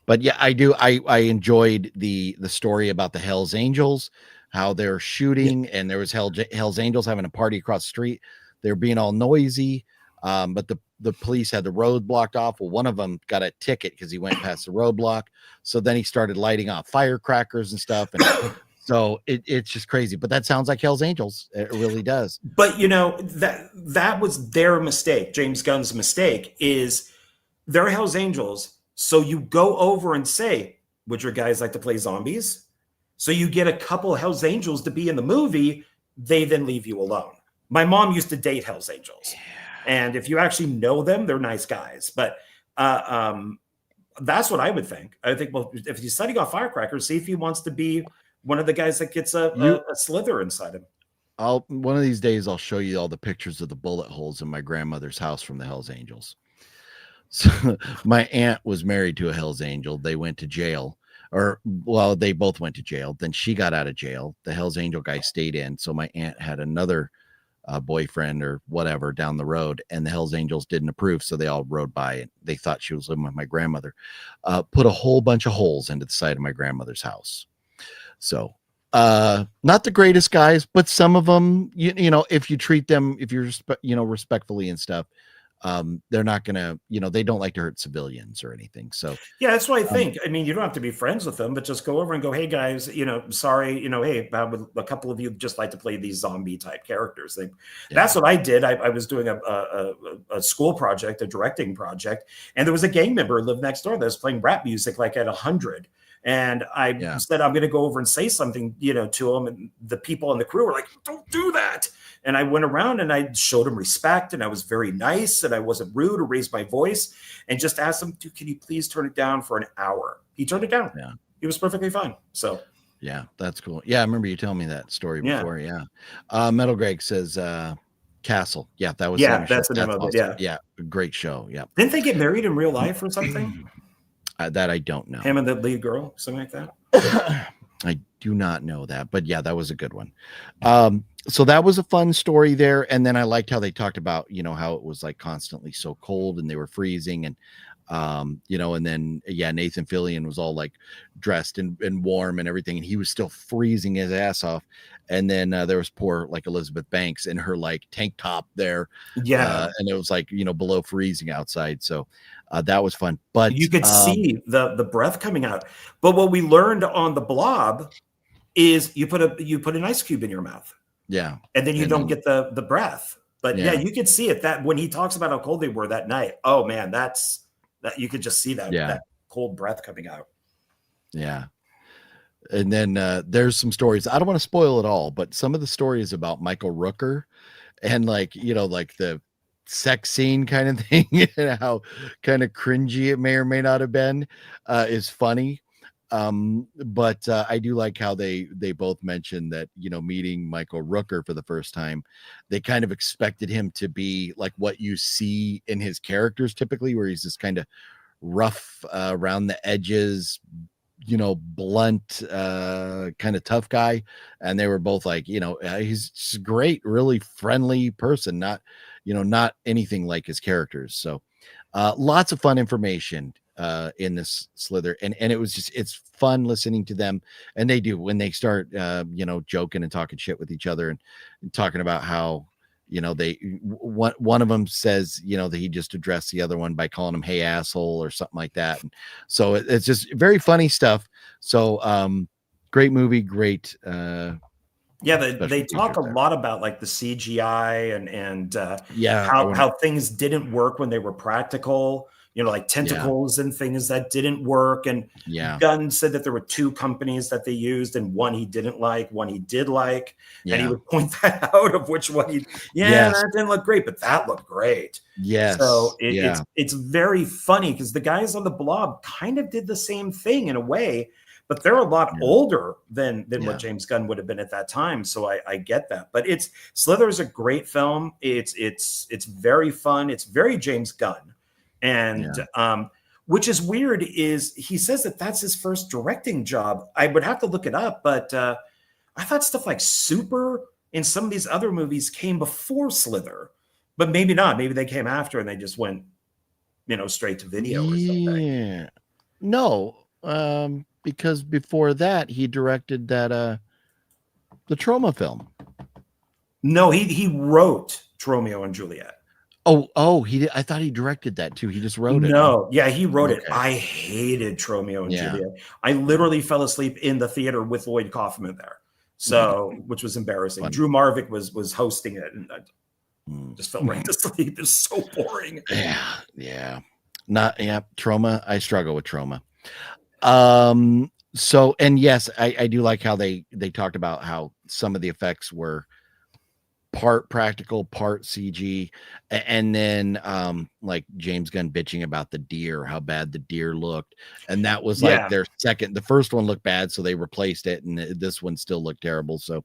But I do. I enjoyed the story about the Hells Angels, how they're shooting, and there was Hells Angels having a party across the street. They're being all noisy, but the police had the road blocked off. Well, one of them got a ticket because he went past the roadblock. So then he started lighting off firecrackers and stuff, and so it's just crazy. But that sounds like Hells Angels. It really does. But that was their mistake. James Gunn's mistake is they're Hells Angels. So you go over and say, would your guys like to play zombies? So you get a couple Hells Angels to be in the movie. They then leave you alone. My mom used to date Hell's Angels, and if you actually know them, they're nice guys. But that's what I would think. I think, well, if he's setting off firecrackers, see if he wants to be one of the guys that gets a slither inside him. One of these days I'll show you all the pictures of the bullet holes in my grandmother's house from the Hell's Angels. So my aunt was married to a Hell's Angel. They went to jail, they both went to jail. Then she got out of jail. The Hell's Angel guy stayed in. So my aunt had another boyfriend or whatever down the road, and the Hell's Angels didn't approve. So they all rode by and they thought she was living with my grandmother, put a whole bunch of holes into the side of my grandmother's house. So not the greatest guys, but some of them, you know, if you treat them, if you're, respectfully and stuff, they're not gonna, they don't like to hurt civilians or anything. So yeah, that's what I think. I mean, you don't have to be friends with them, but just go over and go, hey guys, sorry, hey, a couple of you just like to play these zombie type characters. That's what I did. I was doing a school project, a directing project, and there was a gang member who lived next door that was playing rap music like at 100. And I said, I'm going to go over and say something, to him. And the people in the crew were like, don't do that. And I went around and I showed him respect, and I was very nice, and I wasn't rude or raised my voice, and just asked him, dude, can you please turn it down for an hour? He turned it down. Yeah. He was perfectly fine. So yeah, that's cool. Yeah. I remember you telling me that story before. Yeah. Metal Greg says, Castle. Yeah. That was, that's the name of it. Yeah. Yeah. Great show. Yeah. Didn't they get married in real life or something? That I don't know. Him and the lead girl, something like that. I do not know that, but yeah, that was a good one. So that was a fun story there. And then I liked how they talked about, how it was like constantly so cold and they were freezing, and and then Nathan Fillion was all like dressed and warm and everything, and he was still freezing his ass off. And then there was poor like Elizabeth Banks in her like tank top there, and it was like below freezing outside. So that was fun, but you could see the breath coming out. But what we learned on the Blob is you put an ice cube in your mouth, and then you don't get the breath. But you could see it, that when he talks about how cold they were that night. Oh man, that you could just see that cold breath coming out. Yeah. And then there's some stories. I don't want to spoil it all, but some of the stories about Michael Rooker and like the sex scene kind of thing and how kind of cringy it may or may not have been is funny. But I do like how they both mentioned that, meeting Michael Rooker for the first time, they kind of expected him to be like what you see in his characters typically, where he's this kind of rough around the edges, blunt, kind of tough guy. And they were both like, he's just a great, really friendly person, not anything like his characters. So lots of fun information in this Slither, and it's fun listening to them. And they do, when they start joking and talking shit with each other and talking about how one of them says that he just addressed the other one by calling him hey asshole or something like that. And so it's just very funny stuff. So great movie, great they talk a lot about like the CGI and how things didn't work when they were practical, like tentacles and things that didn't work. And Gunn said that there were 2 companies that they used, and one he didn't like, one he did like. And he would point that out of which one that didn't look great, but that looked great. So it's very funny because the guys on the Blob kind of did the same thing in a way, but they're a lot older than what James Gunn would have been at that time. So I get that. But Slither is a great film. It's very fun. It's very James Gunn. And which is weird is he says that that's his first directing job. I would have to look it up, but I thought stuff like Super and some of these other movies came before Slither, but maybe not. Maybe they came after and they just went, straight to video or something. Yeah. No, because before that he directed that the Troma film. No, he wrote Romeo and Juliet. Oh, he did. I thought he directed that too. He just wrote it. No, he wrote it. I hated Romeo and Juliet. I literally fell asleep in the theater with Lloyd Kaufman there. So, which was embarrassing. Funny. Drew Marvick was hosting it, and I just fell right to sleep. It's so boring. Yeah. Troma. I struggle with Troma. So, and yes, I do like how they talked about how some of the effects were part practical, part CG, and then like James Gunn bitching about the deer, how bad the deer looked, and that was like their second. The first one looked bad, so they replaced it, and this one still looked terrible. So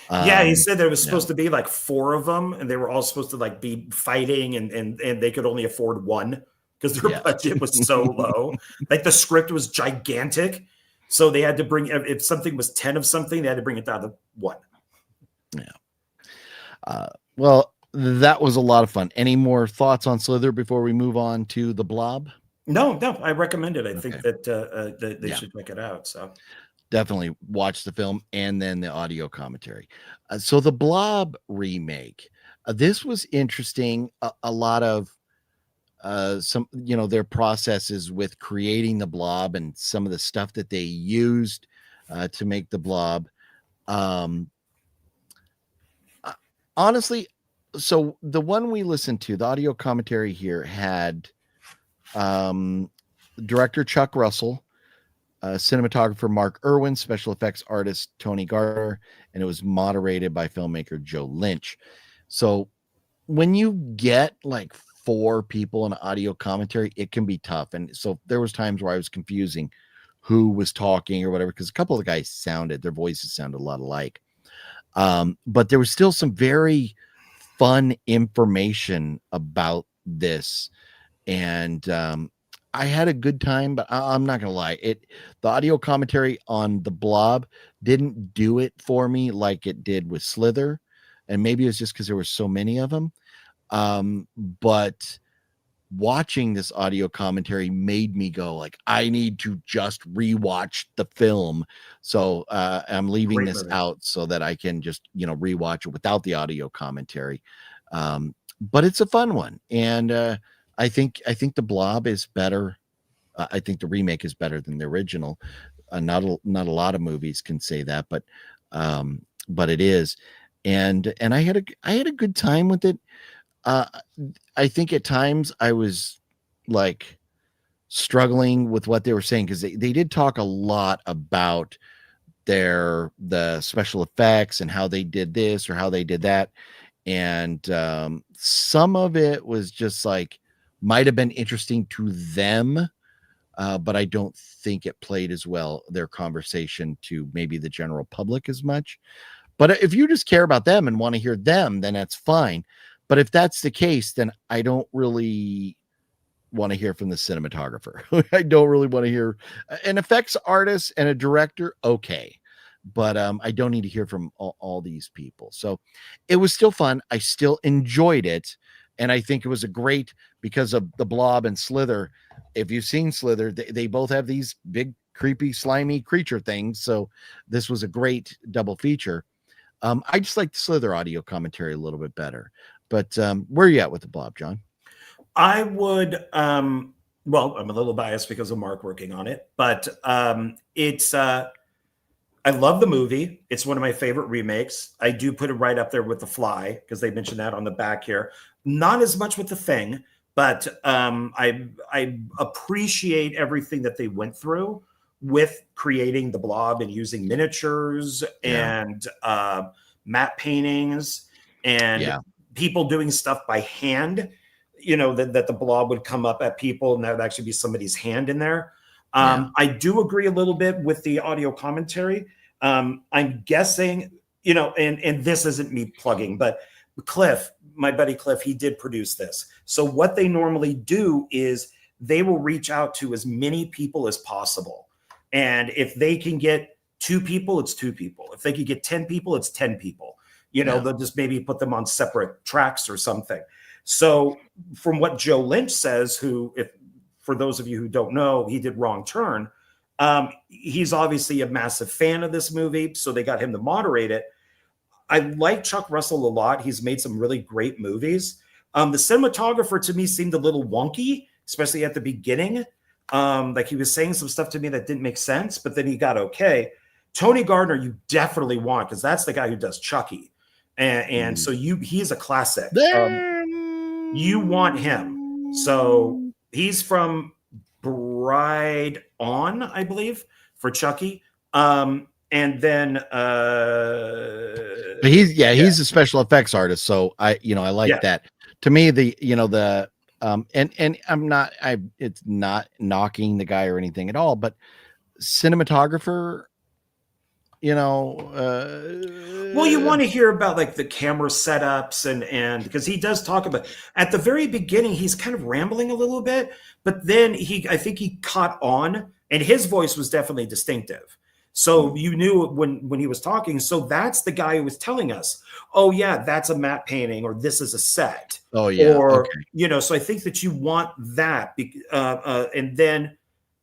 he said there was supposed to be like 4 of them, and they were all supposed to like be fighting, and they could only afford one because their budget was so low. Like the script was gigantic, so they had to bring, if something was 10 of something, they had to bring it down to 1. Well, that was a lot of fun. Any more thoughts on Slither before we move on to the Blob? No, I recommend it. I think that they should check it out. So definitely watch the film and then the audio commentary. So the Blob remake, this was interesting. A lot of some, their processes with creating the Blob and some of the stuff that they used to make the Blob. Honestly, so the one we listened to, the audio commentary here had director Chuck Russell, cinematographer Mark Irwin, special effects artist Tony Gardner, and it was moderated by filmmaker Joe Lynch. So when you get like 4 people in audio commentary, it can be tough. And so there was times where I was confusing who was talking or whatever, because a couple of the guys their voices sounded a lot alike. But there was still some very fun information about this. And I had a good time, but I'm not gonna lie. The audio commentary on the Blob didn't do it for me like it did with Slither, and maybe it was just because there were so many of them. But watching this audio commentary made me go like, I need to just rewatch the film. So I'm leaving this out so that I can just rewatch it without the audio commentary. But it's a fun one, and I think the Blob is better. I think the remake is better than the original. Not a lot of movies can say that, but it is. And I had a good time with it. I think at times I was like struggling with what they were saying, because they did talk a lot about the special effects and how they did this or how they did that. And some of it was just like, might have been interesting to them, but I don't think it played as well, their conversation, to maybe the general public as much. But if you just care about them and want to hear them, then that's fine. But if that's the case, then I don't really want to hear from the cinematographer. I don't really want to hear an effects artist and a director. Okay. But I don't need to hear from all these people. So it was still fun. I still enjoyed it. And I think it was a great, because of the Blob and Slither. If you've seen Slither, they both have these big, creepy, slimy creature things. So this was a great double feature. I just like the Slither audio commentary a little bit better. But where are you at with the Blob, John? I would, well, I'm a little biased because of Mark working on it, but it's, I love the movie. It's one of my favorite remakes. I do put it right up there with The Fly, because they mentioned that on the back here. Not as much with The Thing, but I appreciate everything that they went through with creating the Blob and using miniatures and matte paintings and people doing stuff by hand, that the Blob would come up at people and that would actually be somebody's hand in there. I do agree a little bit with the audio commentary. I'm guessing, and this isn't me plugging, but Cliff, my buddy Cliff, he did produce this. So what they normally do is they will reach out to as many people as possible. And if they can get 2 people, it's 2 people. If they could get 10 people, it's 10 people. They'll just maybe put them on separate tracks or something. So from what Joe Lynch says, who, if for those of you who don't know, he did Wrong Turn. He's obviously a massive fan of this movie, so they got him to moderate it. I like Chuck Russell a lot. He's made some really great movies. The cinematographer to me seemed a little wonky, especially at the beginning. Like he was saying some stuff to me that didn't make sense, but then he got okay. Tony Gardner, you definitely want, because that's the guy who does Chucky. And so he's a classic. You want him. So he's from Bride On, I believe, for Chucky. And And then but he's a special effects artist, so I like that. To me, and it's not knocking the guy or anything at all, but cinematographer, well, you want to hear about like the camera setups and because he does talk about at the very beginning, he's kind of rambling a little bit, but then I think he caught on, and his voice was definitely distinctive. So you knew when he was talking. So that's the guy who was telling us, oh yeah, that's a matte painting, or this is a set. Oh yeah. Or, so I think that you want that. And then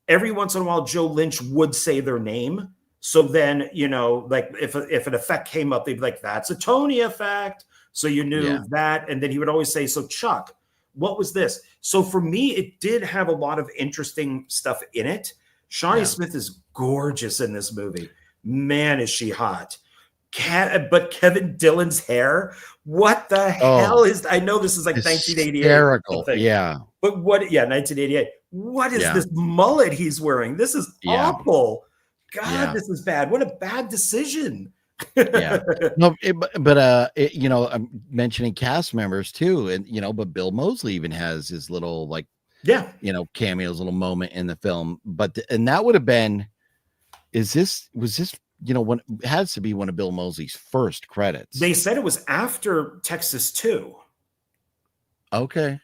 every once in a while, Joe Lynch would say their name. So then, like if an effect came up, they'd be like, that's a Tony effect. So you knew that. And then he would always say, so Chuck, what was this? So for me, it did have a lot of interesting stuff in it. Shawnee Smith is gorgeous in this movie. Man, is she hot. But Kevin Dillon's hair, what the hell is, I know this is like 1988. Hysterical. Yeah. But 1988. What is this mullet he's wearing? This is awful. God, this is bad. What a bad decision. No, I'm mentioning cast members too. And, but Bill Moseley even has his little cameos, little moment in the film. But and that would have been, was this when it has to be one of Bill Moseley's first credits. They said it was after Texas 2. Okay.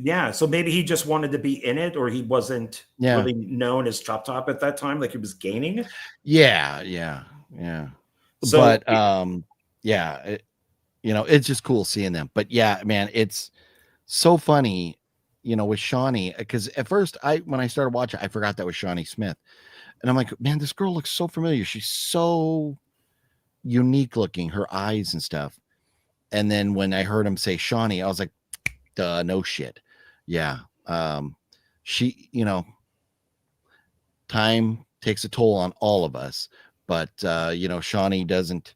Yeah, so maybe he just wanted to be in it, or he wasn't really known as Chop Top at that time, like he was gaining. Yeah. So, but it's just cool seeing them. But yeah, man, it's so funny, with Shawnee, because at first when I started watching, I forgot that was Shawnee Smith. And I'm like, man, this girl looks so familiar. She's so unique looking, her eyes and stuff. And then when I heard him say Shawnee, I was like, duh, no shit. Yeah. She, time takes a toll on all of us. But, Shawnee doesn't,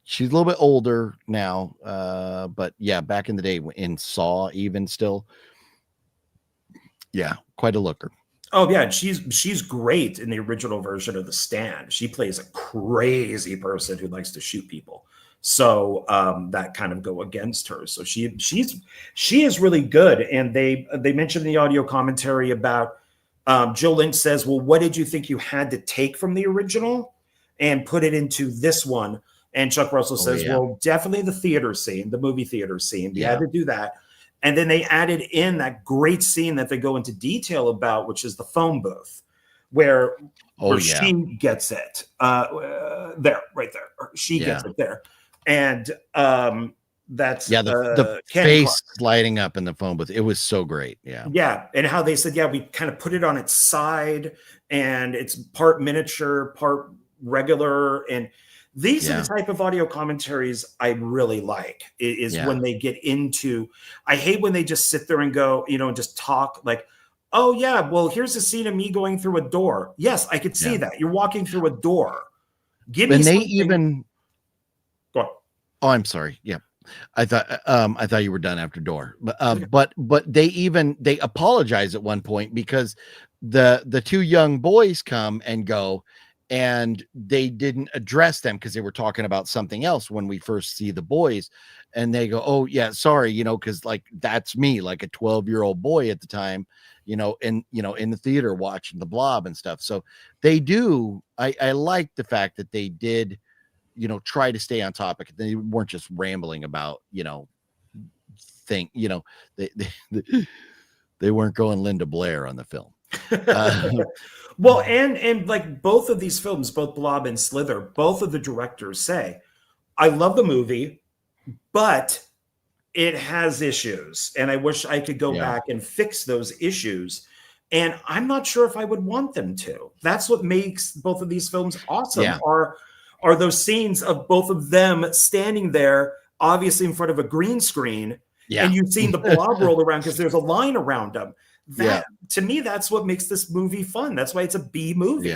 she's a little bit older now. But yeah, back in the day in Saw, even still. Yeah, quite a looker. Oh yeah, she's great in the original version of The Stand. She plays a crazy person who likes to shoot people. So that kind of go against her. So she is really good. And they mentioned in the audio commentary about Joe Lynch says, well, what did you think you had to take from the original and put it into this one? And Chuck Russell says, well, definitely the movie theater scene. You had to do that. And then they added in that great scene that they go into detail about, which is the phone booth, where she gets it. There, right there. She gets it there. And that's the face lighting up in the phone booth. It was so great. Yeah. And how they said, we kind of put it on its side, and it's part miniature, part regular. And these are the type of audio commentaries I really like, is when they get into, I hate when they just sit there and go, and just talk like, oh yeah, well, here's a scene of me going through a door. Yes, I could see that. You're walking through a door. Give me something. Go on. Oh, I'm sorry. Yeah. I thought you were done after door, but they apologize at one point because the two young boys come and go, and they didn't address them because they were talking about something else when we first see the boys, and they go, oh yeah, sorry, because like that's me, like a 12-year-old boy at the time, in the theater watching the Blob and stuff. So they do. I like the fact that they did, try to stay on topic. They weren't just rambling about, they weren't going Linda Blair on the film. Well, and like both of these films, both Blob and Slither, both of the directors say, I love the movie, but it has issues, and I wish I could go back and fix those issues. And I'm not sure if I would want them to. That's what makes both of these films awesome. Are those scenes of both of them standing there, obviously in front of a green screen, and you've seen the blob roll around because there's a line around them. That to me, that's what makes this movie fun. That's why it's a B movie.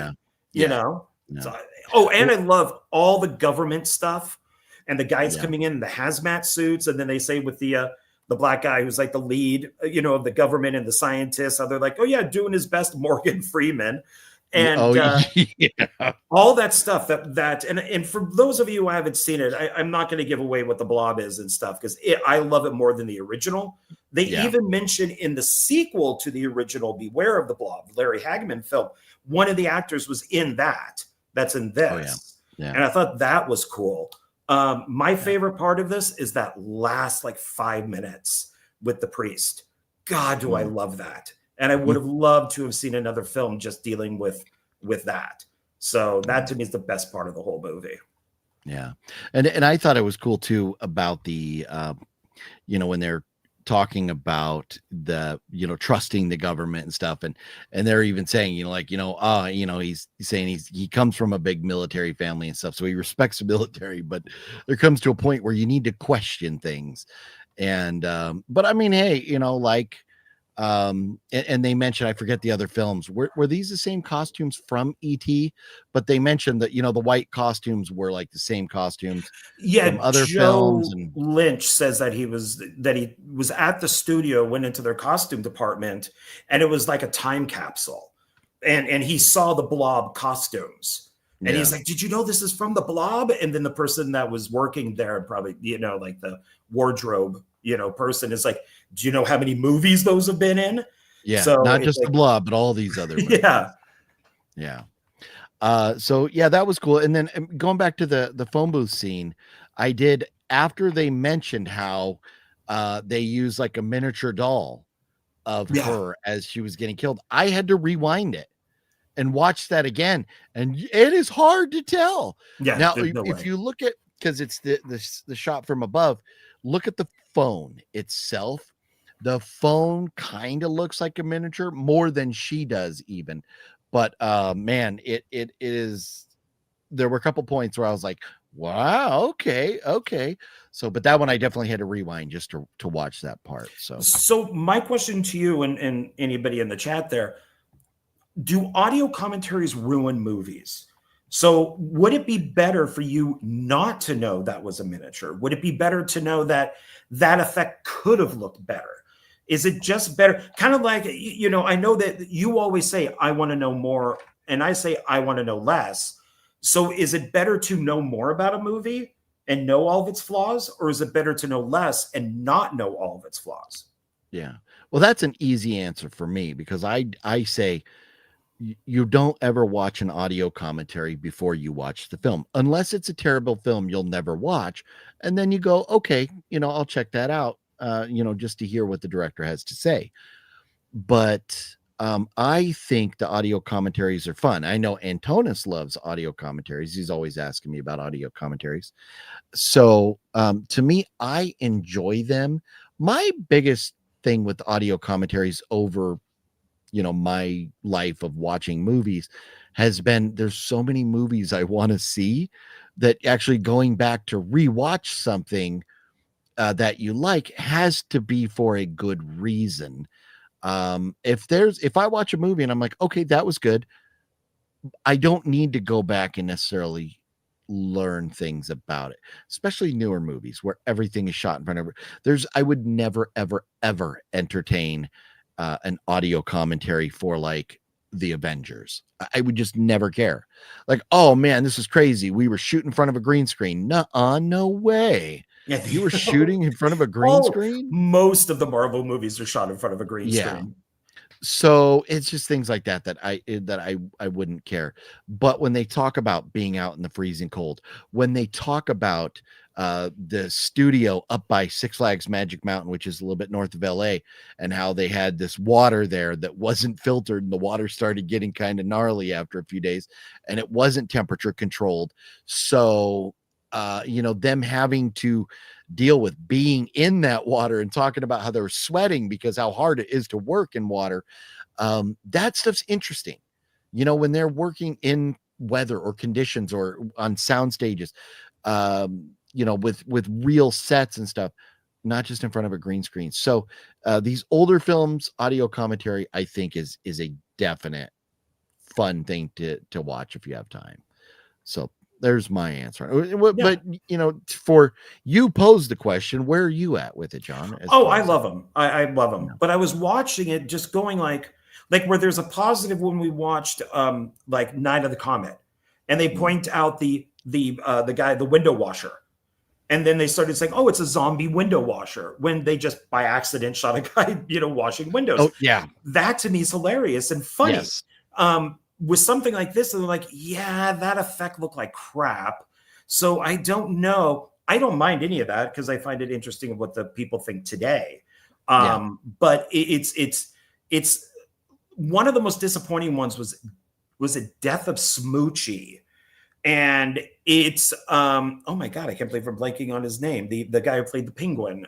You know. So, and I love all the government stuff and the guys coming in the hazmat suits, and then they say with the black guy who's like the lead, of the government and the scientists, how they're like, oh yeah, doing his best, Morgan Freeman. And yeah. all that stuff and for those of you who haven't seen it, I'm not going to give away what the Blob is and stuff because I love it more than the original. They even mention in the sequel to the original Beware of the Blob, Larry Hagman film, one of the actors was in that's in this. And I thought that was cool. My favorite part of this is that last like 5 minutes with the priest. God, do I love that. And I would have loved to have seen another film just dealing with that. So that to me is the best part of the whole movie. Yeah. And I thought it was cool too about the, when they're talking about the, trusting the government and stuff. And they're even saying, he's saying he comes from a big military family and stuff. So he respects the military, but there comes to a point where you need to question things. And, but I mean, hey, and they mentioned, I forget the other films, were these the same costumes from E.T., but they mentioned that the white costumes were like the same costumes from other films. And Lynch says that he was at the studio, went into their costume department, and it was like a time capsule, and he saw the Blob costumes, and he's like, did you know this is from the Blob? And then the person that was working there, probably like the wardrobe person, is like, do you know how many movies those have been in? Yeah, so not just the Blob, but all these other movies. Yeah. So that was cool. And then going back to the phone booth scene, I did, after they mentioned how they use like a miniature doll of her as she was getting killed, I had to rewind it and watch that again, and it is hard to tell. Now if you look at, because it's the shot from above, look at the phone itself. The phone kind of looks like a miniature more than she does even. But man, it is, there were a couple points where I was like, wow, okay. So, but that one I definitely had to rewind just to watch that part. So my question to you and anybody in the chat there, do audio commentaries ruin movies? So would it be better for you not to know that was a miniature? Would it be better to know that effect could have looked better? Is it just better? Kind of like, I know that you always say, I want to know more, and I say, I want to know less. So is it better to know more about a movie and know all of its flaws, or is it better to know less and not know all of its flaws? Yeah. Well, that's an easy answer for me, because I say you don't ever watch an audio commentary before you watch the film, unless it's a terrible film you'll never watch. And then you go, okay, I'll check that out, just to hear what the director has to say. But I think the audio commentaries are fun. I know Antonis loves audio commentaries. He's always asking me about audio commentaries. So to me, I enjoy them. My biggest thing with audio commentaries over my life of watching movies has been, there's so many movies I want to see that actually going back to rewatch something that you like has to be for a good reason. If I watch a movie and I'm like, okay, that was good, I don't need to go back and necessarily learn things about it, especially newer movies where everything is shot in front of her. I would never, ever, ever entertain an audio commentary for like the Avengers. I would just never care. Like, oh man, this is crazy. We were shooting in front of a green screen. Nuh-uh, no way. Yeah, you were shooting in front of a green screen? Most of the Marvel movies are shot in front of a green screen. So it's just things like that I wouldn't care. But when they talk about being out in the freezing cold, when they talk about the studio up by Six Flags Magic Mountain, which is a little bit north of LA, and how they had this water there that wasn't filtered, and the water started getting kind of gnarly after a few days, and it wasn't temperature controlled. So them having to deal with being in that water and talking about how they're sweating because how hard it is to work in water. That stuff's interesting. When they're working in weather or conditions or on sound stages, with real sets and stuff, not just in front of a green screen. So these older films, audio commentary, I think is a definite fun thing to watch if you have time. So there's my answer. But for you posed the question, where are you at with it, John? I love them. I love them. But I was watching it just going like like where there's a positive when we watched like Night of the Comet, and they point out the guy, the window washer. And then they started saying, "Oh, it's a zombie window washer," when they just by accident shot a guy, washing windows. Oh, yeah. That to me is hilarious and funny. Yes. With something like this, they're like, "Yeah, that effect looked like crap." So I don't know. I don't mind any of that because I find it interesting of what the people think today. But it's one of the most disappointing ones was a Death of Smoochie. And it's oh my god, I can't believe I'm blanking on his name. The guy who played the Penguin,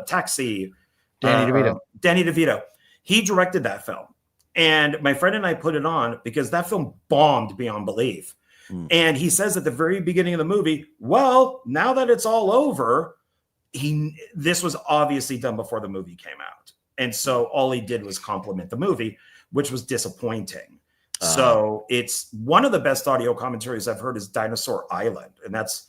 Taxi, Danny DeVito. Danny DeVito. He directed that film, and my friend and I put it on because that film bombed beyond belief. And he says at the very beginning of the movie, "Well, now that it's all over," this was obviously done before the movie came out, and so all he did was compliment the movie, which was disappointing. So it's one of the best audio commentaries I've heard is Dinosaur Island. And that's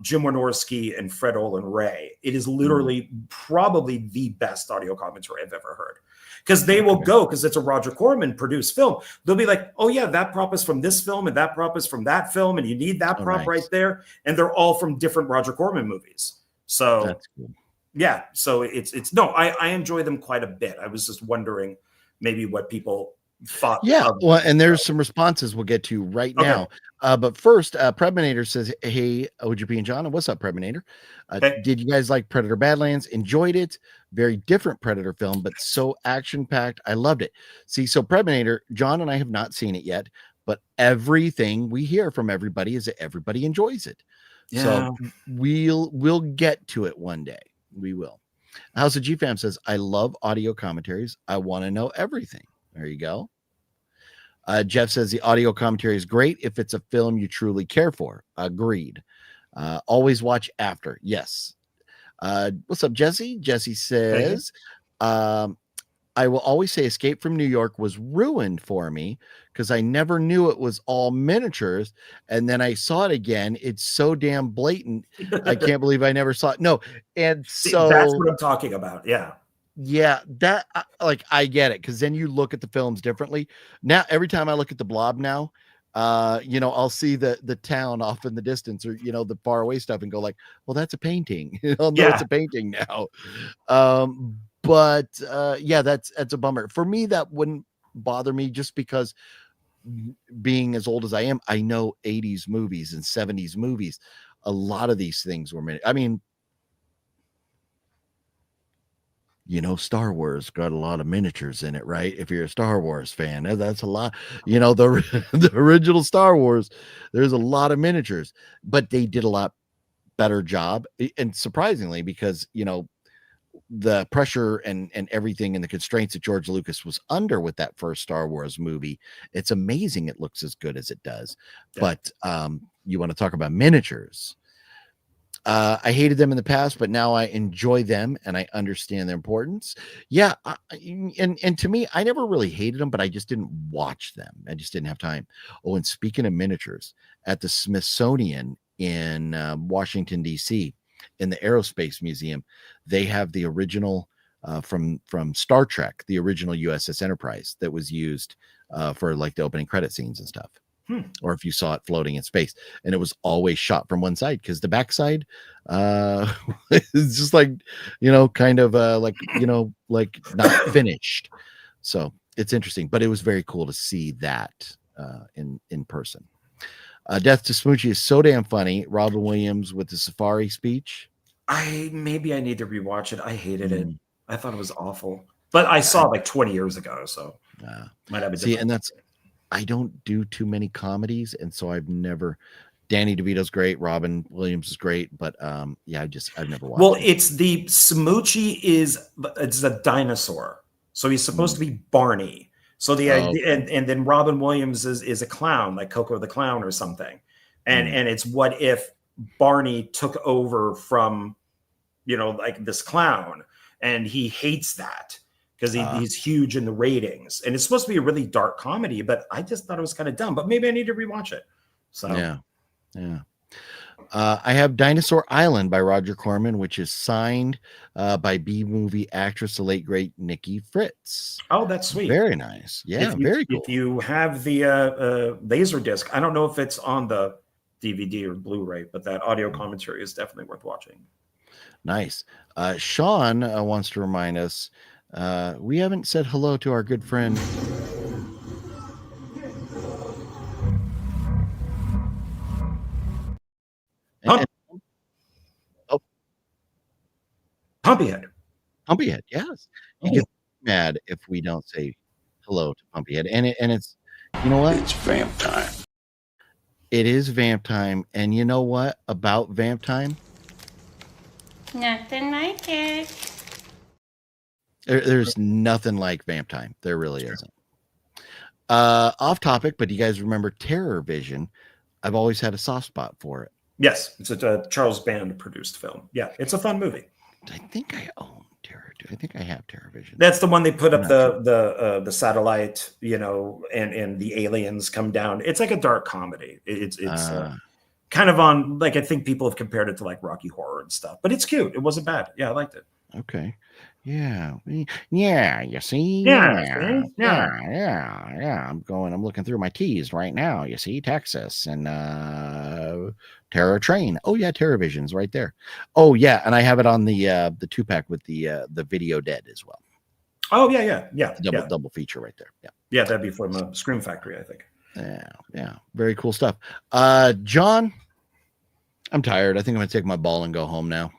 Jim Wynorski and Fred Olin Ray. It is literally probably the best audio commentary I've ever heard. Because they will go, because it's a Roger Corman produced film. They'll be like, "Oh yeah, that prop is from this film and that prop is from that film. And you need that prop right there." And they're all from different Roger Corman movies. So that's cool. Yeah. So it's no, I enjoy them quite a bit. I was just wondering maybe what people thought. Well, and there's some responses we'll get to right now. But first, Preminator says, "Hey, OGP and John, what's up, Preminator? Did you guys like Predator Badlands? Enjoyed it. Very different Predator film, but so action-packed. I loved it." See, so Preminator, John and I have not seen it yet, but everything we hear from everybody is that everybody enjoys it. So we'll get to it one day. We will. House of GFam says, "I love audio commentaries. I want to know everything." There you go. Jeff says the audio commentary is great if it's a film you truly care for. Agreed. Always watch after. Yes. What's up, Jesse? Jesse says, "I will always say Escape from New York was ruined for me because I never knew it was all miniatures. And then I saw it again. It's so damn blatant. I can't believe I never saw it." No. And so that's what I'm talking about. Yeah, that like I get it, because then you look at the films differently. Now, every time I look at the Blob now, I'll see the town off in the distance, or the far away stuff, and go like, "Well, that's a painting." I'll know it's a painting now. But that's a bummer. For me, that wouldn't bother me, just because being as old as I am, I know 80s movies and 70s movies. A lot of these things were made. I mean, Star Wars got a lot of miniatures in it, right? If you're a Star Wars fan, that's a lot. The original Star Wars, there's a lot of miniatures, but they did a lot better job. And surprisingly, because, the pressure and everything and the constraints that George Lucas was under with that first Star Wars movie, it's amazing it looks as good as it does. But you want to talk about miniatures. I hated them in the past, but now I enjoy them and I understand their importance. Yeah. And to me, I never really hated them, but I just didn't watch them. I just didn't have time. Oh, and speaking of miniatures, at the Smithsonian in Washington, D.C., in the Aerospace Museum, they have the original from Star Trek, the original USS Enterprise that was used for like the opening credit scenes and stuff. Or if you saw it floating in space, and it was always shot from one side, because the backside is just like, kind of like not finished. So it's interesting, but it was very cool to see that in person. Death to Smoochie is so damn funny. Robin Williams with the safari speech. Maybe I need to rewatch it. I hated it. I thought it was awful, but I saw it like 20 years ago, so might have a different. And that's, I don't do too many comedies, and so I've never. Danny DeVito's great, Robin Williams is great, but I've never watched. Well, it's the Smoochie it's a dinosaur, so he's supposed to be Barney. So the idea, and then Robin Williams is a clown, like Coco the Clown or something, and it's what if Barney took over from, like this clown, and he hates that. Because he's huge in the ratings, and it's supposed to be a really dark comedy, but I just thought it was kind of dumb. But maybe I need to rewatch it. So yeah. I have Dinosaur Island by Roger Corman, which is signed by B-movie actress, the late great Nikki Fritz. Oh, that's sweet. Very nice. Yeah, very cool. If you have the laser disc, I don't know if it's on the DVD or Blu-ray, but that audio commentary is definitely worth watching. Nice. Sean wants to remind us we haven't said hello to our good friend. Pumpyhead. Pumpyhead, yes. He gets mad if we don't say hello to Pumpyhead. And it's, you know what? It's vamp time. It is vamp time. And you know what about vamp time? Nothing like it. There's nothing like vamp time. There really isn't. Off topic, but you guys remember Terror Vision? I've always had a soft spot for it. Yes, it's a Charles Band produced film. Yeah, it's a fun movie. I think I own Terror. I think I have Terror Vision. That's the one they put up the satellite, and the aliens come down. It's like a dark comedy. It's kind of on, like, I think people have compared it to like Rocky Horror and stuff, but it's cute. It wasn't bad. Yeah, I liked it. Okay. Yeah. Yeah. You see? Yeah. I'm looking through my T's right now. You see, Texas and Terror Train. Oh yeah, Terror Vision's right there. Oh yeah, and I have it on the 2-pack with the Video Dead as well. Oh yeah. Double feature right there. Yeah, that'd be from Scream Factory, I think. Yeah. Very cool stuff. John, I'm tired. I think I'm gonna take my ball and go home now.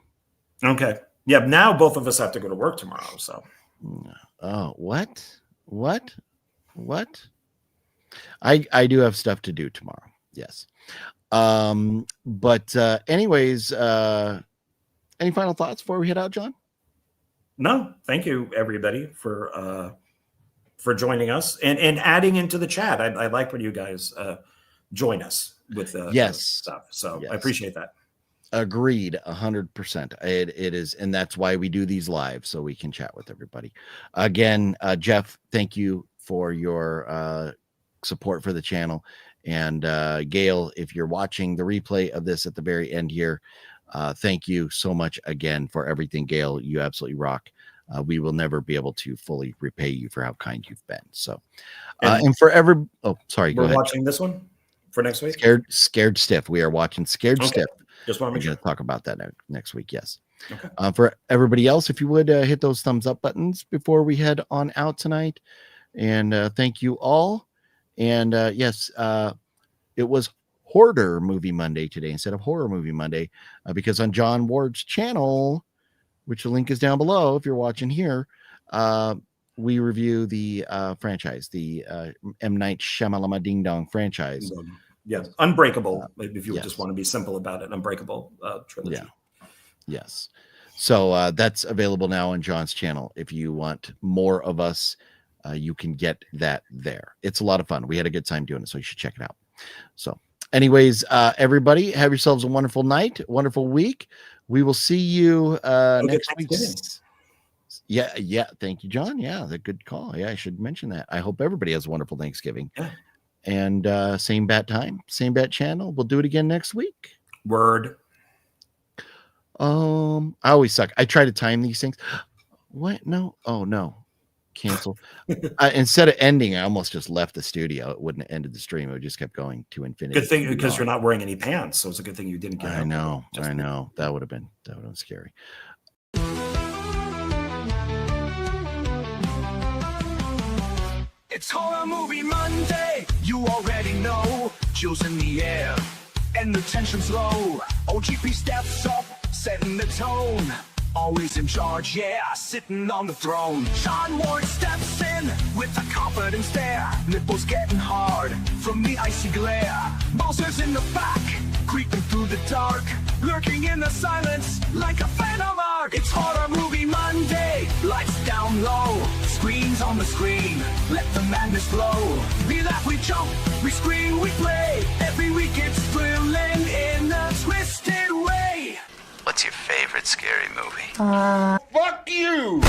Okay. Yeah, now both of us have to go to work tomorrow. So, oh, what? I do have stuff to do tomorrow. Yes. But anyways, any final thoughts before we head out, John? No, thank you everybody for joining us and adding into the chat. I like when you guys join us with stuff. So yes. I appreciate that. Agreed, 100%. It is, and that's why we do these live, so we can chat with everybody. Again, Jeff, thank you for your support for the channel. And Gail, if you're watching the replay of this at the very end here, thank you so much again for everything, Gail. You absolutely rock. We will never be able to fully repay you for how kind you've been. So, and for every, sorry, go ahead. We're watching this one for next week. Scared Stiff. We are watching Scared Stiff. Just want to make sure. Talk about that next week. Yes. Okay. For everybody else, if you would hit those thumbs up buttons before we head on out tonight. And thank you all. And yes, it was Hoarder Movie Monday today instead of Horror Movie Monday, because on John Ward's channel, which the link is down below if you're watching here, we review the franchise, the M. Night Shyamalan Ding Dong franchise. Yes, Unbreakable. If you just want to be simple about it, Unbreakable trilogy. Yeah. Yes. So that's available now on John's channel. If you want more of us, you can get that there. It's a lot of fun. We had a good time doing it, so you should check it out. So, anyways, everybody, have yourselves a wonderful night, wonderful week. We will see you next week. Yeah. Thank you, John. Yeah, the good call. Yeah, I should mention that. I hope everybody has a wonderful Thanksgiving. Yeah. And same bat time, same bat channel. We'll do it again next week. Word. I always suck. I try to time these things. What? No. Oh no. Cancel. Instead of ending, I almost just left the studio. It wouldn't have ended the stream. It just kept going to infinity. Good thing, because you're not wearing any pants, so it's a good thing you didn't get. I know. That would have been scary. It's Horror Movie Monday, you already know. Chills in the air, and the tension's low. OGP steps up, setting the tone. Always in charge, yeah, sitting on the throne. Sean Ward steps in with a confident stare. Nipples getting hard from the icy glare. Bowser's in the back, creeping through the dark, lurking in the silence like a phantom arc. It's Horror Movie Monday, lights down low, screens on the screen, let the madness flow. We laugh, we jump, we scream, we play. Every week it's thrilling in a twisted way. What's your favorite scary movie? Fuck you!